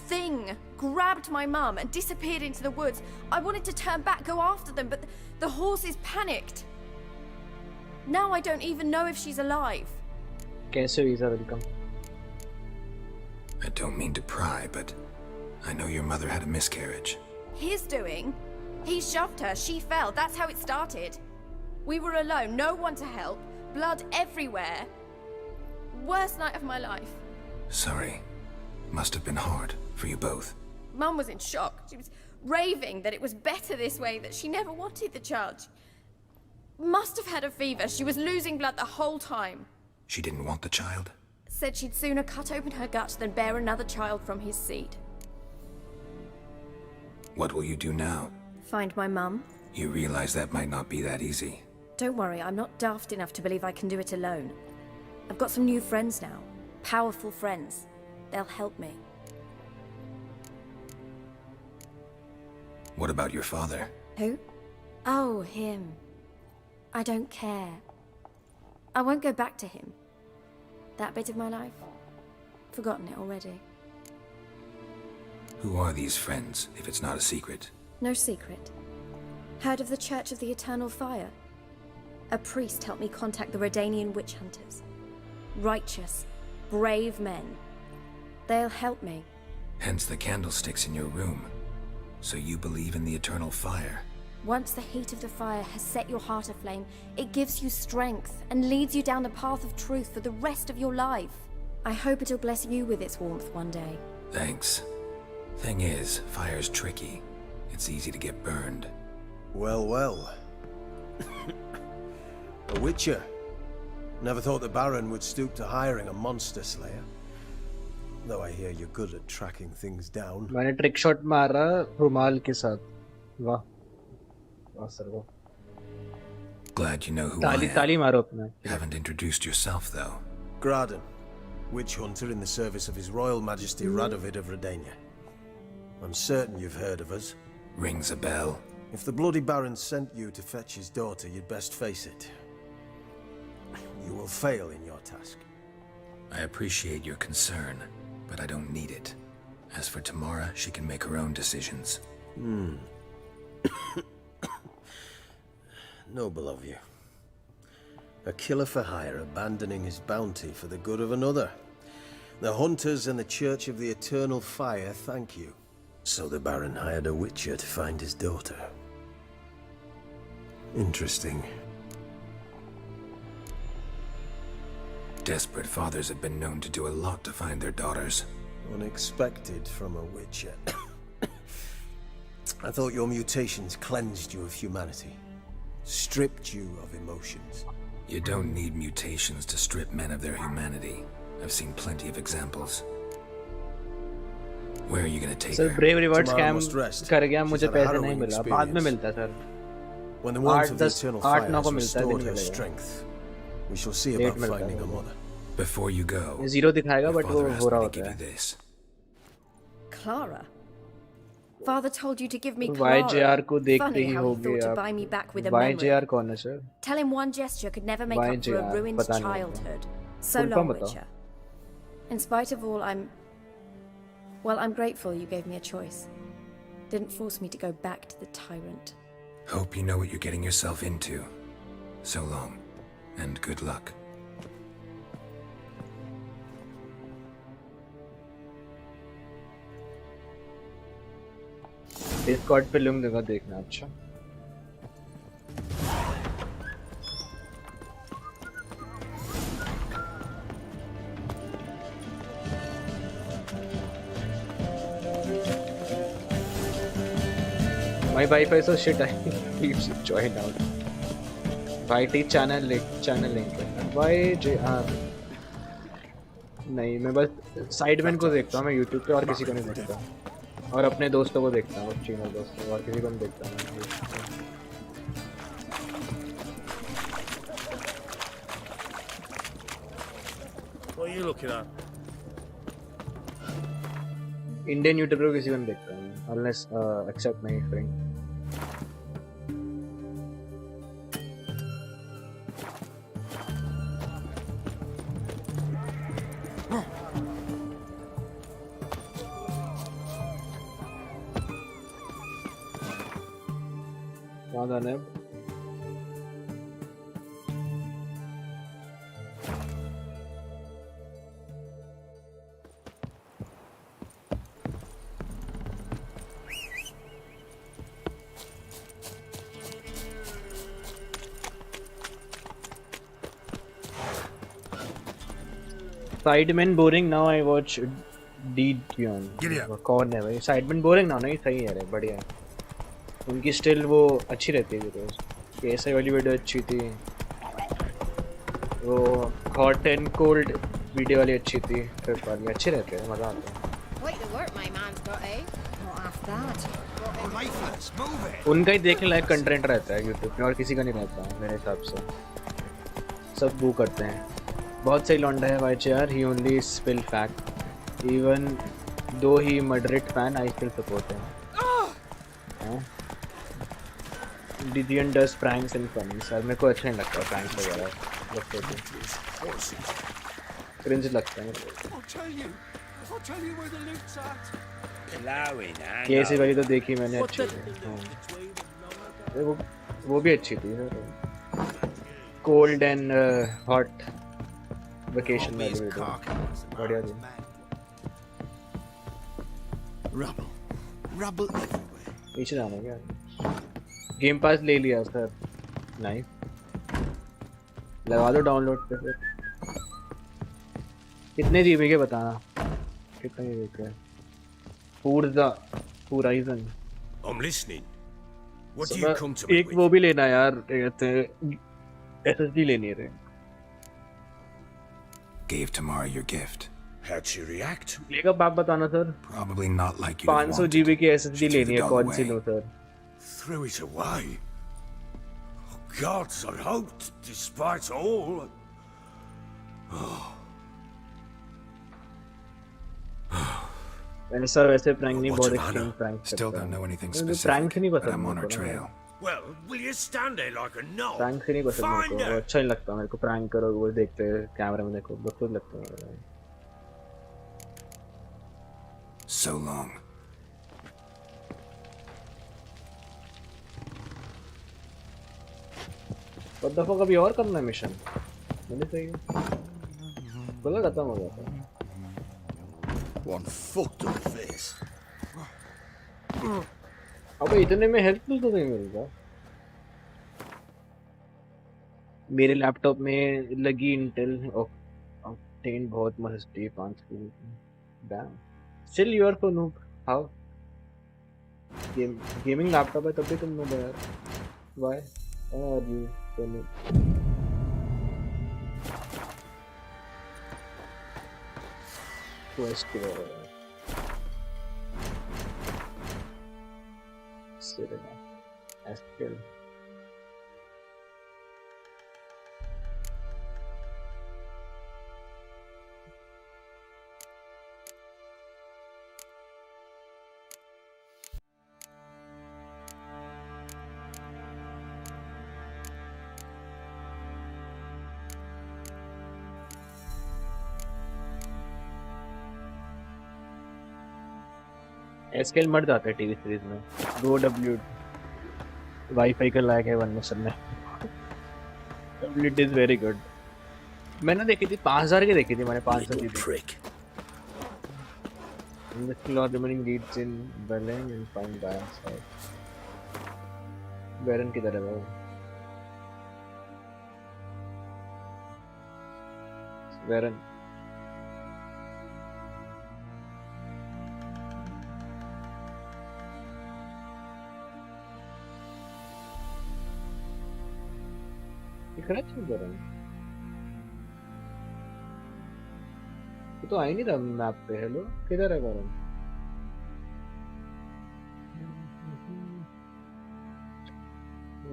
S6: thing grabbed my mum and disappeared into the woods. I wanted to turn back, go after them, but the horses panicked. Now I don't even know if she's alive.
S2: कैसे हुई sir welcome?
S4: I don't mean to pry, but I know your mother had a miscarriage.
S6: His doing? He shoved her, she fell, that's how it started. We were alone, no one to help, blood everywhere. Worst night of my life.
S4: Sorry. Must have been hard for you both.
S6: Mum was in shock. She was raving that it was better this way, that she never wanted the child. Must have had a fever. She was losing blood the whole time.
S4: She didn't want the child?
S6: Said she'd sooner cut open her gut than bear another child from his seed.
S4: What will you do now?
S6: Find my mum.
S4: You realize that might not be that easy.
S6: Don't worry, I'm not daft enough to believe I can do it alone. I've got some new friends now. Powerful friends. They'll help me.
S4: What about your father?
S6: Who? Oh, him. I don't care. I won't go back to him. That bit of my life? Forgotten it already.
S4: Who are these friends, if it's not a secret?
S6: No secret. Heard of the Church of the Eternal Fire? A priest helped me contact the Redanian witch hunters. Righteous, brave men. They'll help me.
S4: Hence the candlesticks in your room. So you believe in the eternal fire?
S6: Once the heat of the fire has set your heart aflame, it gives you strength and leads you down the path of truth for the rest of your life. I hope it'll bless you with its warmth one day.
S4: Thanks. Thing is, fire's tricky. It's easy to get burned.
S13: Well, well. A witcher. Never thought the Baron would stoop to hiring a monster slayer. Though I hear you're good at tracking things down.
S2: मैंने trick shot मारा रुमाल के साथ. वाह. वाह sir वाह.
S4: Glad you know who
S2: ताली
S4: I
S2: ताली
S4: am.
S2: मारो अपने.
S4: Haven't introduced yourself, though.
S13: Graden, witch hunter in the service of His Royal Majesty Radovid of Redania. I'm certain you've heard of us.
S4: Rings a bell.
S13: If the bloody Baron sent you to fetch his daughter, you'd best face it. You will fail in your task.
S4: I appreciate your concern, but I don't need it. As for Tamara, she can make her own decisions.
S13: Noble of you. A killer for hire abandoning his bounty for the good of another. The hunters and the Church of the Eternal Fire thank you. So the Baron hired a witcher to find his daughter. Interesting.
S4: Desperate fathers have been known to do a lot to find their daughters.
S13: Unexpected from a witcher. I thought your mutations cleansed you of humanity. Stripped you of emotions.
S4: You don't need mutations to strip men of their humanity. I've seen plenty of examples. Where are you gonna take
S2: sir
S4: her?
S2: Brave reward
S13: Tomorrow
S2: scam
S13: must rest.
S2: कर गया
S13: She's
S2: मुझे
S13: had a
S2: पैसे
S13: harrowing
S2: नहीं मिला बाद में
S13: experience.
S2: मिलता sir
S13: When the warmth of the
S2: 8-10
S13: eternal fire
S2: 8-9 को
S13: has
S2: मिलता है दिन
S13: restored her
S2: मिलेगा
S13: strength, we shall see
S2: Late
S13: about
S2: मिलता है
S13: finding her
S2: वो।
S13: mother.
S4: Before you go,
S2: zero दिखाएगा
S4: your
S2: बट वो
S4: father
S2: हो
S4: asked
S2: रहा
S4: me to
S2: होता
S4: give you
S2: है
S4: this.
S6: Clara? Father told you to give me
S2: YJR
S6: Clara.
S2: को देखते
S6: Funny
S2: ही
S6: how
S2: हो
S6: he thought
S2: गए
S6: to
S2: आप
S6: buy me back with a memory.
S2: YJR कौन है sir
S6: Tell him one gesture could never make up for a
S2: YJR
S6: ruined
S2: पता नहीं होगा।
S6: childhood. So
S2: Full
S6: long,
S2: form बताओ।
S6: Witcher. In spite of all, I'm grateful you gave me a choice. Didn't force me to go back to the tyrant.
S4: Hope you know what you're getting yourself into. So long, and good luck.
S2: Discord पे link दूंगा देखना अच्छा My Wi-Fi is so shit. I keeps join out. YT channel link YJR नहीं मैं बस Sidemen को देखता हूँ मैं YouTube पे और किसी को नहीं देखता और अपने दोस्तों को देखता हूँ चीनर दोस्तों और किसी को नहीं देखता मैं
S11: What are you looking at?
S2: Indian YouTuber को किसी को नहीं देखता मैं unless except my friend कहाँ जाना है Sidemen boring now I watch D कौन है भाई साइडमैन बोरिंग नाउ नहीं सही है रे बढ़िया है उनकी स्टिल वो अच्छी रहती है वीडियोस कैसे वाली वीडियो अच्छी थी वो हॉट एंड कोल्ड वीडियो वाली अच्छी थी फिर वाली अच्छे रहते हैं मज़ा आता है उनका ही देखने लायक कंटेंट रहता है यूट्यूब में और किसी का नहीं रहता मेरे हिसाब से सब वो करते हैं बहुत सही लौंडा है YJR he only spill fact even though he moderate fan I still support him Didion does pranks and funny sir मेरे को अच्छा नहीं लगता pranks वगैरह लगते थे cringe लगता है कैसी वाली तो देखी मैंने अच्छी वो भी अच्छी थी कोल्ड एंड हॉट वेकेशन वाली वीडियो बढ़िया थी पीछे जाना क्या गेम पास ले लिया सर नाइस लगा दो डाउनलोड पे फिर कितने जीबी के बताना कितने जीबी के पूरा horizon
S5: I'm listening. What do you come to me
S2: एक
S5: with?
S2: वो भी लेना यार कहते SSD लेनी है रे
S4: Gave Tamara your gift.
S5: How'd she react?
S2: लेगा बाप बताना sir
S4: Probably not like you
S2: 500 GB की SSD लेनी है कौन सी लो sir
S5: Threw it away. Oh, gods, I hoped, despite all.
S2: मैंने सर वैसे प्रैंक नहीं बहुत extreme prank
S4: Still don't know anything
S2: prank
S4: specific,
S2: से नहीं
S4: but I'm
S2: पसंद
S4: on her
S2: मेरे को
S4: trail.
S5: Well, will you stand there like a knob?
S2: Prank से नहीं पसंद मेरे
S5: Find
S2: को
S5: her.
S2: अच्छा नहीं लगता मेरे को प्रैंक करो वो देखते कैमरे में देखो बहुत लगता है
S4: So long.
S2: बहुत दफा कभी और करना है मिशन मैंने सही बोला खत्म हो जाता है
S10: One fucked up face.
S2: अब इतने में हेल्पफुल तो नहीं मिलता मेरे लैपटॉप में लगी इंटेल ऑक्टेन बहुत मस्ती 5 की damn still you are for noob how gaming laptop है तब भी तुम नूब है यार why are you for noob quest के बारे में Sirena, SQL. स्केल मर जाता है टीवी सीरीज में। गो डब्ल्यू वाईफाई का लायक है वन में सब में। It is very good. मैंने देखी थी 5000 की देखी थी मैंने 500 की। The Lord remaining leads in Berlin and find Baron's house. Baron किधर है वो? Baron दिख रहा है Baron? ये तो आई नहीं था मैप पे। हेलो किधर है Baron?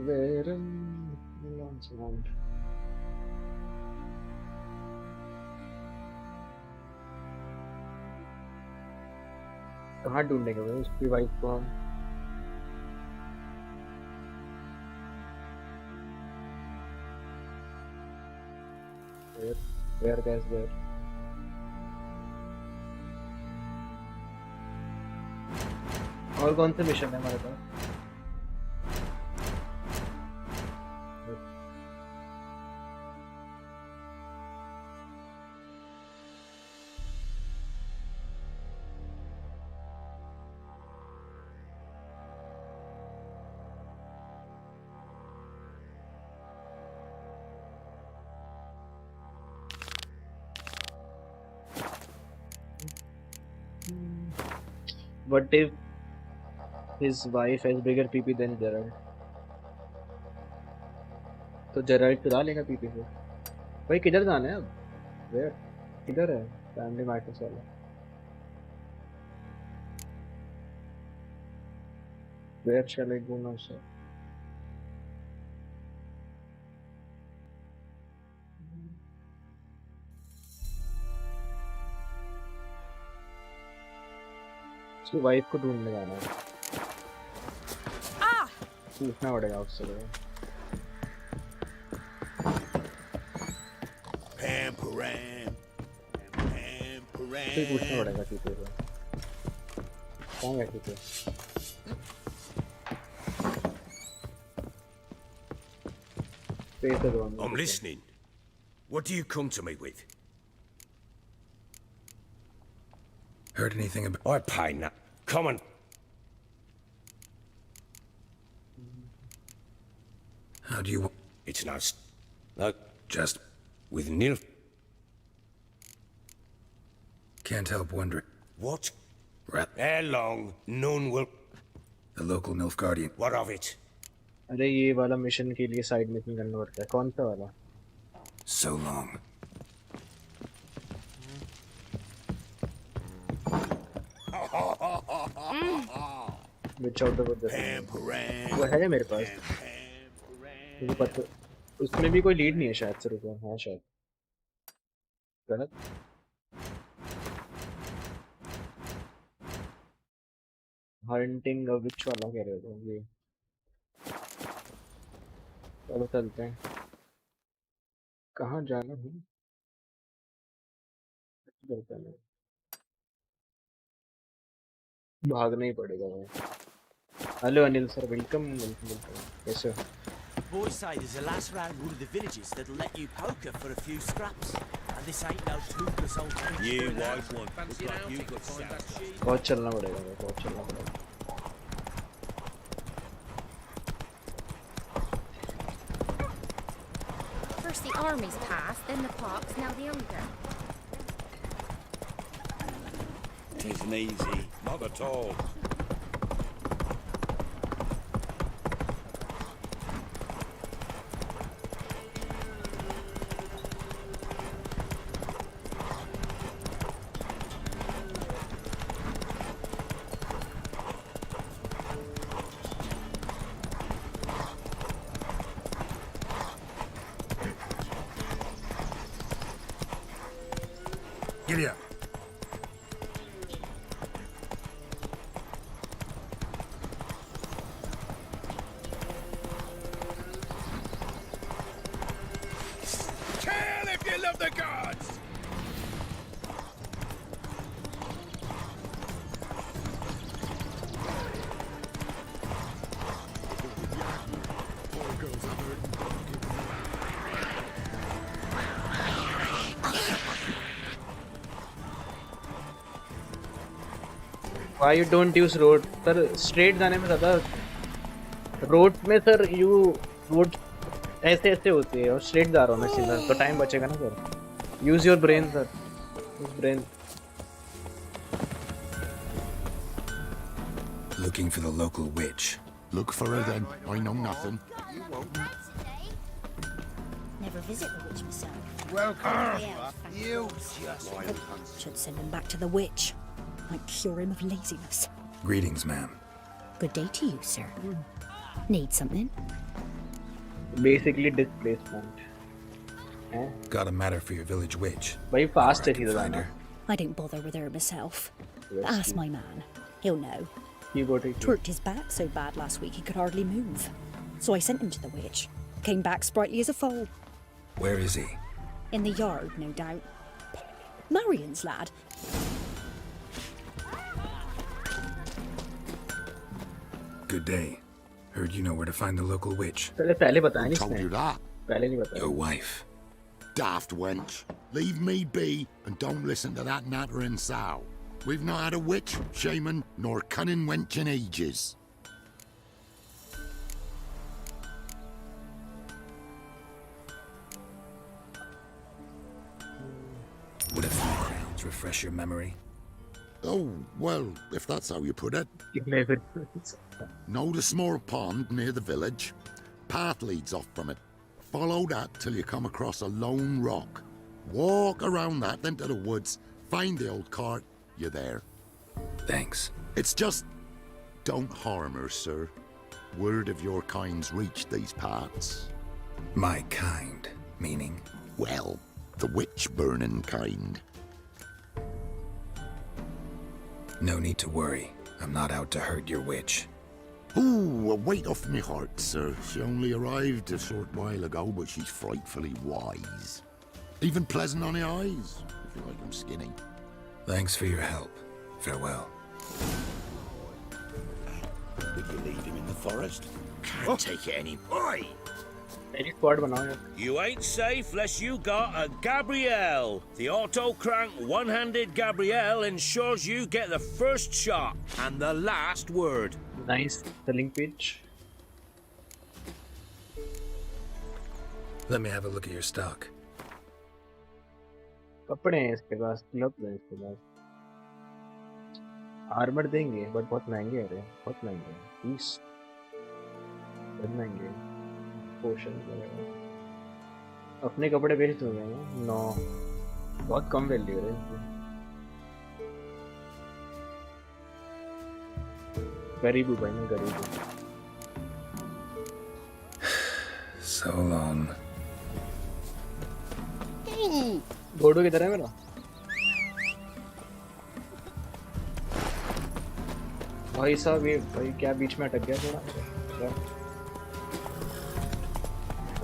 S2: Baron कहाँ ढूंढेंगे भाई उसकी वाइफ को हम? Where guys there? और कौन से मिशन है हमारे पास? What if his wife has bigger PP than Gerald? तो जेराल्ड चुरा लेगा पीपी से। भाई किधर जाना है अब? वेयर किधर है फैमिली मैटर्स वाला? Where shall I go now sir? उसकी वाइफ को ढूंढने जाना है। पूछना पड़ेगा उससे। पूछना पड़ेगा टीपी को। कहाँ गया TP?
S5: I'm listening. What do you come to me with?
S4: Heard anything about...
S5: I pay now. Come on.
S4: How do you...
S5: It's no... No.
S4: Just...
S5: With nil...
S4: Can't help wondering.
S5: What?
S4: Rat.
S5: Ere long, none will...
S4: The local MILF Guardian.
S5: What of it?
S2: अरे ये वाला mission के लिए side mission करना पड़ता है। कौन सा वाला?
S4: So long.
S2: Which out of the वो है मेरे पास। मुझे पता उसमें भी कोई लीड नहीं है शायद से। रुको हाँ शायद गलत। हंटिंग विच वाला कह रहे हो ये? चलो चलते हैं। कहाँ जाना है? भागना ही पड़ेगा भाई। Hello Anil sir, welcome welcome welcome. कैसे हो?
S14: Boys say there's a last round one of the villages that'll let you poker for a few scraps. And this ain't no toothless old thing.
S11: You wise one. Looks like you got sound.
S2: बहुत चलना पड़ेगा भाई, बहुत चलना पड़ेगा।
S15: First the armies passed, then the pox, now the hunger.
S11: Tisn't easy. Not at all.
S4: Giddy up.
S10: Kill if you love the gods!
S2: Why you don't use road? Sir, straight जाने में ज़्यादा road में sir you road ऐसे ऐसे होती है और straight जा रहा हूँ मैं सीधा तो time बचेगा ना sir. Use your brain sir. Use brain.
S4: Looking for the local witch.
S16: Look for her then. I know nothing.
S15: Never visit the witch myself.
S10: Welcome. You just...
S15: Should send him back to the witch. Might cure him of laziness.
S4: Greetings, ma'am.
S15: Good day to you, sir. Need something?
S2: Basically displacement.
S4: Got a matter for your village witch.
S2: Very fast है सीधा
S4: Find
S2: जाना.
S4: her.
S15: I didn't bother with her myself. Ask my man. He'll know.
S2: Keyboard है.
S15: Twerked his back so bad last week he could hardly move. So I sent him to the witch. Came back sprightly as a foal.
S4: Where is he?
S15: In the yard, no doubt. Marion's lad.
S4: Good day. Heard you know where to find the local witch.
S2: पहले बताया नहीं
S16: Told
S2: इसने.
S16: you that.
S2: पहले नहीं बताया.
S4: Your wife.
S16: Daft wench. Leave me be and don't listen to that nattering sow. We've not had a witch, shaman, nor cunning wench in ages.
S4: Would a few crowns refresh your memory?
S16: Oh, well, if that's how you put it. Know the small pond near the village? Path leads off from it. Follow that till you come across a lone rock. Walk around that into the woods, find the old cart, you're there.
S4: Thanks.
S16: It's just... don't harm her, sir. Word of your kind's reached these parts.
S4: My kind, meaning?
S16: Well, the witch-burning kind.
S4: No need to worry. I'm not out to hurt your witch.
S16: Ooh, a weight off me heart, sir. She only arrived a short while ago, but she's frightfully wise. Even pleasant on the eyes, if you like them skinny.
S4: Thanks for your help. Farewell.
S5: Would you leave him in the forest? Can't take it any. Oi!
S2: Any squad बनाओ यार.
S11: You ain't safe less you got a Gabrielle. The auto-crank one-handed Gabrielle ensures you get the first shot and the last word.
S2: Nice selling pitch.
S4: Let me have a look at your stock.
S2: कपड़े हैं इसके पास, gloves हैं इसके पास. Armour देंगे, but बहुत महंगे हैं रे, बहुत महंगे हैं. 20 बहुत महंगे हैं. पोशन वगैरह. अपने कपड़े बेच दूंगा मैं. 9 बहुत कम वैल्यू है इनकी. गरीब हूँ भाई मैं, गरीब हूँ.
S4: So long.
S2: घोड़ों की तरह है मेरा. भाई साहब ये भाई क्या बीच में अटक गया थोड़ा. क्या?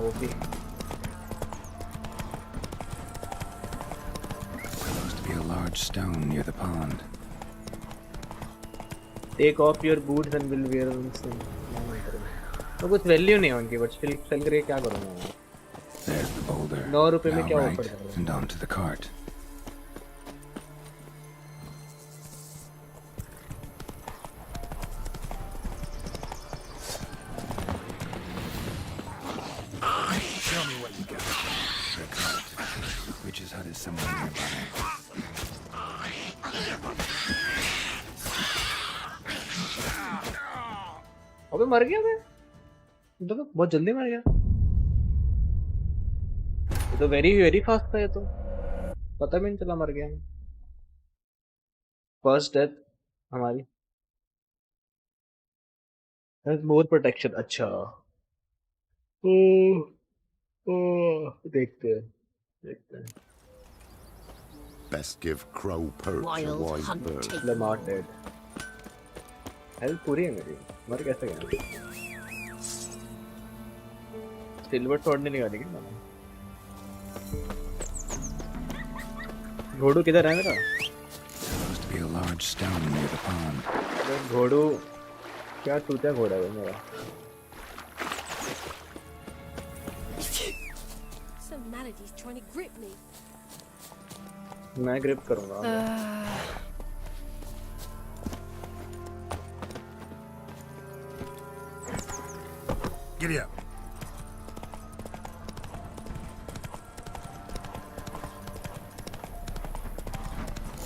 S2: Okay.
S4: Must be a large stone near the pond.
S2: Take off your boots and will wear them soon. तो कुछ वैल्यू नहीं है उनकी, बट स्टिल सेल करके क्या करूँगा मैं.
S4: There's the boulder.
S2: 9 रुपए में
S4: Now
S2: क्या
S4: right,
S2: ऑफर है.
S4: and onto the cart. Show me what you got. The cart. Witch's hut is somewhere nearby.
S2: अबे मर गया मैं. तो बहुत जल्दी मर गया. ये तो वेरी फास्ट था. ये तो पता भी नहीं चला मर गया. फर्स्ट डेथ हमारी. मोर प्रोटेक्शन. अच्छा देखते हैं.
S16: Best give crow perch a wise bird.
S2: Lamar dead. Health पूरी है मेरी. मर कैसे गया. सिल्वर शॉट नहीं निकाली क्या मैंने. घोड़ू किधर है मेरा.
S4: Supposed to be a large stone near the pond.
S2: घोड़ू क्या टूटा घोड़ा है मेरा.
S12: humanity's trying to grip me.
S2: मैं ग्रिप करूँगा.
S4: Giddy up.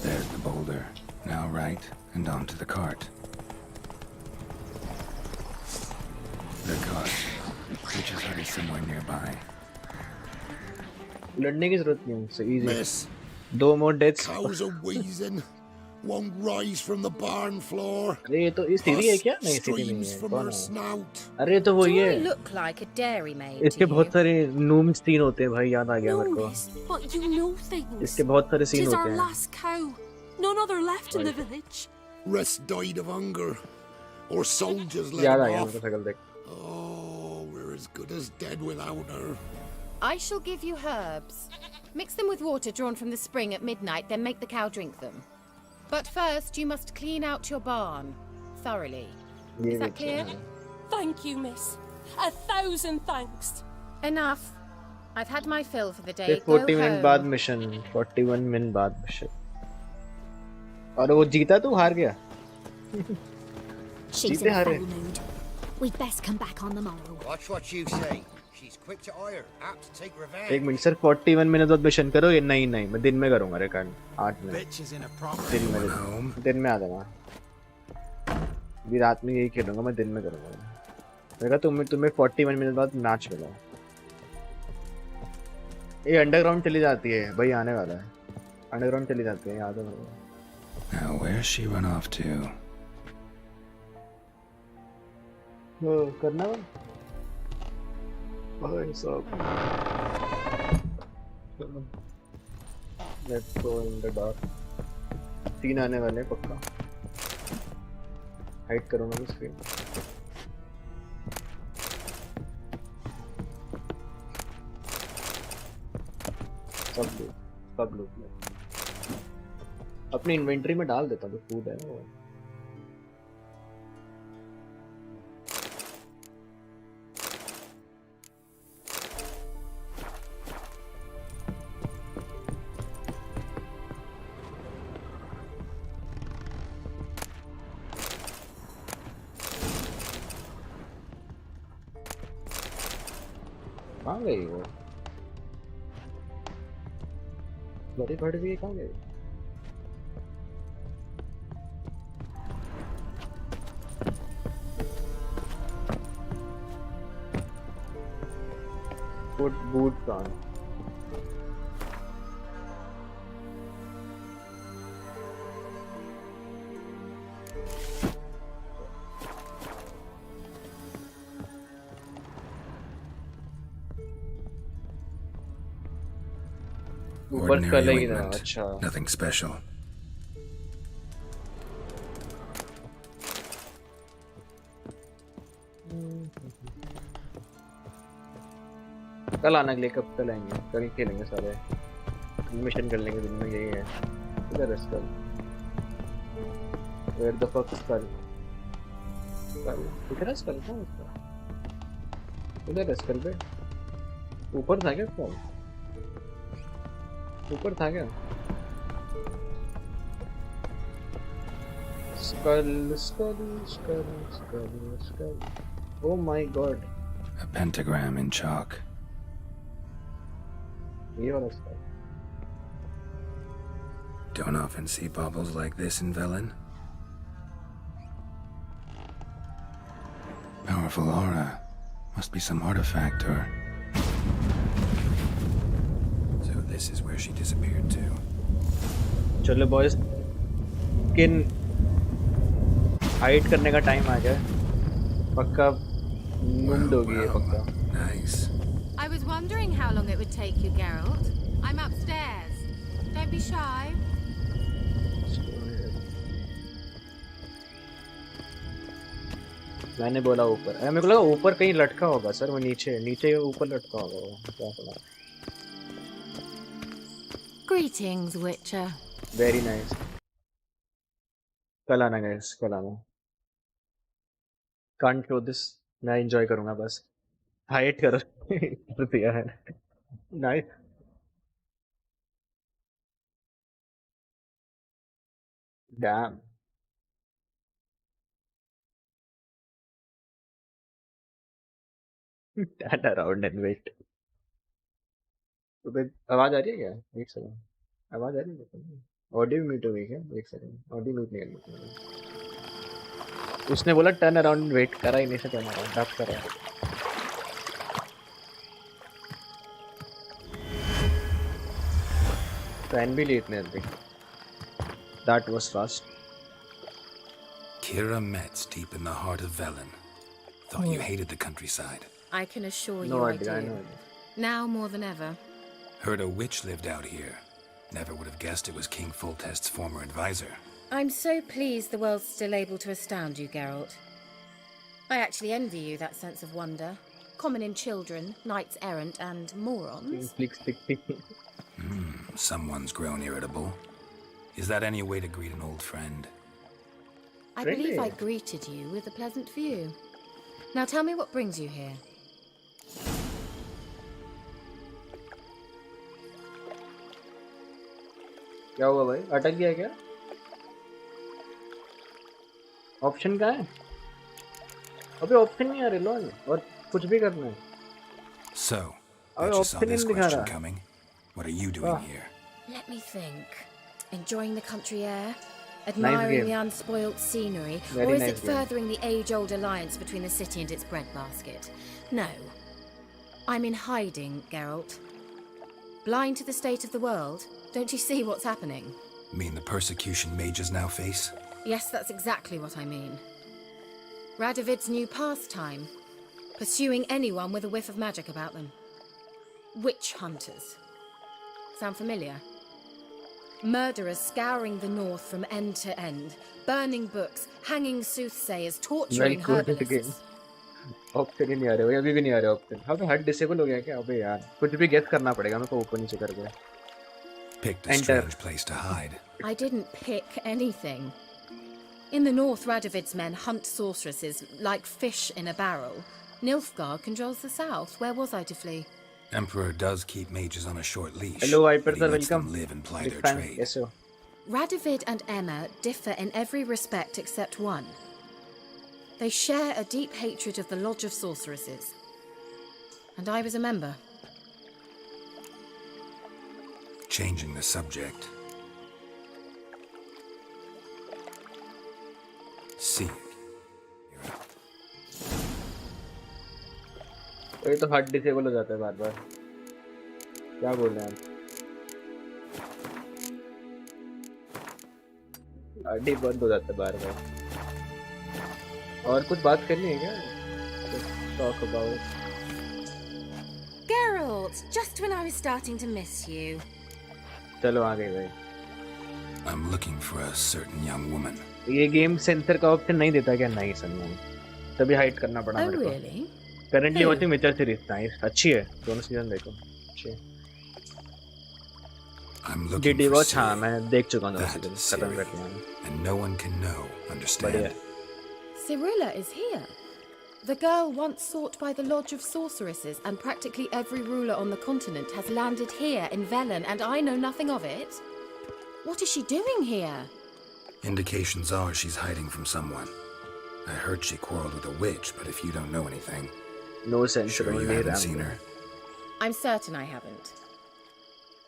S4: There's the boulder. Now right, and onto the cart. The cart. Witch's hut is somewhere nearby.
S2: लड़ने की जरूरत नहीं है. Easy.
S16: Miss.
S2: 2 more deaths.
S16: Cows are wheezing. Won't rise from the barn floor.
S2: अरे ये तो इस सीधी है क्या? नहीं सीधी नहीं
S16: Streams
S2: है.
S16: from
S2: कौन
S16: her
S2: है?
S16: snout.
S2: अरे तो वो
S6: Do
S2: ये.
S6: I look like a dairymaid?
S2: इसके बहुत सारे नूम सीन होते हैं भाई, याद आ गया मेरे को.
S12: But you know things.
S2: इसके बहुत सारे सीन
S12: Tis
S2: होते
S12: our
S2: हैं.
S12: last cow. None other left in the village.
S16: Rest died of hunger. Or soldiers let
S2: याद
S16: him
S2: आ गया
S16: off.
S2: मेरे को शक्ल देख.
S16: Oh, we're as good as dead without her.
S6: I shall give you herbs. Mix them with water drawn from the spring at midnight, then make the cow drink them. But first, you must clean out your barn thoroughly. Is that clear?
S12: Thank you, miss. 1,000 thanks.
S6: Enough. I've had my fill for the day.
S2: फिर 40 minute बाद mission. 41 minute बाद mission. और वो जीता तू हार गया.
S15: She's in a foul mood. We'd best come back on the morrow.
S10: Watch what you say. She's quick to ire, apt to take revenge.
S2: एक मिनट सर 41 मिनट बाद मिशन करो. ये नहीं मैं दिन में करूँगा record 8 minute.
S10: Bitches in a proper
S2: दिन में आ जाना. भी रात में यही खेलूँगा मैं, दिन में करूँगा. मैं कहा तुम्हें 41 मिनट बाद मैच मिला. ये अंडरग्राउंड चली जाती है भाई, आने वाला है. अंडरग्राउंड चली जाती है, याद है मेरे को.
S4: Now where's she run off to?
S2: करना है भाई साहब. Let's go in the dark. 3 आने वाले हैं पक्का. हाइड करूँगा मैं स्क्रीन. सब लोग अपनी इन्वेंटरी में डाल देता हूँ. जो फूड है वो कहाँ गई वो. बड़ी बढ़ गई, कहाँ गई. Put boots on.
S4: Ordinary ointment. Nothing special.
S2: कल आने के लिए कब कल आएंगे? कल खेलेंगे सारे. मिशन कर लेंगे दिन में, यही है. इधर skull. Where the fuck skull? इधर स्कल कहाँ है? इधर स्कल पे. ऊपर था क्या स्कल? ऊपर था क्या? Skull. Oh my god.
S4: A pentagram in chalk.
S2: ये वाला skull.
S4: Don't often see baubles like this in Velen. Powerful aura. Must be some artifact or... So this is where she disappeared to.
S2: चलो boys, skin hide करने का time आ गया. पक्का मुंड होगी ये पक्का.
S4: Nice.
S6: I was wondering how long it would take you, Geralt. I'm upstairs. Don't be shy.
S2: मैंने बोला ऊपर. अरे मेरे को लगा ऊपर कहीं लटका होगा सर. वो नीचे ऊपर लटका होगा वो. क्या पता.
S6: Greetings, Witcher.
S2: Very nice. कल आना guys, कल आना. Can't show this. मैं enjoy करूँगा बस. हाइट करो. दिया है. Nice. Damn. Stand around and wait. तो फिर आवाज आ रही है क्या? एक सेकंड, आवाज आ रही है क्या? ऑडियो म्यूट हो गई क्या? एक सेकंड, ऑडियो म्यूट नहीं करनी। उसने बोला टर्न अराउंड वेट करा ही नहीं से टर्न अराउंड डब करा। फैन भी लेट नहीं अभी। That was fast.
S4: Kira Metz deep in the heart of Velen. Thought you hated the countryside.
S6: I can assure you
S2: No
S6: I
S2: idea,
S6: do.
S2: no idea.
S6: Now more than ever.
S4: Heard a witch lived out here. Never would have guessed it was King Foltest's former advisor.
S6: I'm so pleased the world's still able to astound you, Geralt. I actually envy you that sense of wonder. Common in children, knights errant, and morons.
S4: Someone's grown irritable. Is that any way to greet an old friend?
S6: I believe I greeted you with a pleasant view. Now tell me what brings you here.
S2: क्या हुआ भाई? अटक गया क्या? Option कहाँ है? अबे option नहीं आ रहे लोग और कुछ भी करना है।
S4: So, bet you saw this question coming. What are you doing here?
S6: Let me think. Enjoying the country air? Admiring the unspoilt scenery? Or is it furthering the age-old alliance between the city and its breadbasket? No. I'm in hiding, Geralt. Blind to the state of the world? Don't you see what's happening?
S4: Mean the persecution mages now face?
S6: Yes, that's exactly what I mean. Radovid's new pastime. Pursuing anyone with a whiff of magic about them. Witch hunters. Sound familiar? Murderers scouring the north from end to end, burning books, hanging soothsayers, torturing herbalists.
S2: Option ही नहीं आ रहे, अभी भी नहीं आ रहे option. हाँ, हट डिसेबल हो गया क्या? अबे यार, कुछ भी गेस करना पड़ेगा मेरे को ऊपर नीचे करके।
S4: Picked a strange place to hide.
S6: I didn't pick anything. In the north, Radovid's men hunt sorceresses like fish in a barrel. Nilfgaard controls the south. Where was I to flee?
S4: Emperor does keep mages on a short leash.
S2: Hello, Viper sir,
S4: lets them
S2: welcome.
S4: live and ply their
S2: Fang.
S4: trade.
S2: Yes, sir.
S6: Radovid and Emma differ in every respect except one. They share a deep hatred of the Lodge of Sorceresses. And I was a member.
S4: Changing the subject. See.
S2: ये तो heart disable हो जाता है बार बार। क्या बोल रहे हैं आप? हार्ट ही बंद हो जाता है बार बार। और कुछ बात करनी है क्या? Talk about it.
S6: Geralt, just when I was starting to miss you.
S2: चलो आ गए भाई।
S4: I'm looking for a certain young woman.
S2: ये गेम सेंसर का ऑप्शन नहीं देता क्या? नहीं सनमोन, तभी हाइड करना पड़ा मेरे को।
S6: Really?
S2: Currently watching Mecha series, nice, अच्छी है, दोनों सीजन देखो, अच्छी है।
S4: I'm looking
S2: GT
S4: for
S2: watch, हाँ मैं देख चुका हूँ
S4: that
S2: सीजन,
S4: Ciri,
S2: खत्म कर दिया।
S4: and no one can know, understand?
S2: बढ़िया।
S6: Cirilla is here. The girl once sought by the Lodge of Sorceresses, and practically every ruler on the continent has landed here in Velen, and I know nothing of it. What is she doing here?
S4: Indications are she's hiding from someone. I heard she quarreled with a witch, but if you don't know anything,
S2: no sense.
S4: Sure you haven't seen her?
S6: I'm certain I haven't.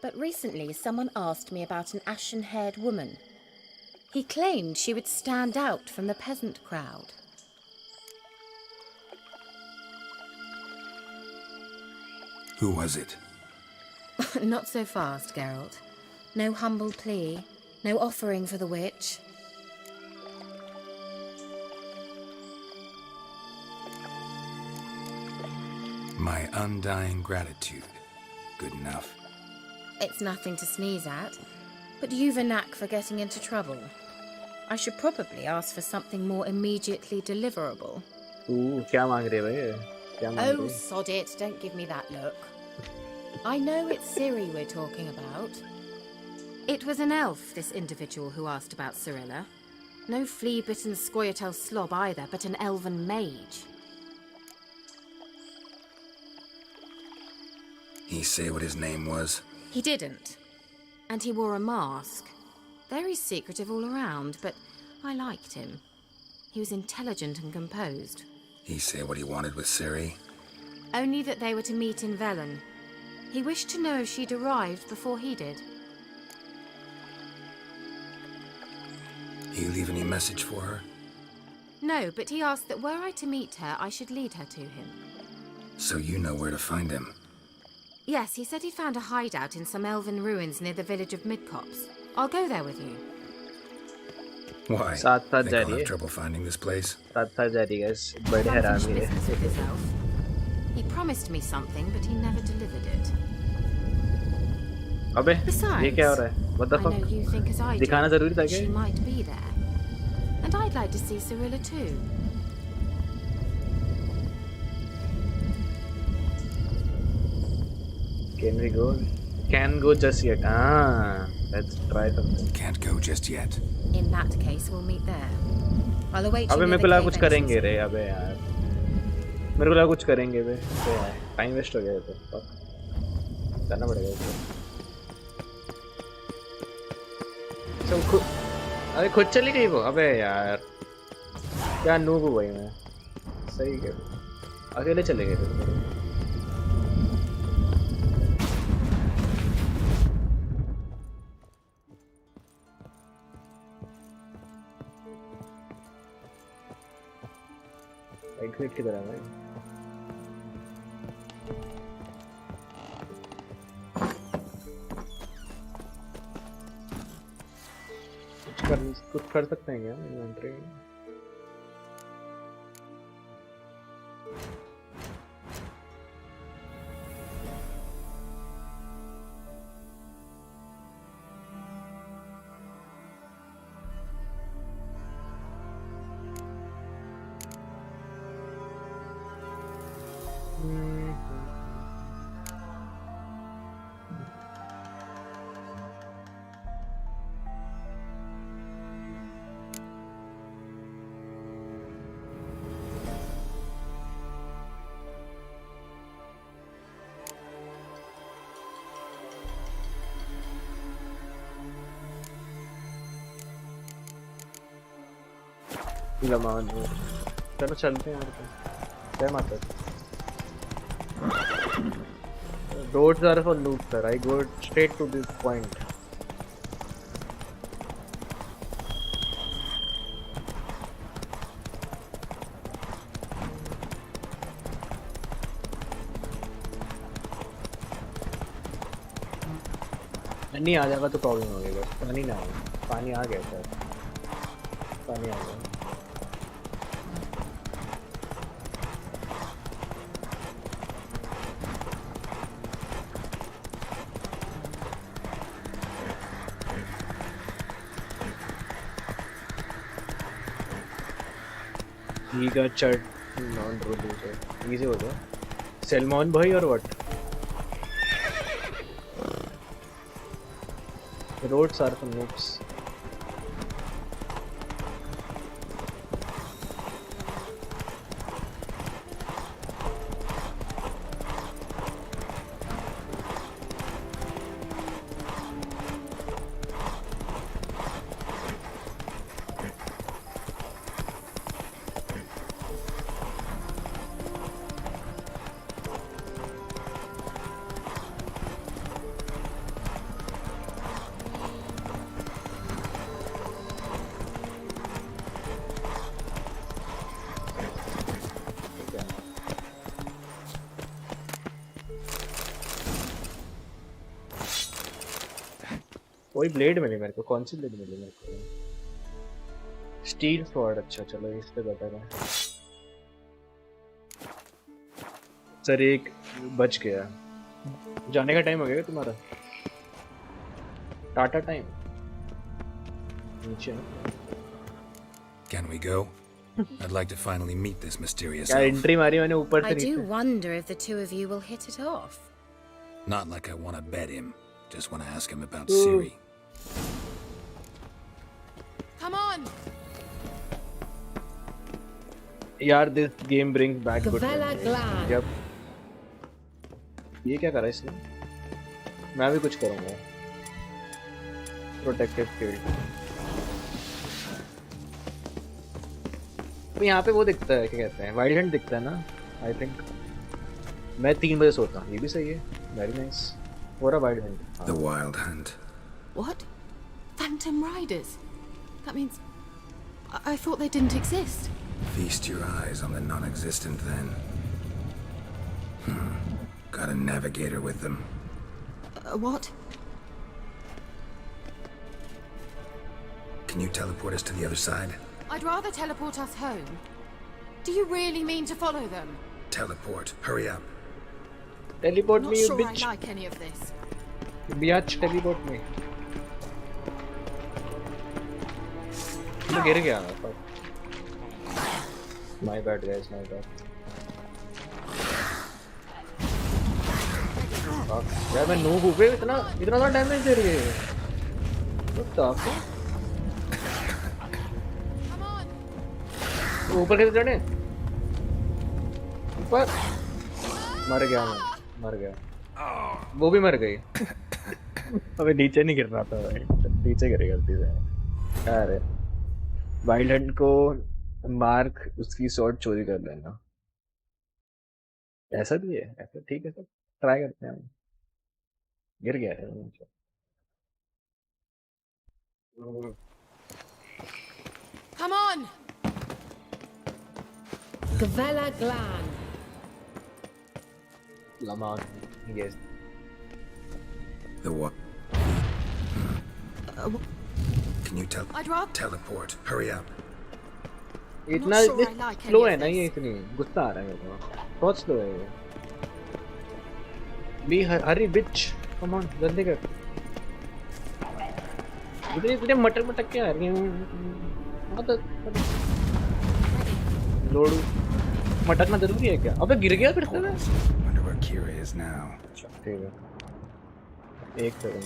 S6: But recently, someone asked me about an ashen-haired woman. He claimed she would stand out from the peasant crowd.
S4: Who was it?
S6: Not so fast, Geralt. No humble plea, no offering for the witch.
S4: My undying gratitude. Good enough.
S6: It's nothing to sneeze at, but you've a knack for getting into trouble. I should probably ask for something more immediately deliverable.
S2: क्या मांग रहे भाई? क्या मांग रहे?
S6: Oh, sod it, don't give me that look. I know it's Ciri we're talking about. It was an elf, this individual who asked about Cirilla. No flea-bitten Scoia'tael slob either, but an elven mage.
S4: He say what his name was?
S6: He didn't. And he wore a mask.
S17: Very secretive all around, but I liked him. He was intelligent and composed.
S4: He say what he wanted with Ciri?
S17: Only that they were to meet in Velen. He wished to know if she'd arrived before he did.
S4: He leave any message for her?
S17: No, but he asked that were I to meet her, I should lead her to him.
S4: So you know where to find him?
S17: Yes, he said he'd found a hideout in some elven ruins near the village of Midcopse. I'll go there with you.
S4: Why?
S2: साथ साथ
S4: Think
S2: जा
S4: I'll
S2: रही
S4: have
S2: है
S4: trouble finding this place?
S2: साथ साथ जा रही है guys बड़े हैरानी है
S17: Business with his elf. He promised me something, but he never delivered it.
S2: अबे
S17: Besides,
S2: ये क्या हो रहा है what the
S17: I
S2: fuck
S17: know you think as I do.
S2: दिखाना जरूरी था क्या
S17: She might be there. And I'd like to see Cirilla too.
S2: Can we go? Can go just yet. Ah, let's try something.
S4: Can't go just yet.
S17: In that case, we'll meet there. I'll await you
S2: अबे
S17: near
S2: मेरे
S17: the
S2: को लगा
S17: cave
S2: कुछ करेंगे रे अबे यार मेरे को लगा कुछ करेंगे बे यार टाइम वेस्ट हो गया तो fuck करना पड़ेगा इसको सब खुद अबे खुद चली गई वो अबे यार क्या नूब हूँ भाई मैं सही है अकेले चले गए थे एग्जिट किधर है भाई कुछ कर सकते हैं क्या इन्वेंटरी लमान हो चलो चलते हैं यार क्या माता roads are for loot sir I go straight to this point नहीं आ जाएगा तो प्रॉब्लम होगी बस पानी ना आए पानी आ गया सर पानी आ गया He got chart non-producer. Easy हो गया. Salmon भाई और what? Roads are for noobs. कोई ब्लेड मिले मेरे को कौन सी ब्लेड मिली मेरे को स्टील स्वॉर्ड अच्छा चलो इस पे बेटर है सर एक बच गया जाने का टाइम हो गया तुम्हारा टाटा टाइम नीचे
S4: Can we go? I'd like to finally meet this mysterious
S2: क्या
S4: elf.
S2: एंट्री मारी मैंने ऊपर से
S17: I do
S2: नीचे
S17: wonder if the two of you will hit it off.
S4: Not like I want to bet him. Just want to ask him about
S2: Ooh.
S4: Ciri.
S12: Come on!
S2: यार this game brings back good
S12: Gvela
S2: memories.
S12: Glad.
S2: Yep. ये क्या करा इसने मैं भी कुछ करूँगा protective shield. तो यहाँ पे वो दिखता है, क्या कहते हैं, वाइल्ड हंट दिखता है ना आई थिंक। मैं 3 बजे सोता हूँ, ये भी सही है। Very nice. हो रहा wild Hunt.
S4: The wild hunt.
S12: What? Phantom Riders? That means... I thought they didn't exist.
S4: Feast your eyes on the non-existent then. Got a navigator with them.
S12: What?
S4: Can you teleport us to the other side?
S17: I'd rather teleport us home. Do you really mean to follow them?
S4: Teleport. Hurry up.
S2: Teleport
S12: Not
S2: me, you
S12: sure
S2: bitch.
S12: I like any of this.
S2: Biatch, teleport me. मैं गिर गया। My bad guys, my bad. यार मैं noob हूँ, इतना सा damage दे रही है। What the fuck? ऊपर कैसे चढ़े? ऊपर मर गया मैं, मर गया। वो भी मर गई। अबे नीचे नहीं गिर रहा था भाई, नीचे गिरी गलती से। अरे वाइल्ड हंट को मार्क उसकी शॉट चोरी कर लेना, ऐसा भी है। ऐसा ठीक है, सब ट्राई करते हैं हम। गिर गया है नीचे।
S12: Come on! Gvela Glan.
S2: Lamar, yes.
S4: The what? Can you teleport? Hurry up.
S2: इतना स्लो है ना ये, इतनी गुस्सा आ रहा है मेरे को, बहुत स्लो है ये। B Hari beach, come on जल्दी कर। इतने मटक मटक के आ रही हैं। लोडू मटकना जरूरी है क्या? अबे गिर गया फिर से मैं।
S4: Wonder where Kira is now.
S2: ठीक है, एक सेकंड।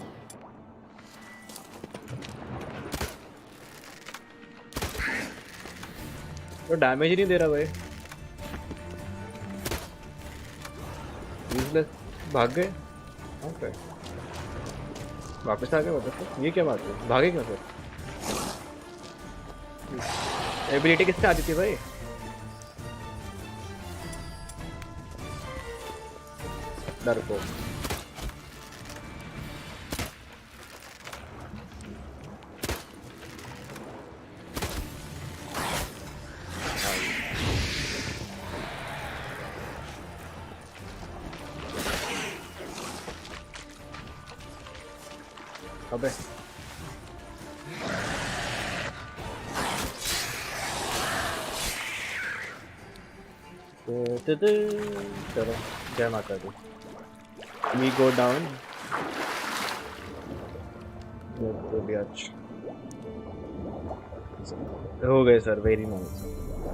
S2: तो डैमेज ही नहीं दे रहा भाई। यूजलेस। भाग गए। ओके, वापस आ गए वापस। ये क्या बात है, भागे क्यों फिर? एबिलिटी किससे आती थी भाई? डर को अबे चलो, जय माता दी। We go down. हो गए सर, वेरी नाइस,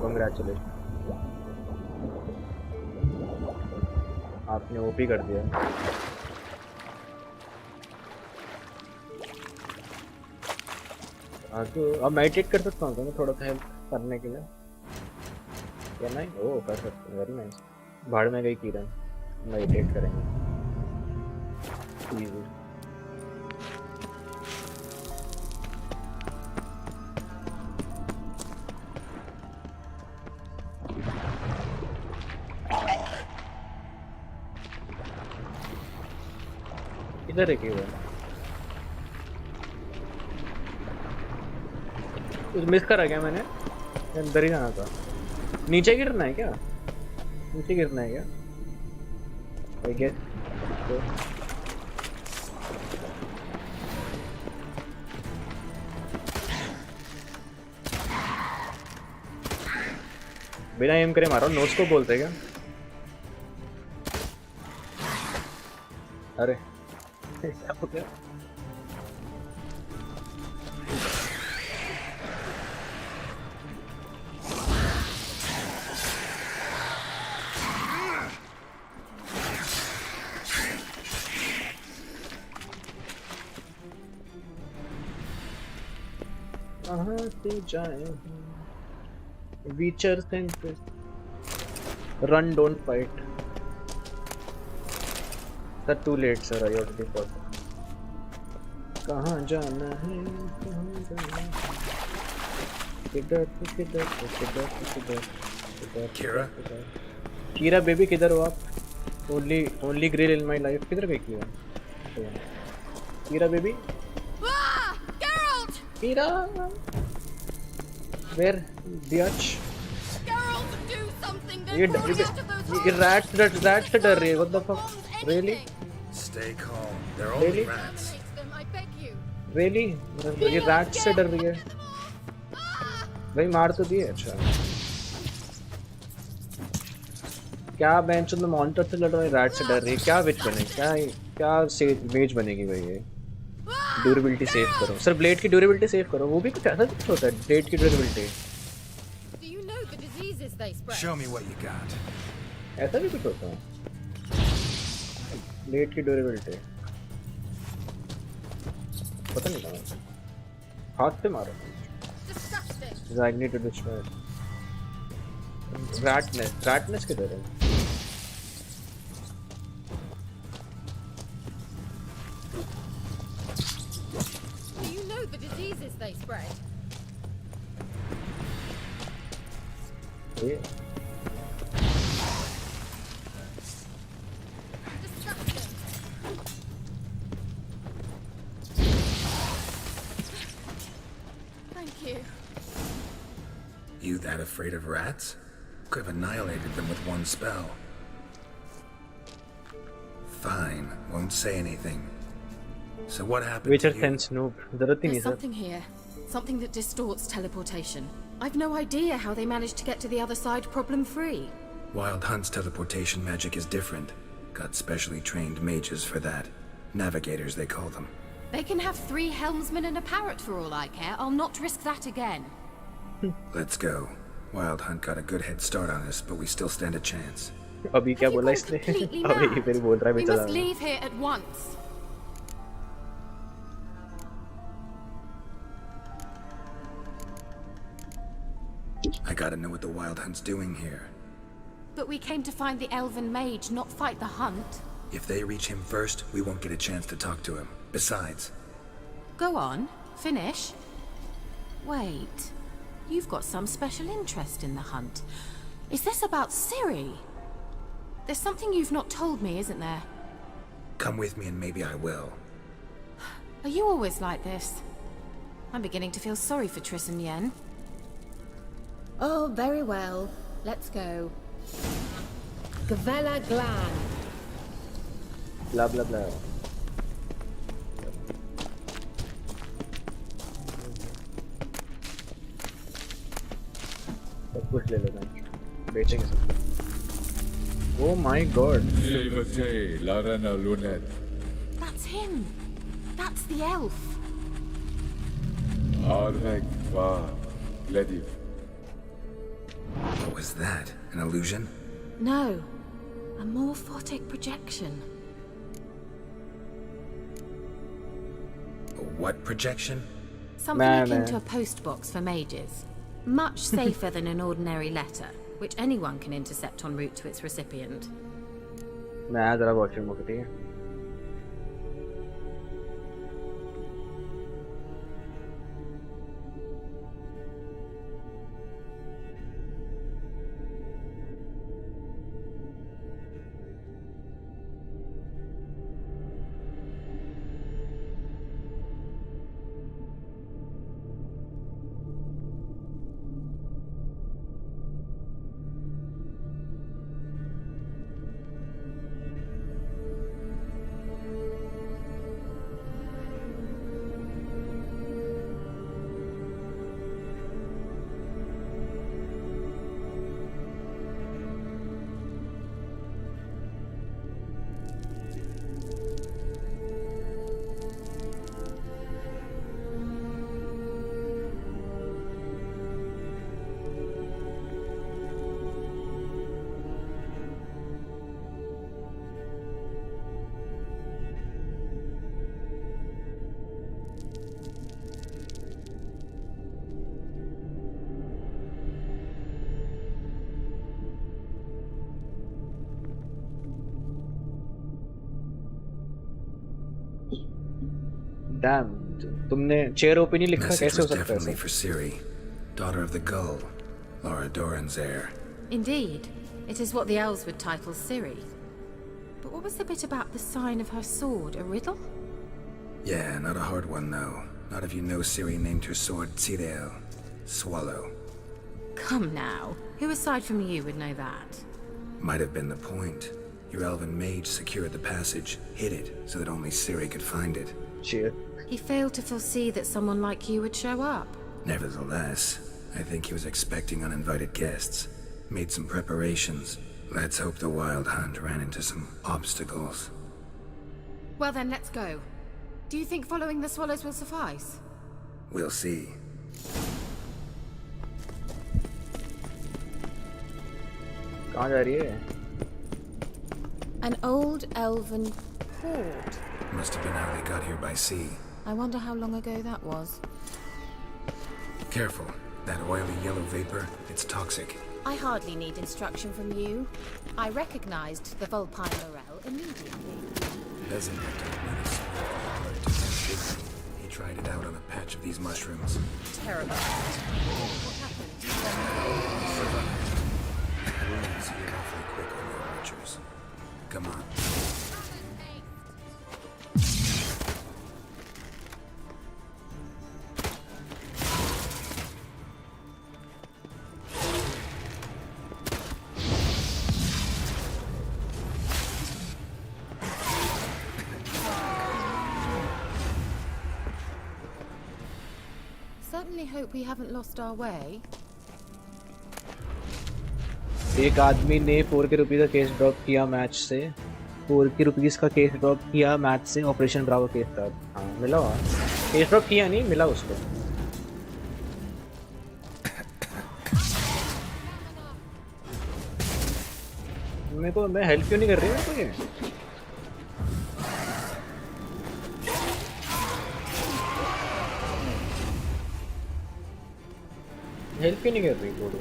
S2: कंग्रेचुलेशन। आपने ओपी कर दिया। हाँ तो अब मेडिटेट कर सकता हूँ मैं थोड़ा सा हेल्प करने के लिए, क्या नहीं? ओ कर सकते, वेरी नाइस। भाड़ में गई किरण, मेडिटेट करेंगे। Easy. इधर है क्यों? कुछ मिस करा क्या मैंने? अंदर ही जाना था। नीचे गिरना है क्या? नीचे गिरना है क्या? I guess so. बिना एम करे मारो, नोट्स को बोलते क्या? अरे क्या हो गया? कहाँ से जाए? Reacher think run, don't fight. Sir, too late, sir. I already fought. कहाँ जाना है कहाँ जाना है किधर किधर किधर किधर
S4: Kira?
S2: कीरा बेबी किधर हो आप only grill in my life किधर गई कीरा बेबी कीरा वेयर बिच ये रैट से डर रही है what the fuck really
S4: Stay calm. They're only
S2: Really?
S4: rats.
S2: Really ये रैट से डर रही है भाई मार तो दिए अच्छा क्या बेंच में मॉनिटर से लड़ रहा है रैट से डर रही है क्या विच बने क्या मेज बनेगी भाई ये ड्यूरेबिलिटी सेव करो सर ब्लेड की ड्यूरेबिलिटी सेव करो वो भी कुछ ऐसा कुछ होता है ब्लेड की durability
S4: Show me what you got.
S2: ऐसा भी कुछ होता है ब्लेड की ड्यूरेबिलिटी पता नहीं था हाथ से मारो I need to destroy it. Ratness किधर है?
S17: Do you know the diseases they spread?
S2: Yeah.
S17: Thank you.
S4: You that afraid of rats? Could have annihilated them with one spell. Fine, won't say anything. So what happened
S2: Witcher
S4: to you?
S2: sense noob.
S12: There's something here. Something that distorts teleportation. I've no idea how they managed to get to the other side problem-free.
S4: Wild Hunt's teleportation magic is different. Got specially trained mages for that. Navigators, they call them.
S17: They can have 3 helmsmen and a parrot for all I care. I'll not risk that again.
S4: Let's go. Wild Hunt got a good head start on us, but we still stand a chance.
S2: अभी क्या बोला इसने? अभी फिर बोल रहा है
S17: We
S2: बेचारा.
S17: must leave here at once.
S4: I gotta know what the Wild Hunt's doing here.
S17: But we came to find the elven mage, not fight the hunt.
S4: If they reach him first, we won't get a chance to talk to him. Besides...
S17: Go on. Finish. Wait. You've got some special interest in the hunt. Is this about Ciri? There's something you've not told me, isn't there?
S4: Come with me and maybe I will.
S17: Are you always like this? I'm beginning to feel sorry for Triss and Yen.
S6: Oh, very well. Let's go. Gavella Glan.
S2: Blah blah blah. सब कुछ ले लेना बेचेंगे सब Oh my god
S17: That's him. That's the elf.
S4: What was that? An illusion?
S17: No. A morphotic projection.
S4: A what projection?
S17: Something akin to a post box for mages. Much safer than an ordinary letter, which anyone can intercept en route to its recipient.
S2: मैं जरा watching मुझे ठीक है Damn, तुमने chair OP नहीं लिखा,
S4: Message
S2: कैसे हो
S4: was
S2: सकता है
S4: definitely
S2: ऐसा?
S4: for Ciri, daughter of the Gull, Laura Doran's heir.
S17: Indeed. It is what the elves would title Ciri. But what was the bit about the sign of her sword? A riddle?
S4: Yeah, not a hard one though. Not if you know Ciri named her sword Cirel, Swallow.
S17: Come now. Who aside from you would know that?
S4: Might have been the point. Your elven mage secured the passage, hid it, so that only Ciri could find it.
S2: Shit.
S17: He failed to foresee that someone like you would show up.
S4: Nevertheless, I think he was expecting uninvited guests. Made some preparations. Let's hope the Wild Hunt ran into some obstacles.
S17: Well then, let's go. Do you think following the swallows will suffice?
S4: We'll see.
S2: कहाँ जा रही है?
S6: An old elven port.
S4: Must have been how they got here by sea.
S6: I wonder how long ago that was.
S4: Careful. That oily yellow vapor, it's toxic.
S6: I hardly need instruction from you. I recognized the vulpine morel immediately.
S4: Doesn't have to admit it's hard to tempt him. He tried it out on a patch of these mushrooms.
S6: Terrible. What happened?
S4: Wounds heal awfully quick on your butchers. Come on.
S17: Certainly hope we haven't lost our way.
S2: एक आदमी ने 4K rupees का case drop किया match से। 4K rupees का case drop किया match से। Operation Bravo case था। हाँ मिला हुआ। केस ड्रॉप किया नहीं, मिला उसको। मेरे को मैं हेल्प क्यों नहीं कर रही मेरे को ये? हेल्प क्यों नहीं कर रही बोलो?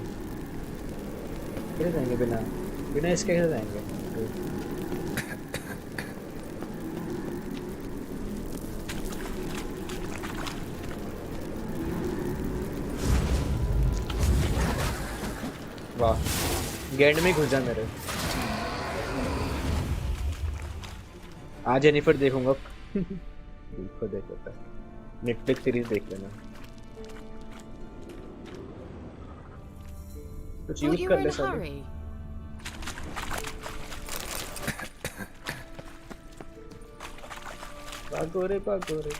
S2: कैसे जाएंगे बिना इसके कैसे जाएंगे? वाह, गेंड में घुस जा मेरे। आज जेनिफर देखूंगा। देखो देखो नेटफ्लिक्स सीरीज देख लेना। कुछ यूज कर ले सब। भागो रे भागो रे।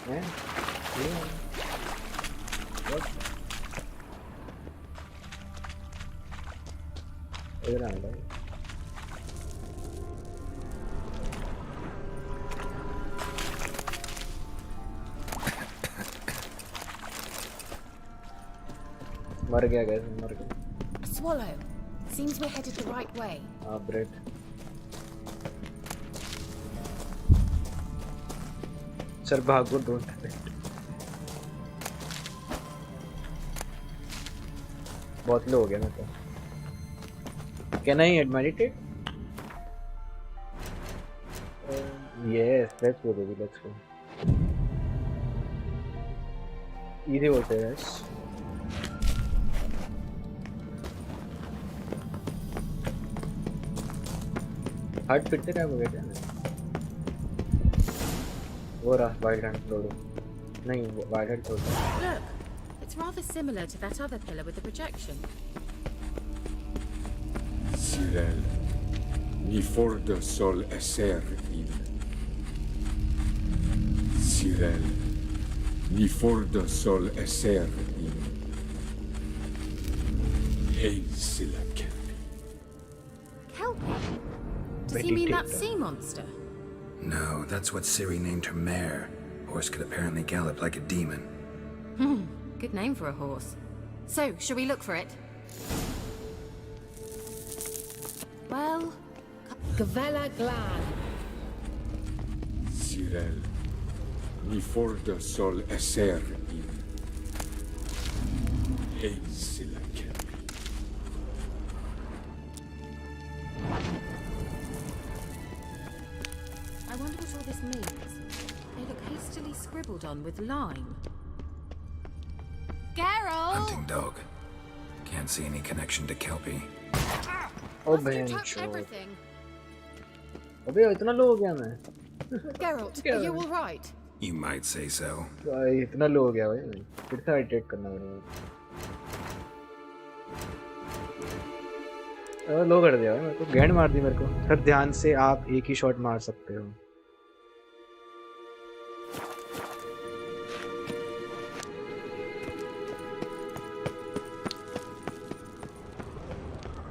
S2: हैं? इधर आ रहा है। मर गया गैस, मर गया।
S6: Swallow. Seems we're headed the right way.
S2: हाँ ब्रेड। सर भागो, डोंट फेंट। बहुत लो हो गया मैं तो। Can I meditate? Yes, let's go baby, let's go. Easy बोलते हैं guys. हार्ट फिरते क्या हो गया क्या? वो रहा वाइल्ड हंट तोड़ो। नहीं वाइल्ड हंट तोड़ो।
S17: Look, it's rather similar to that other pillar with the projection.
S18: Cirel, ni fordo sol esser in. Cirel, ni fordo sol esser in. Hail Silla Kelpie.
S17: Kelpie? Does he mean that sea monster?
S4: No, that's what Ciri named her mare. Horse could apparently gallop like a demon.
S17: Good name for a horse. So, shall we look for it? Well, Gavella Glad.
S18: Cirel, ni fordo sol esser in. Hail Silla Kelpie.
S17: I wonder what all this means. They look hastily scribbled on with lime. Geralt!
S4: Hunting dog. Can't see any connection to Kelpie.
S2: Oh,
S17: You touched everything.
S2: अबे इतना लो हो गया मैं.
S17: Geralt, are you all right?
S4: You might say so.
S2: भाई इतना लो हो गया भाई. फिर से हाइड्रेट करना पड़ेगा. लो कर दिया भाई मेरे को. गैंड मार दी मेरे को. सर ध्यान से आप एक ही शॉट मार सकते हो.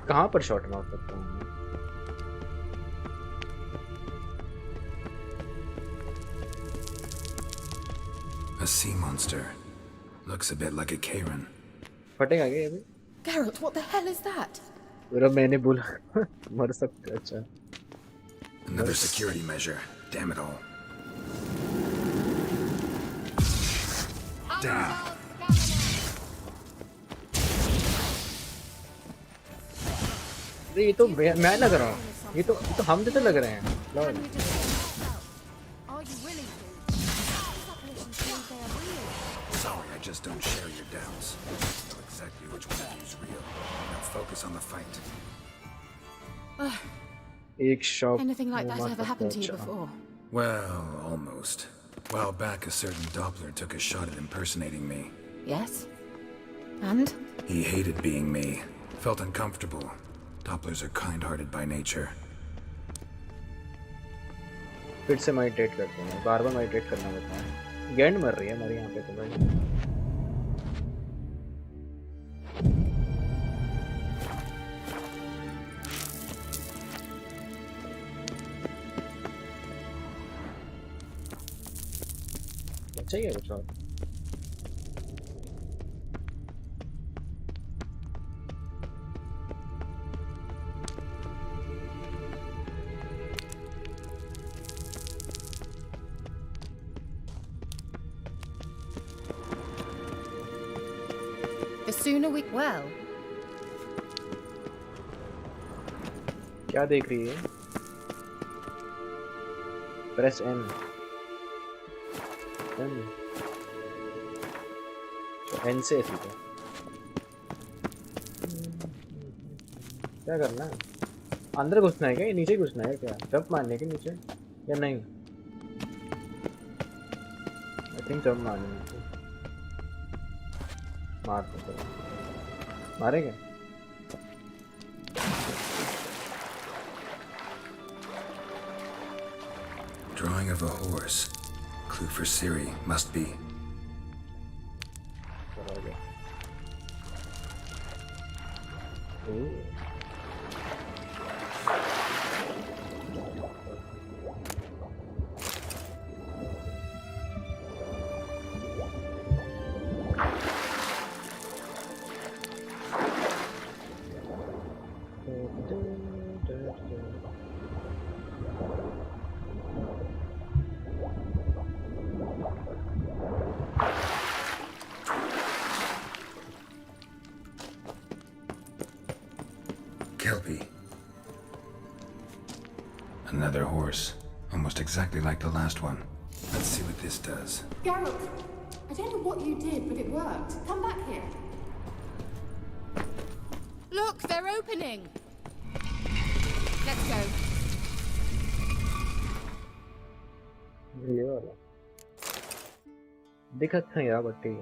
S2: कहाँ पर शॉट मार सकता हूँ?
S4: A sea monster. Looks a bit like a Karen.
S2: फटेगा क्या ये भी?
S17: Geralt, what the hell is that?
S2: मेरा मैंने बोला मर सकते. अच्छा.
S4: Another security measure. Damn it all. Down.
S2: ये तो मैं लग रहा हूँ. ये तो हम जैसे लग रहे हैं.
S4: Sorry, I just don't share your doubts. Know exactly which one of you is real. Now focus on the fight.
S2: एक shot.
S17: Anything like that ever happened to you before?
S4: Well, almost. A while back, a certain Doppler took a shot at impersonating me.
S17: Yes. And?
S4: He hated being me. Felt uncomfortable. Dopplers are kind-hearted by nature.
S2: फिर से migrate करते हैं. बार-बार migrate करना पड़ता है. गैंड मर रही है हमारे यहाँ पे तो भाई. चाहिए कुछ और.
S17: The sooner we... Well...
S2: क्या देख रही है? Press N. N से सीधा. क्या करना है? अंदर घुसना है क्या? ये नीचे घुसना है क्या? जंप मारने के नीचे या नहीं? I think जंप मारने है. मार तो मारेंगे.
S4: Drawing of a horse. Clue for Siri must be. Kelpie. Another horse. Almost exactly like the last one. Let's see what this does.
S12: Geralt, I don't know what you did, but it worked. Come back here.
S17: Look, they're opening. Let's go.
S2: ये वाला दिखा था यार बट्टी.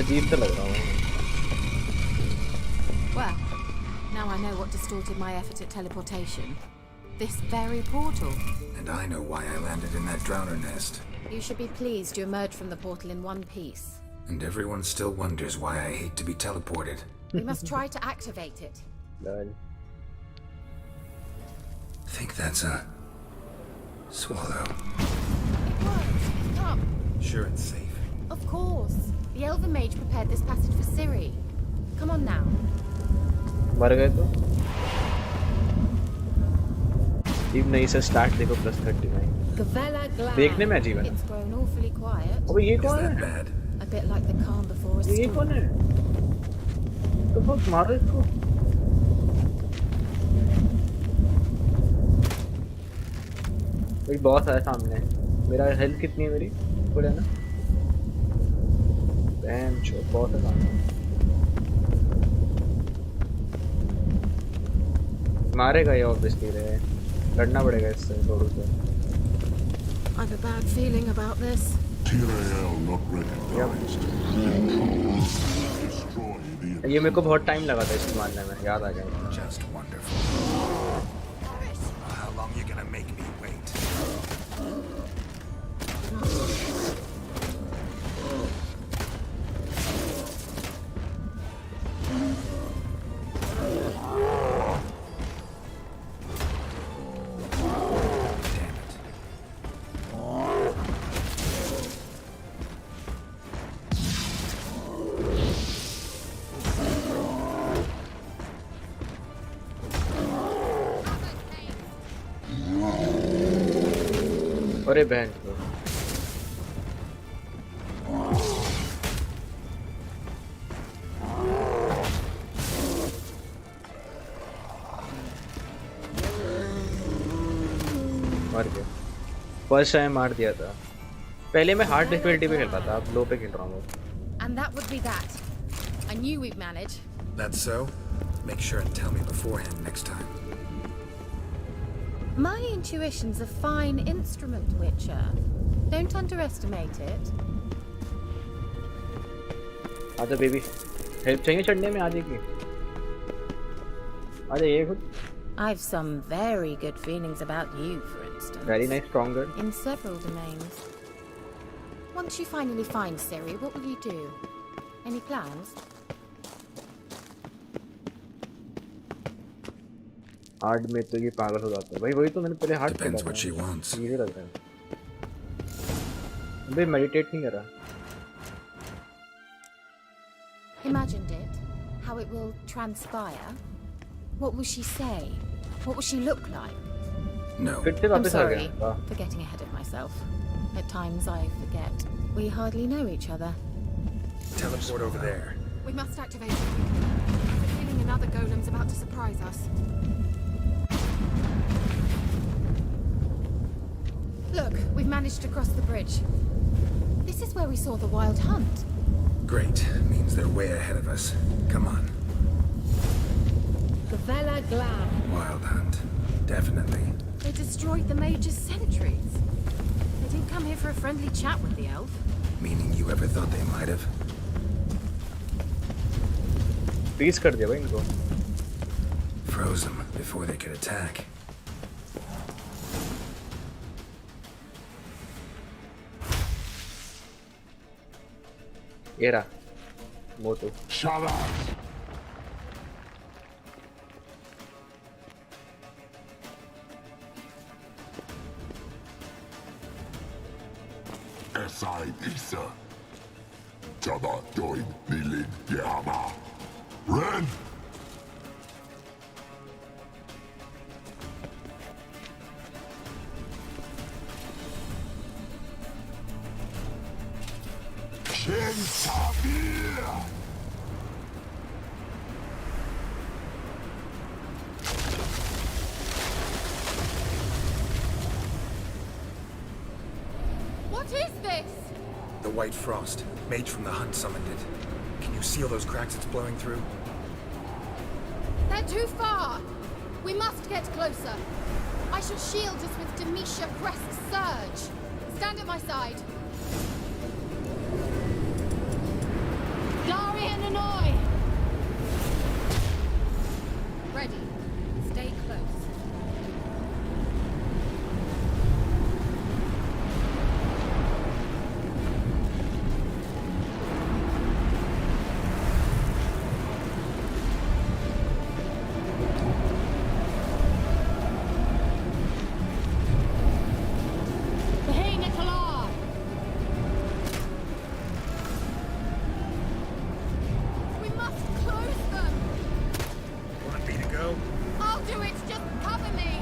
S2: अजीब सा लग रहा है.
S17: Well, now I know what distorted my effort at teleportation. This very portal.
S4: And I know why I landed in that drowner nest.
S17: You should be pleased you emerged from the portal in one piece.
S4: And everyone still wonders why I hate to be teleported.
S17: We must try to activate it.
S4: Think that's a swallow.
S17: It works. Come.
S4: Sure it's safe.
S17: Of course. The Elven Mage prepared this passage for Ciri. Come on now.
S2: मर गए तो team नहीं से start देखो +39. देखने में अजीब है.
S17: It's grown awfully quiet.
S2: अबे ये कौन है?
S17: A bit like the calm before a storm.
S2: ये कौन है? तो बहुत मारो इसको. एक बॉस है सामने। मेरा हेल्थ कितनी है मेरी? बोले ना बहन चो बॉस है सामने। मारेगा ये ऑब्वियसली रे, लड़ना पड़ेगा इससे थोड़ा सा।
S12: I've a bad feeling about this.
S16: TRAL not recognized.
S2: ये मेरे को बहुत टाइम लगा था इसको मारने में, याद आ गया।
S4: Just wonderful. How long you gonna make me wait?
S2: अरे बहन को मार गया। फर्स्ट टाइम मार दिया था। पहले मैं हार्ड डिफिकल्टी पे खेल रहा था, अब लो पे खेल रहा हूँ।
S12: And that would be that. I knew we'd manage.
S4: That's so? Make sure and tell me beforehand next time.
S12: My intuition's a fine instrument, Witcher. Don't underestimate it.
S2: आजा बेबी, हेल्प चाहिए चढ़ने में? आ जाएगी, आ जाइए खुद।
S12: I've some very good feelings about you, for instance.
S2: Very nice, stronger.
S12: In several domains. Once you finally find Ciri, what will you do? Any plans?
S2: Hard में तो ये पागल हो जाता है भाई। वही तो मैंने पहले हार्ड खेला था।
S4: Depends what she wants.
S2: ये लग रहा है भाई, मेडिटेट नहीं कर रहा।
S12: Imagined it. How it will transpire. What will she say? What will she look like?
S4: No.
S12: I'm sorry for getting ahead of myself. At times I forget. We hardly know each other.
S4: Teleport over there.
S12: We must activate it. I have a feeling another golem's about to surprise us. Look, we've managed to cross the bridge. This is where we saw the wild hunt.
S4: Great. Means they're way ahead of us. Come on.
S12: Gavella Glam.
S4: Wild hunt. Definitely.
S12: They destroyed the Major's sentries. They didn't come here for a friendly chat with the elf.
S4: Meaning you ever thought they might have?
S2: Freeze कर दिया भाई इनको।
S4: Froze them before they could attack.
S2: ये रहा मोटो।
S16: Shut up! Esai Isa. Jada doin nilin yama. Ren!
S12: What is this?
S4: The white frost. Mage from the hunt summoned it. Can you see all those cracks it's blowing through?
S12: They're too far. We must get closer. I shall shield us with Demisha Crest's surge. Stand at my side. Darian and Annoy! Ready. Stay close. Hey, Nicola! We must close them!
S4: Want me to go?
S12: I'll do it! Just cover me!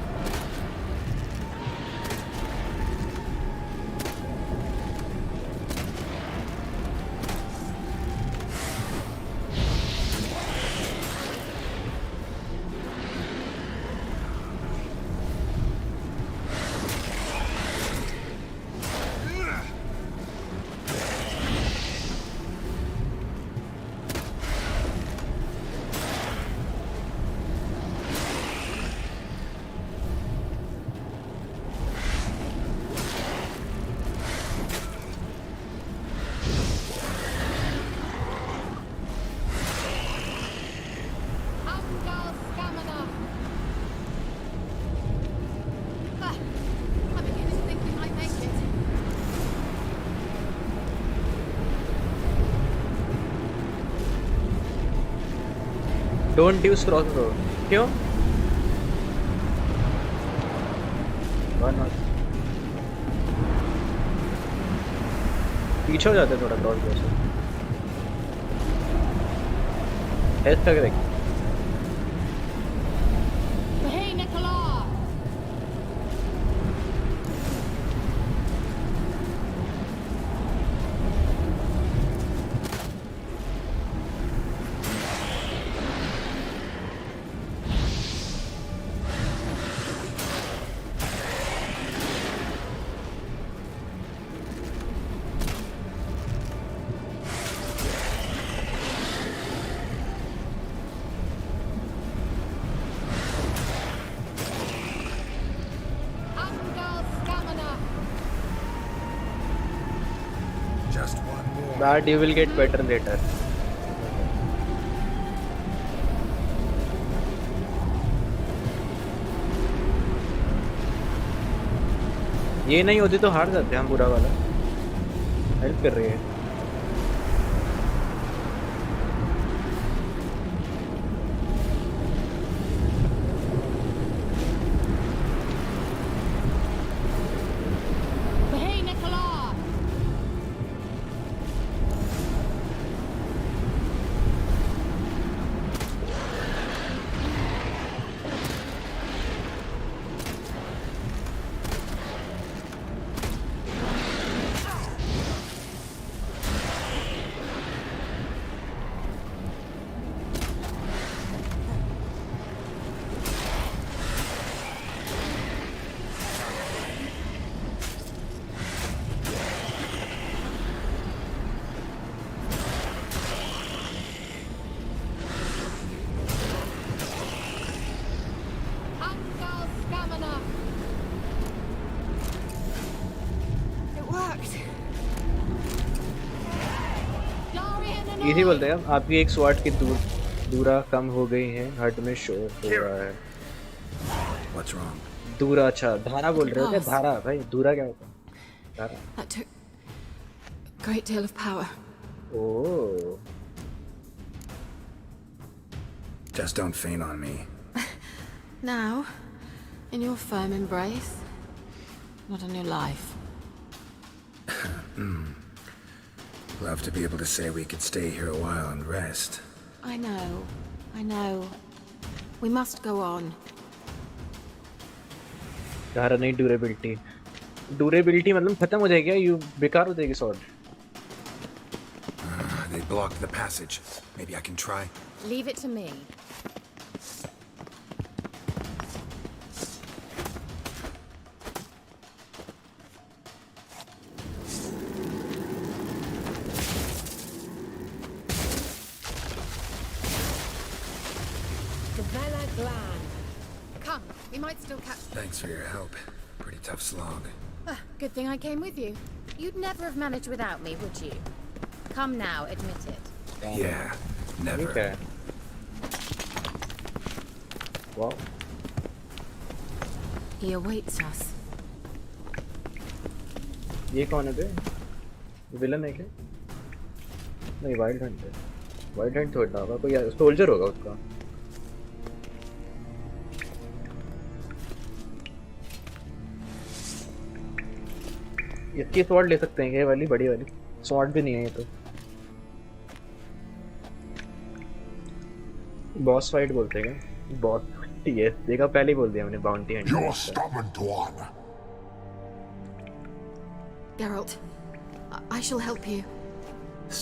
S2: Don't use cross bro. क्यों? Why not? पीछे हो जाते थोड़ा cross bro से। S तक देख। That you will get better later. ये नहीं होती तो हार जाते हम। बुरा वाला हेल्प कर रही है। इजी बोलते हैं आपकी एक स्वाट की दूरा कम हो गई है। हट में शो हो रहा है।
S4: What's wrong?
S2: दूरा। अच्छा धारा बोल रहे हो क्या? धारा भाई दूरा क्या होता है? धारा।
S17: That took a great deal of power.
S2: Oh.
S4: Just don't faint on me.
S17: Now, in your firm embrace, not on your life.
S4: Love to be able to say we could stay here a while and rest.
S17: I know. We must go on.
S2: धारा नहीं durability. Durability मतलब खत्म हो जाएगी क्या? You बेकार हो जाएगी sword.
S4: They blocked the passage. Maybe I can try.
S12: Leave it to me. Come, we might still catch.
S4: Thanks for your help. Pretty tough slog.
S12: Good thing I came with you. You'd never have managed without me, would you? Come now, admit it.
S4: Yeah, never.
S2: Okay. Wow.
S17: He awaits us.
S2: ये कौन है बे? Villain है क्या? नहीं wild Hunt है। Wild Hunt थोड़ा होगा, कोई सोल्जर होगा उसका। इसकी स्वॉर्ड ले सकते हैं ये वाली बड़ी वाली। स्वॉर्ड भी नहीं है ये तो। बॉस फाइट बोलते हैं क्या? बॉस ये देखा पहले ही बोल दिया मैंने bounty Hunt.
S16: You're stubborn to honor.
S17: Geralt, I shall help you.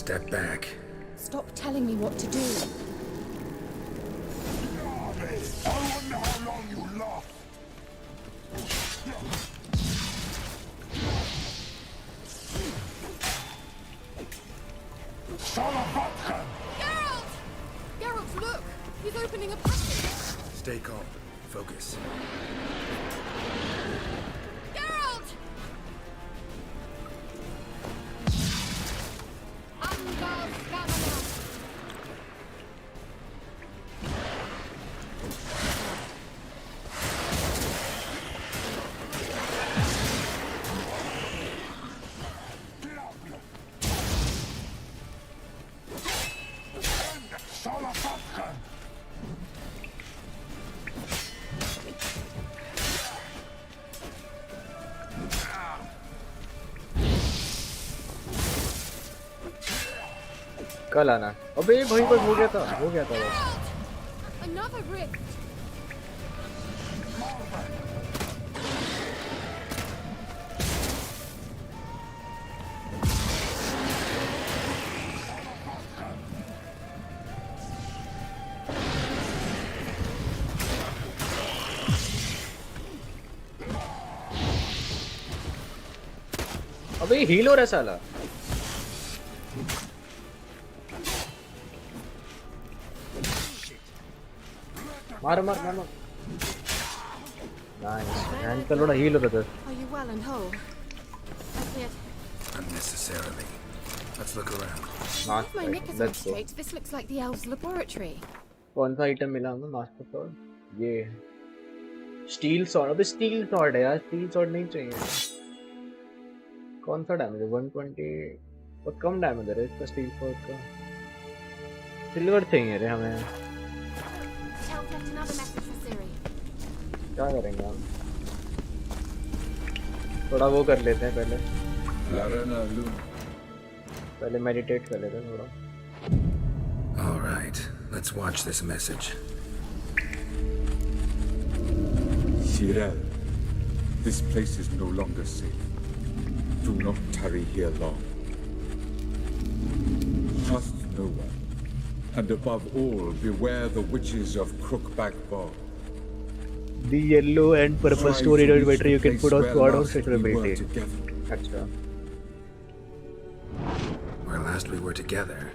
S4: Step back.
S12: Stop telling me what to do.
S16: I wonder how long you last.
S12: Geralt! Geralt, look! He's opening a passage.
S4: Stay calm. Focus.
S12: Geralt!
S2: कल आना। अबे भाई बस हो गया था बस।
S12: Another rift.
S2: अबे हील हो रहा है साला। मार नाइस हैंड का लोड़ा हील हो रहा था।
S12: Are you well and whole?
S4: Unnecessarily. Let's look around.
S12: If my knickers are straight, this looks like the elves' laboratory.
S2: कौन सा आइटम मिला हमें? मास्टर स्वॉर्ड, ये स्टील स्वॉर्ड। अबे स्टील स्वॉर्ड है यार, स्टील स्वॉर्ड नहीं चाहिए। कौन सा डैमेज है? 120 बहुत कम डैमेज है इसका स्टील स्वॉर्ड का। सिल्वर चाहिए रे हमें। क्या करेंगे हम? थोड़ा वो कर लेते हैं पहले मेडिटेट कर लेते हैं थोड़ा।
S4: All right, let's watch this message.
S18: Cyril, this place is no longer safe. Do not tarry here long. Trust no one. And above all, beware the witches of Crookback Bog.
S2: The yellow and purple story inventory you can put on sword or set ability. Extra.
S4: Where last we were together,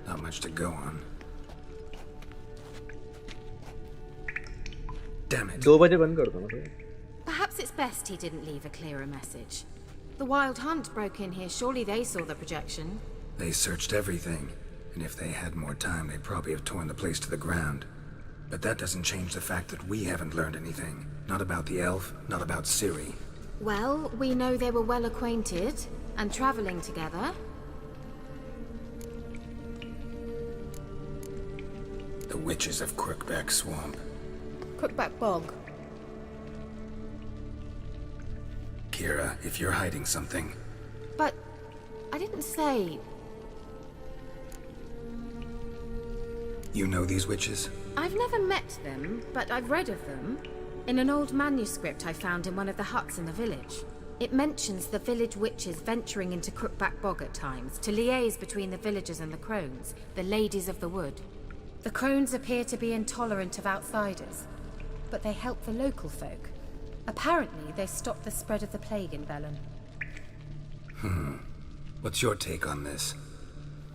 S4: not much to go on. Damn it.
S2: 2 बजे बंद कर दो ना।
S17: Perhaps it's best he didn't leave a clearer message. The Wild Hunt broke in here. Surely they saw the projection.
S4: They searched everything, and if they had more time, they'd probably have torn the place to the ground. But that doesn't change the fact that we haven't learned anything. Not about the elf, not about Ciri.
S17: Well, we know they were well acquainted and traveling together.
S4: The witches of Crookback Swamp.
S12: Crookback Bog.
S4: Kira, if you're hiding something...
S17: But I didn't say...
S4: You know these witches?
S17: I've never met them, but I've read of them. In an old manuscript I found in one of the huts in the village. It mentions the village witches venturing into Crookback Bog at times to liaise between the villagers and the crones, the ladies of the wood. The crones appear to be intolerant of outsiders, but they help the local folk. Apparently, they stopped the spread of the plague in Velen.
S4: What's your take on this?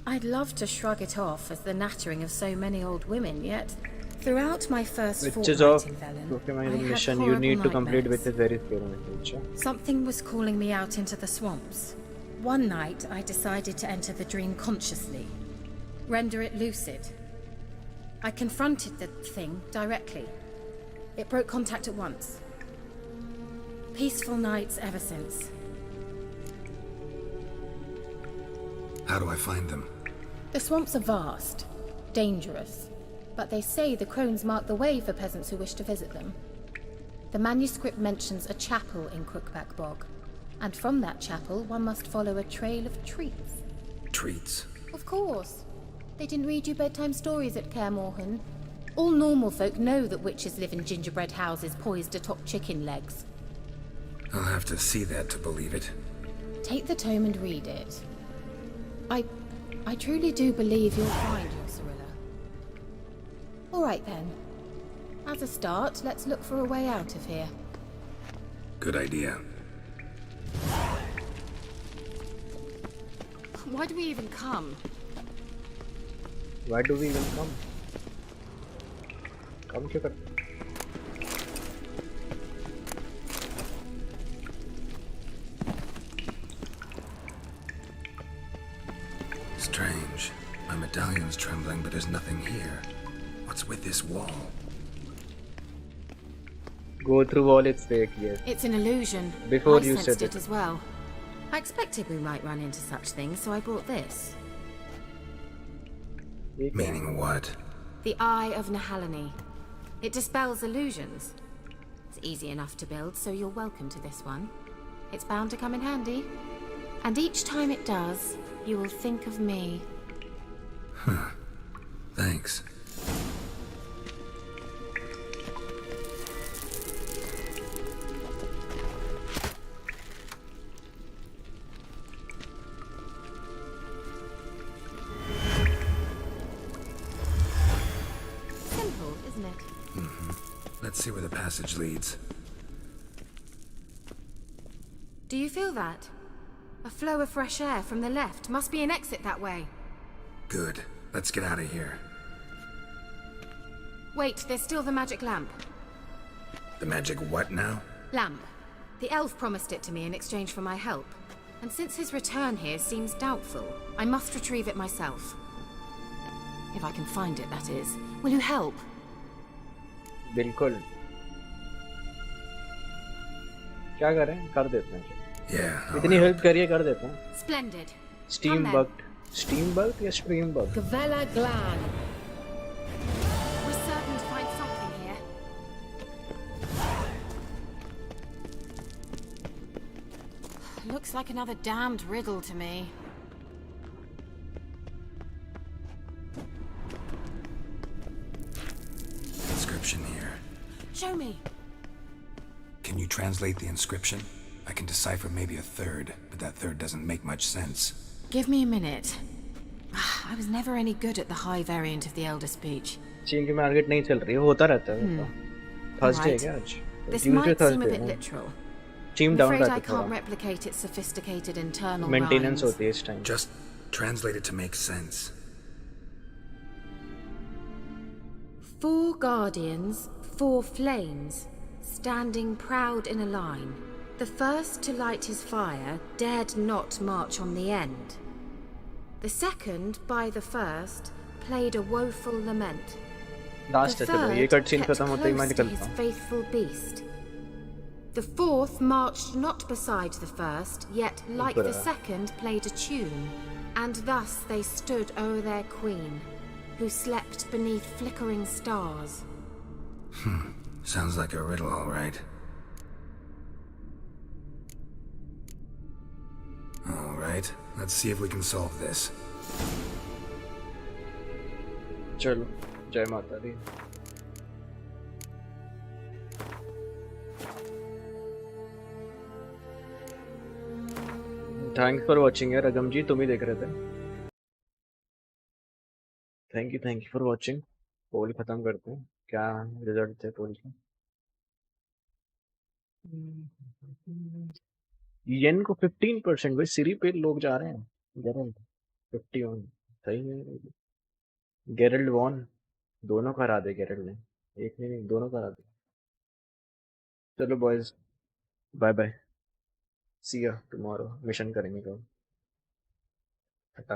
S17: I'd love to shrug it off as the nattering of so many old women, yet throughout my first fortnight in Velen, I had
S2: mission you need to complete, which is very scary.
S17: Something was calling me out into the swamps. One night, I decided to enter the dream consciously, render it lucid. I confronted the thing directly. It broke contact at once. Peaceful nights ever since.
S4: How do I find them?
S12: The swamps are vast, dangerous, but they say the crones mark the way for peasants who wish to visit them. The manuscript mentions a chapel in Crookback Bog, and from that chapel one must follow a trail of treats.
S4: Treats?
S12: Of course. They didn't read you bedtime stories at Kaer Morhen. All normal folk know that witches live in gingerbread houses poised atop chicken legs.
S4: I'll have to see that to believe it.
S12: Take the tome and read it. I truly do believe you'll find your Cirilla. All right then. As a start, let's look for a way out of here.
S4: Good idea.
S17: Why do we even come?
S2: Why do we even come? Come क्यों करते?
S4: Strange. My medallion's trembling, but there's nothing here. What's with this wall?
S2: Go through wall, it's fake, yes.
S17: It's an illusion.
S2: Before
S17: I
S2: you
S17: sensed
S2: said
S17: it as well. I expected we might run into such things, so I brought this.
S4: Meaning what?
S17: The Eye of Nahalani. It dispels illusions. It's easy enough to build, so you're welcome to this one. It's bound to come in handy. And each time it does, you will think of me.
S4: Thanks.
S17: Simple, isn't it?
S4: Let's see where the passage leads.
S17: Do you feel that? A flow of fresh air from the left. Must be an exit that way.
S4: Good. Let's get out of here.
S17: Wait, there's still the magic lamp.
S4: The magic what now?
S17: Lamp. The elf promised it to me in exchange for my help. And since his return here seems doubtful, I must retrieve it myself. If I can find it, that is. Will you help?
S2: बिल्कुल क्या करें कर देते हैं
S4: Yeah.
S2: इतनी help करिए कर देते हैं
S17: Splendid.
S2: स्टीम बग या stream bug
S12: Gavella Glan.
S17: We're certain to find something here. Looks like another damned riddle to me.
S4: Inscription here.
S17: Show me.
S4: Can you translate the inscription? I can decipher maybe a third, but that third doesn't make much sense.
S17: Give me a minute. I was never any good at the high variant of the Elder speech.
S2: चीन की market नहीं चल रही है होता रहता है Thursday है क्या आज
S17: This might seem a bit literal.
S2: Team
S17: I'm
S2: down
S17: afraid I
S2: रहता
S17: can't
S2: है
S17: replicate its sophisticated internal
S2: maintenance
S17: rhymes.
S2: होती है इस time
S4: Just translate it to make sense.
S17: 4 guardians, 4 flames, standing proud in a line. The first to light his fire dared not march on the end. The second, by the first, played a woeful lament.
S2: Last
S17: The
S2: है चलो ये
S17: third
S2: cut scene
S17: kept
S2: खत्म होते ही मैं
S17: close to
S2: निकलता
S17: his
S2: हूँ
S17: faithful beast. The fourth marched not beside the first, yet like the
S2: ऊपर।
S17: second played a tune. And thus they stood o'er their queen, who slept beneath flickering stars.
S4: Sounds like a riddle, all right. All right, let's see if we can solve this.
S2: चलो जय माता दी thanks for watching यार अगम जी तुम ही देख रहे थे thank you for watching पोल खत्म करते हैं क्या रिजल्ट थे पोल के येन को 15% भाई सिरी पे लोग जा रहे हैं गेरल्ड 51 सही है गेरल्ड वॉन दोनों करा दे गेरल्ड ने एक नहीं दोनों करा दे चलो boys bye bye see you tomorrow mission करेंगे कल टाटा